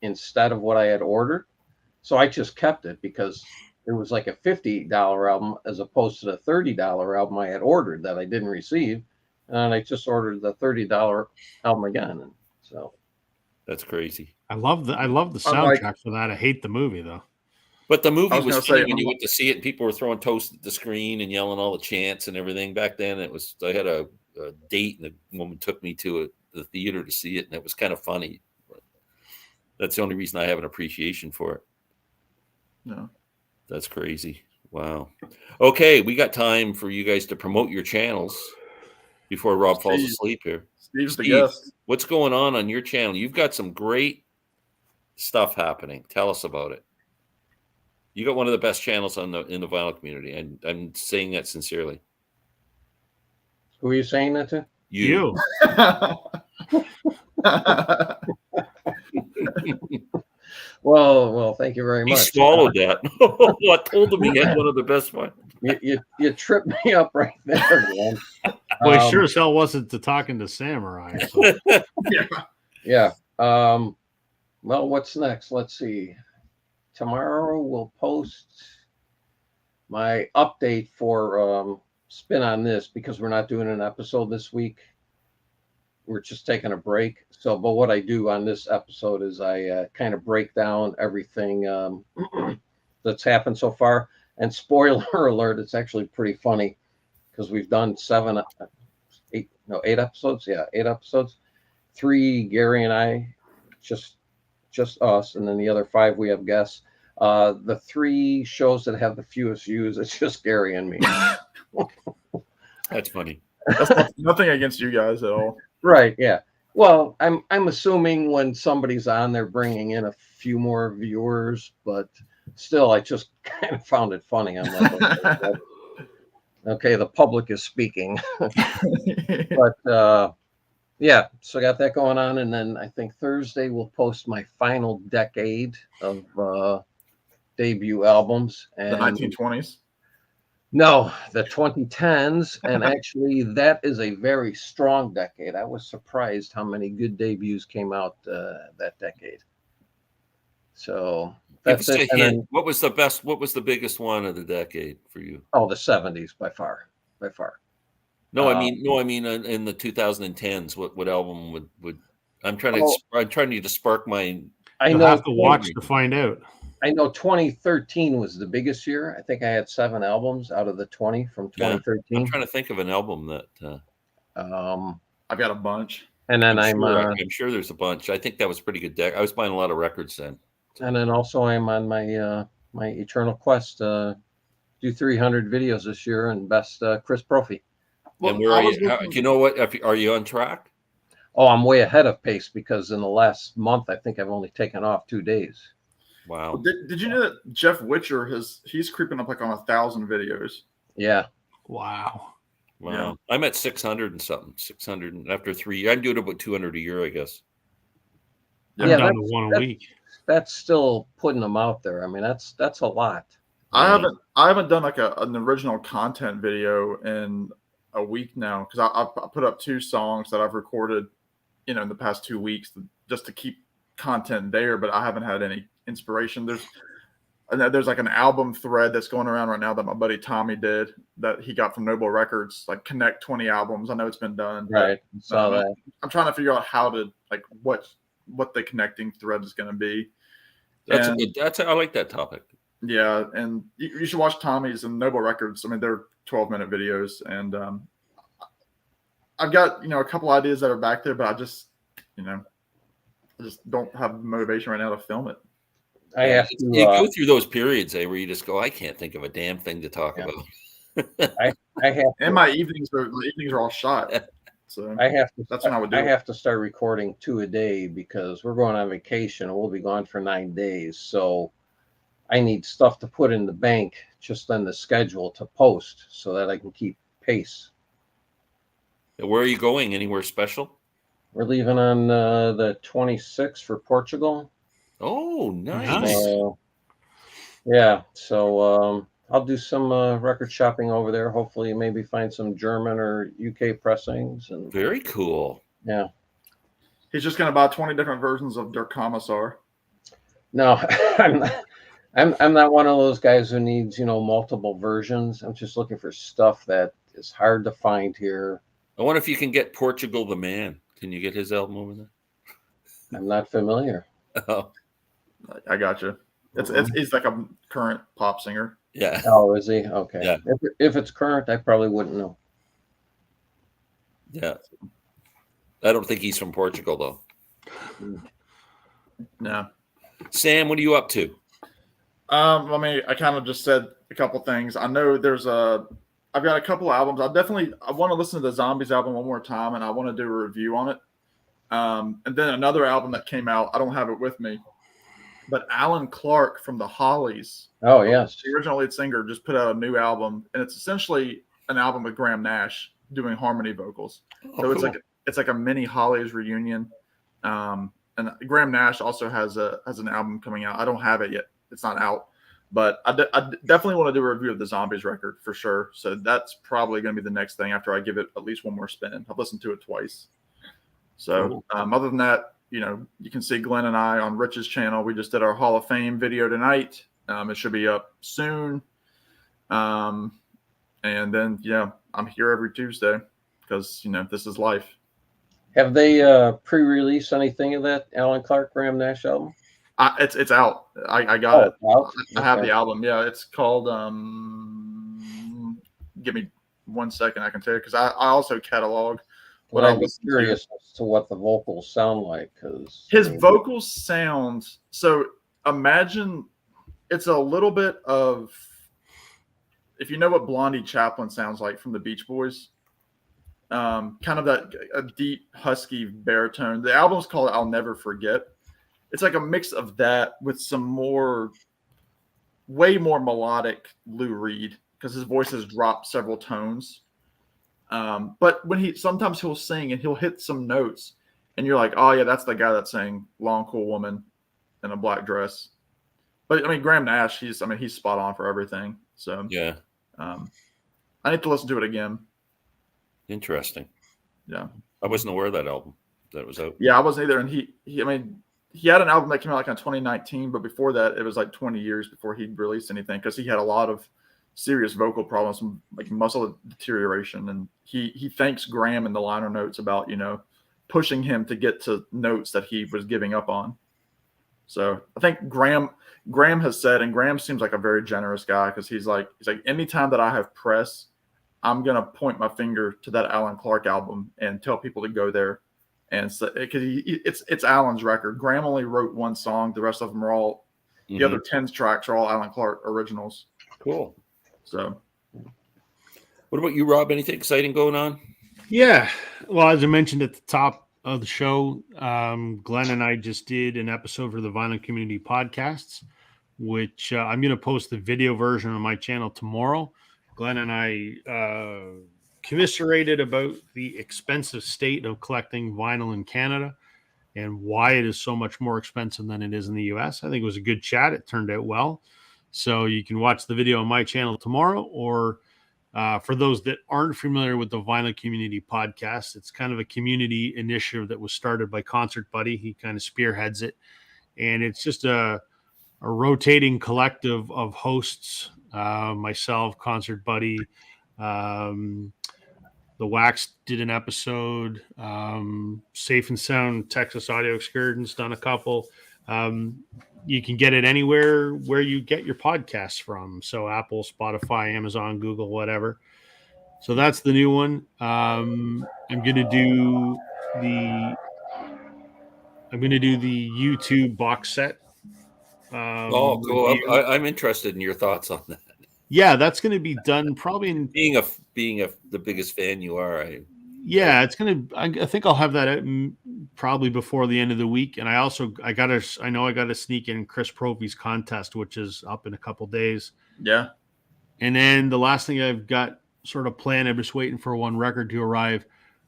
instead of what I had ordered. So I just kept it because it was like a $50 album as opposed to the $30 album I had ordered that I didn't receive. And I just ordered the $30 album again. And so That's crazy. I love the soundtrack for that. I hate the movie though. But the movie I was was gonna funny say, when you went to see it and people were throwing toast at the screen and yelling all the chants and everything. Back then, I had a date and the woman took me to the theater to see it, and it was kind of funny. But that's the only reason I have an appreciation for it. No. That's crazy. Wow. Okay, we got time for you guys to promote your channels before Rob falls Steve. asleep here. Steve's the Steve, guest. what's going on your channel? You've got some great stuff happening. Tell us about it. You got one of the best channels in the vinyl community, and I'm saying that sincerely. who are you saying that to? You. Well, thank you very He much. swallowed that. I told him he had one of the best ones. You tripped me up right there, man. Well, he sure as hell wasn't to talking to Samurai. So. Yeah. Well, what's next? Let's see. Tomorrow we'll post my update for Spin on This because we're not doing an episode this week. We're just taking a break. So, but what I do on this episode is I kind of break down everything that's happened so far. And spoiler alert, it's actually pretty funny because we've done 8 episodes. Yeah, 8 episodes. 3, Gary and I, just us, and then the other 5 we have guests. The 3 shows that have the fewest views, it's just Gary and me. That's funny. That's nothing against you guys at all. Right? Yeah. Well, I'm assuming when somebody's on, they're bringing in a few more viewers, but still, I just kind of found it funny. I'm like, okay, the public is speaking, but yeah. So I got that going on, and then I think Thursday we'll post my final decade of debut albums and The 1920s. No, the 2010s, and actually that is a very strong decade. I was surprised how many good debuts came out that decade. So that's it. And then, what was the biggest one of the decade for you? oh, the 70s by far. No, I mean in the 2010s, what album would I'm trying to spark my. You'll have to watch to find out. I know 2013 was the biggest year. I think I had 7 albums out of the 20 from 2013. Yeah, I'm trying to think of an album that. I've got a bunch. And then I'm sure there's a bunch. I think that was a pretty good deck. I was buying a lot of records then. And then also I'm on my my eternal quest to do 300 videos this year and best Chris Brophy. And where are you? Do you know what? Are you on track? Oh, I'm way ahead of pace because in the last month I think I've only taken off 2 days. Wow. Did you know that Jeff Witcher he's creeping up like on 1,000 videos? Yeah. Wow. Yeah. I'm at 600 and something. 600 after 3. I'm doing about 200 a year, I guess. I'm down to 1 a week. That's still putting them out there. I mean, that's a lot. I haven't done like an original content video in a week now because I put up 2 songs that I've recorded, in the past 2 weeks just to keep content there, but I haven't had any inspiration. There's like an album thread that's going around right now that my buddy Tommy did that he got from Noble Records, like connect 20 albums. I know it's been done. Right. Saw that. I'm trying to figure out how to like what the connecting thread is going to be. I like that topic. Yeah, and you should watch Tommy's and Noble Records. I mean, they're 12-minute videos, and I've got a couple ideas that are back there, but I just don't have the motivation right now to film it. I have to you go through those periods, where you just go, I can't think of a damn thing to talk about. I have and my evenings are all shot. So I have to. That's when I would do. I have to start recording 2 a day because we're going on vacation and we'll be gone for 9 days. So I need stuff to put in the bank just on the schedule to post so that I can keep pace. Where are you going? Anywhere special? We're leaving on the 26th for Portugal. Oh, nice. Nice. Yeah, so I'll do some record shopping over there. Hopefully, maybe find some German or UK pressings. And Very cool. yeah, He's just going to buy 20 different versions of Der Kommissar. no, I'm not one of those guys who needs multiple versions. I'm just looking for stuff that is hard to find here. I wonder if you can get Portugal the Man. Can you get his album over there? I'm not familiar. Oh, I got you. He's like a current pop singer. yeah. Oh, is he? Okay. Yeah. If it's current, I probably wouldn't know. Yeah. I don't think he's from Portugal, though. No. Sam, what are you up to? I kind of just said a couple things. I know I've got a couple albums. I want to listen to the Zombies album one more time, and I want to do a review on it. And then another album that came out, I don't have it with me, but Alan Clark from the Hollies. Oh, yes. The original lead singer just put out a new album, and it's essentially an album with Graham Nash doing harmony vocals. Oh, So cool. it's like a mini Hollies reunion. And Graham Nash also has an album coming out. I don't have it yet; it's not out. But I definitely want to do a review of the Zombies record for sure. So that's probably going to be the next thing after I give it at least one more spin. I've listened to it twice. So other than that, you can see Glenn and I on Rich's channel. We just did our Hall of Fame video tonight. It should be up soon. And then, I'm here every Tuesday because, this is life. Have they pre-released anything of that Alan Clark Graham Nash album? It's out. I got it. Out? I have Okay. the album. Yeah, it's called. Give me 1 second. I can tell you because I also catalog. But I I'm listen to. curious as to what the vocals sound like because His vocals sound so. Imagine it's a little bit of, if you know what Blondie Chaplin sounds like from the Beach Boys, kind of that a deep husky baritone. The album's called "I'll Never Forget." It's like a mix of that with some way more melodic Lou Reed because his voice has dropped several tones. But when sometimes he'll sing and he'll hit some notes and you're like, oh yeah, that's the guy that sang "Long Cool Woman" in a black dress. But Graham Nash, he's spot on for everything. So Yeah. I need to listen to it again. Interesting. Yeah. I wasn't aware of that album that was out. Yeah, I wasn't either. And he had an album that came out like in 2019, but before that, it was like 20 years before he released anything because he had a lot of serious vocal problems, like muscle deterioration. And he thanks Graham in the liner notes about, pushing him to get to notes that he was giving up on. So I think Graham has said, and Graham seems like a very generous guy because he's like, anytime that I have press, I'm going to point my finger to that Alan Clark album and tell people to go there. And so, because it's Alan's record. Graham only wrote one song. The rest of them are all, the other 10 tracks are all Alan Clark originals. Cool. So, What about you, Rob? Anything exciting going on? Yeah. Well, as I mentioned at the top of the show, Glenn and I just did an episode for the Vinyl Community Podcasts, which I'm going to post the video version on my channel tomorrow. Glenn and I commiserated about the expensive state of collecting vinyl in Canada and why it is so much more expensive than it is in the US. I think it was a good chat. It turned out well. So you can watch the video on my channel tomorrow, or for those that aren't familiar with the Vinyl Community Podcast, it's kind of a community initiative that was started by Concert Buddy. He kind of spearheads it. And it's just a rotating collective of hosts, myself, Concert Buddy, The Wax did an episode, Safe and Sound, Texas Audio Excursions done a couple. You can get it anywhere where you get your podcasts from. So Apple, Spotify, Amazon, Google, whatever. So that's the new one. I'm going to do the YouTube box set. Cool. review. I'm interested in your thoughts on that. Yeah, that's going to be done probably in. Being the biggest fan you are, Yeah, it's gonna. I think I'll have that out probably before the end of the week. And I know I gotta sneak in Chris Profi's contest, which is up in a couple days. Yeah. And then the last thing I've got sort of planned, I'm just waiting for one record to arrive.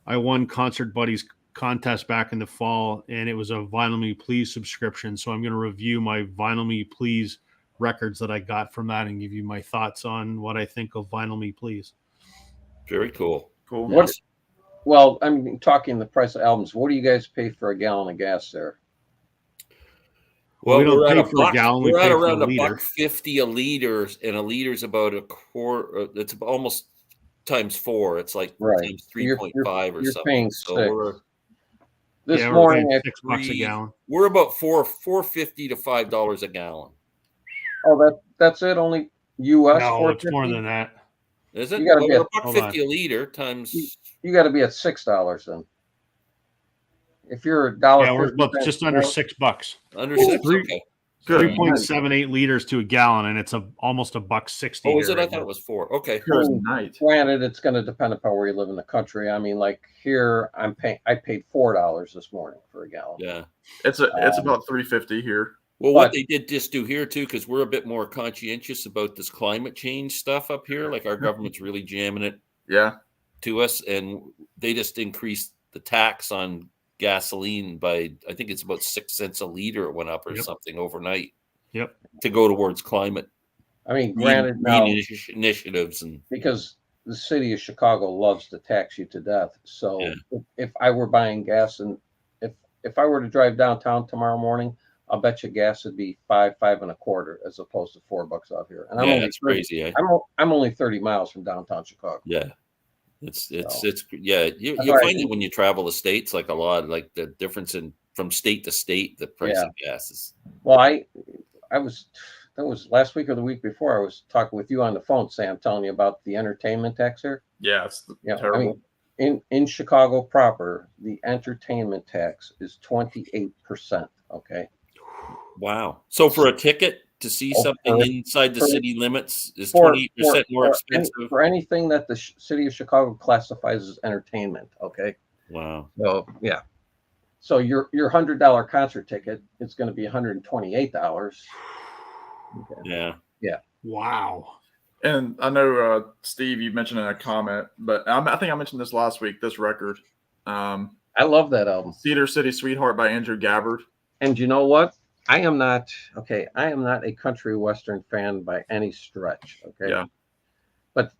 I won Concert Buddies contest back in the fall, and it was a Vinyl Me Please subscription. So I'm going to review my Vinyl Me Please records that I got from that and give you my thoughts on what I think of Vinyl Me Please. Very cool. Cool. What? Well, I'm talking the price of albums. What do you guys pay for a gallon of gas there? Well, we don't we're pay at for a gallon. We're We at pay for around a liter. $1.50 a liter, and a liter's about a quarter. It's almost times 4. It's like times 3.5 or you're something. paying So 6. we're This Yeah, morning, we're at, paying $6 a gallon. we're about $4.50 to $5 a gallon. that's it. Only U.S. No, it's $4.50? more than that. Is it? You gotta Well, be we're hold on. $1.50 a liter times. You got to be at $6 then. If you're $1.50, Yeah, we're about just under $6. Under It's 6. three- Okay. Good. 3.78 liters to a gallon, and it's almost $1.60. Oh, is here it? I right thought now. it was 4. Okay. Good night. Granted, it's going to depend upon where you live in the country. I mean, like here, I paid $4 this morning for a gallon. Yeah. It's about $3.50 here. Well, what But- they did just do here too, because we're a bit more conscientious about this climate change stuff up here. Like our government's really jamming it Yeah. to us, and they just increased the tax on gasoline by, I think it's about 6 cents a liter. It went up or Yep. something overnight. Yep. To go towards climate I mean, granted, now, initiatives and because the city of Chicago loves to tax you to death. So Yeah. if I were buying gas and if I were to drive downtown tomorrow morning, I'll bet you gas would be $5 and a quarter as opposed to $4 out here. And yeah, that's crazy. Eh? I'm only 30 miles from downtown Chicago. Yeah. It's So- yeah. You That's why I find it think- when you travel the states, like a lot, like the difference in from state to state, the price of gas is. Well, that was last week or the week before. I was talking with you on the phone, Sam, telling you about the entertainment tax here. Yeah. It's Yeah, terrible. I mean, in Chicago proper, the entertainment tax is 28%. Okay. Wow. So for a ticket to see Oh, something for- inside the for- city limits is For- 28% more expensive. for anything that the city of Chicago classifies as entertainment. Okay. Wow. So yeah. So your $100 concert ticket is going to be $128. Okay. Yeah. Wow. And I know, Steve, you mentioned in a comment, but I think I mentioned this last week, this record, I love that album. Cedar City Sweetheart by Andrew Gabbard. And you know what? I am not a country western fan by any stretch. Okay. Yeah. But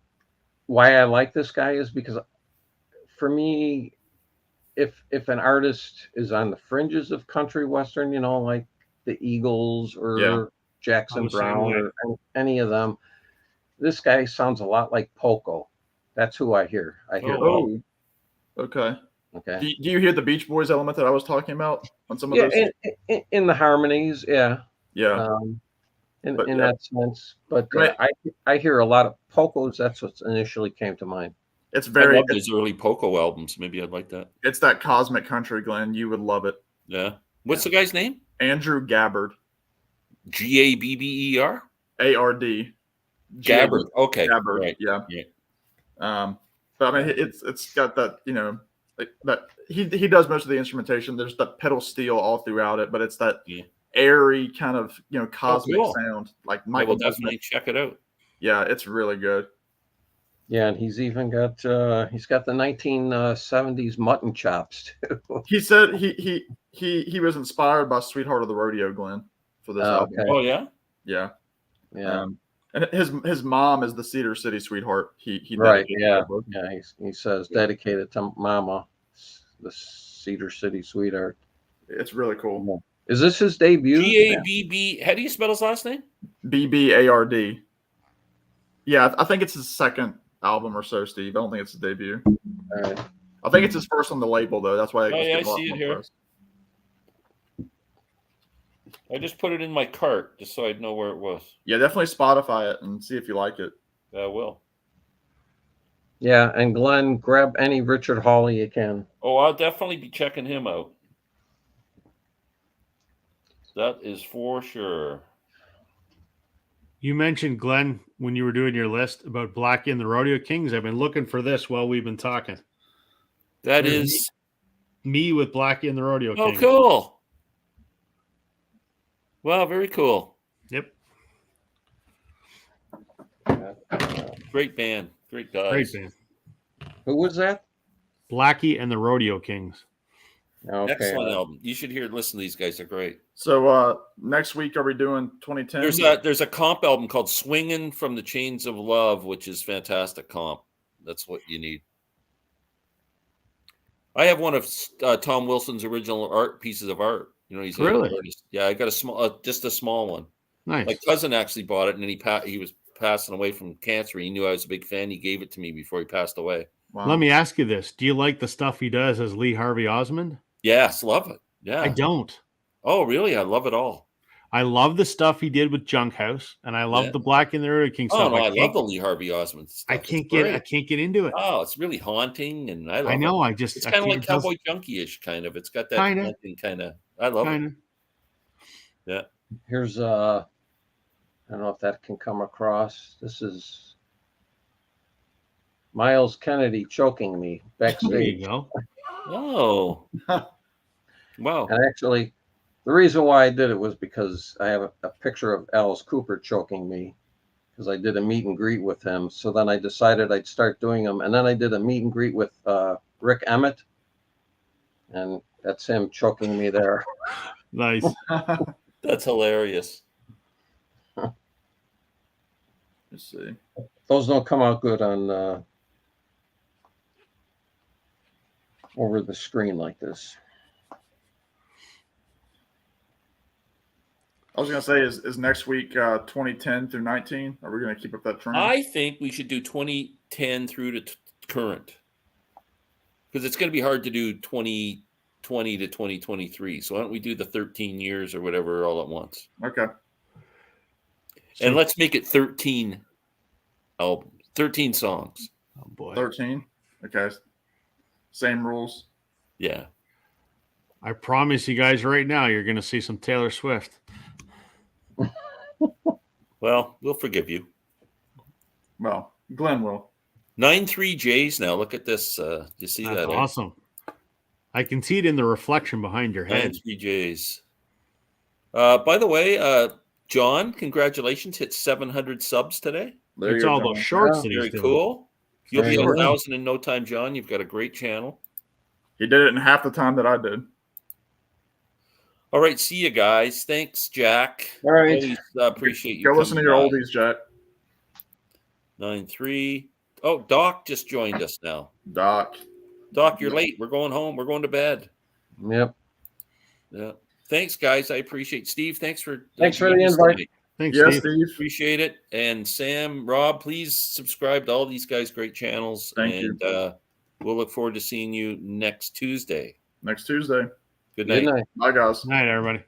why I like this guy is because for me, if an artist is on the fringes of country western, you know, like the Eagles or Yeah. Jackson I'm the same Brown way. or any of them, this guy sounds a lot like Poco. That's who I hear. I hear. Oh, Oh, okay. Okay. Do you hear the Beach Boys element that I was talking about on some of Yeah, those? in the harmonies, yeah. Yeah. In But, yeah. that sense, but Right. I hear a lot of Pocos. That's what initially came to mind. It's I very, love those early Poco albums. Maybe I'd like that. it's that cosmic country, Glenn. You would love it. Yeah. What's the guy's name? Andrew Gabbard, Gabber. ARD. Gabbard. Okay. Gabbard. Right. Yeah. Yeah. But I mean, it's got that, you know, like that he does most of the instrumentation. There's that pedal steel all throughout it, but it's that Yeah. airy kind of, you know, cosmic cool. sound like I will Michael. definitely check it out. Yeah, it's really good. Yeah, and he's even got he's got the 1970s mutton chops too. He said he was inspired by Sweetheart of the Rodeo, Glenn, for this Oh, album. okay. Oh yeah. Yeah. Yeah, And his mom is the Cedar City Sweetheart. He right. dedicated Yeah, that book. yeah. He says dedicated to Mama, the Cedar City Sweetheart. It's really cool. Is this his debut? Gabb. How do you spell his last name? BBARD. Yeah, I think it's his second album or so, Steve. I don't think it's his debut. All right. I think it's his first on the label, though. That's why. Oh, yeah, I getting a lot see it more here. press. I just put it in my cart just so I'd know where it was. Yeah, definitely Spotify it and see if you like it. I will. Yeah, and Glenn, grab any Richard Hawley you can. Oh, I'll definitely be checking him out. That is for sure. You mentioned, Glenn, when you were doing your list about Blackie and the Rodeo Kings. I've been looking for this while we've been talking. That There's is me with Blackie and the Rodeo oh King. cool. Wow, very cool. Yep. Great band. Great guys. Great band. Who was that? Blackie and the Rodeo Kings. Okay. Excellent album. You should listen to these guys. They're great. So next week, are we doing 2010? There's a comp album called Swinging from the Chains of Love, which is fantastic comp. That's what you need. I have one of Tom Wilson's original art pieces of art. You know, he's an Really? artist. Yeah, I got a small, just a small one. Nice. My cousin actually bought it, and then he was passing away from cancer. He knew I was a big fan. He gave it to me before he passed away. Wow. Let me ask you this. Do you like the stuff he does as Lee Harvey Osmond? Yes, love it. Yeah. I don't. Oh, really? I love it all. I love the stuff he did with Junk House, and I love Yeah. the Blackie and the Rodeo King Oh stuff. no, I love the Lee Harvey Osmond stuff. I It's can't great. get into it. Oh, it's really haunting, and I love I know. it. It's kind of like Cowboy Junkie-ish, kind of. It's got that Kinda. haunting kind of. I love it. Yeah. Here's I don't know if that can come across. This is Miles Kennedy choking me There backstage. you go. Oh. Wow. And actually, the reason why I did it was because I have a picture of Alice Cooper choking me because I did a meet and greet with him. So then I decided I'd start doing them. And then I did a meet and greet with Rick Emmett. And that's him choking me there. Nice. That's hilarious. Let's see. Those don't come out good on over the screen like this. I was gonna say, is next week 2010 through 19? Are we gonna keep up that trend? I think we should do 2010 through to current, because it's going to be hard to do 2020 to 2023. So why don't we do the 13 years or whatever all at once? Okay. And let's make it 13 albums, 13 songs. Oh boy. 13. Okay. Same rules. Yeah. I promise you guys right now, you're going to see some Taylor Swift. Well, we'll forgive you. Well, Glenn will. 9-3 J's now. Look at this. You see That's that? eh? awesome. I can see it in the reflection behind your head. 9-3 J's. By the way, John, congratulations. Hit 700 subs today. There It's you all go. those shorts Yeah. that he's Very doing. cool. You'll Very be at good. 1,000 in no time, John. You've got a great channel. He did it in half the time that I did. All right, see you guys. Thanks, Jack. All right. Always appreciate you. Go listen to coming your by. oldies, Jack. 9-3. Oh, Doc just joined us now. Doc. Doc, you're late. We're going home. We're going to bed. Yep. Yeah. Thanks, guys. I appreciate Steve. Thanks for the joining us invite. tonight. Thanks, Yes, Steve. Steve. Appreciate it. And Sam, Rob, please subscribe to all these guys' great channels. Thank you. We'll look forward to seeing you next Tuesday. Next Tuesday. Good night. Good night. Bye, guys. Night, everybody.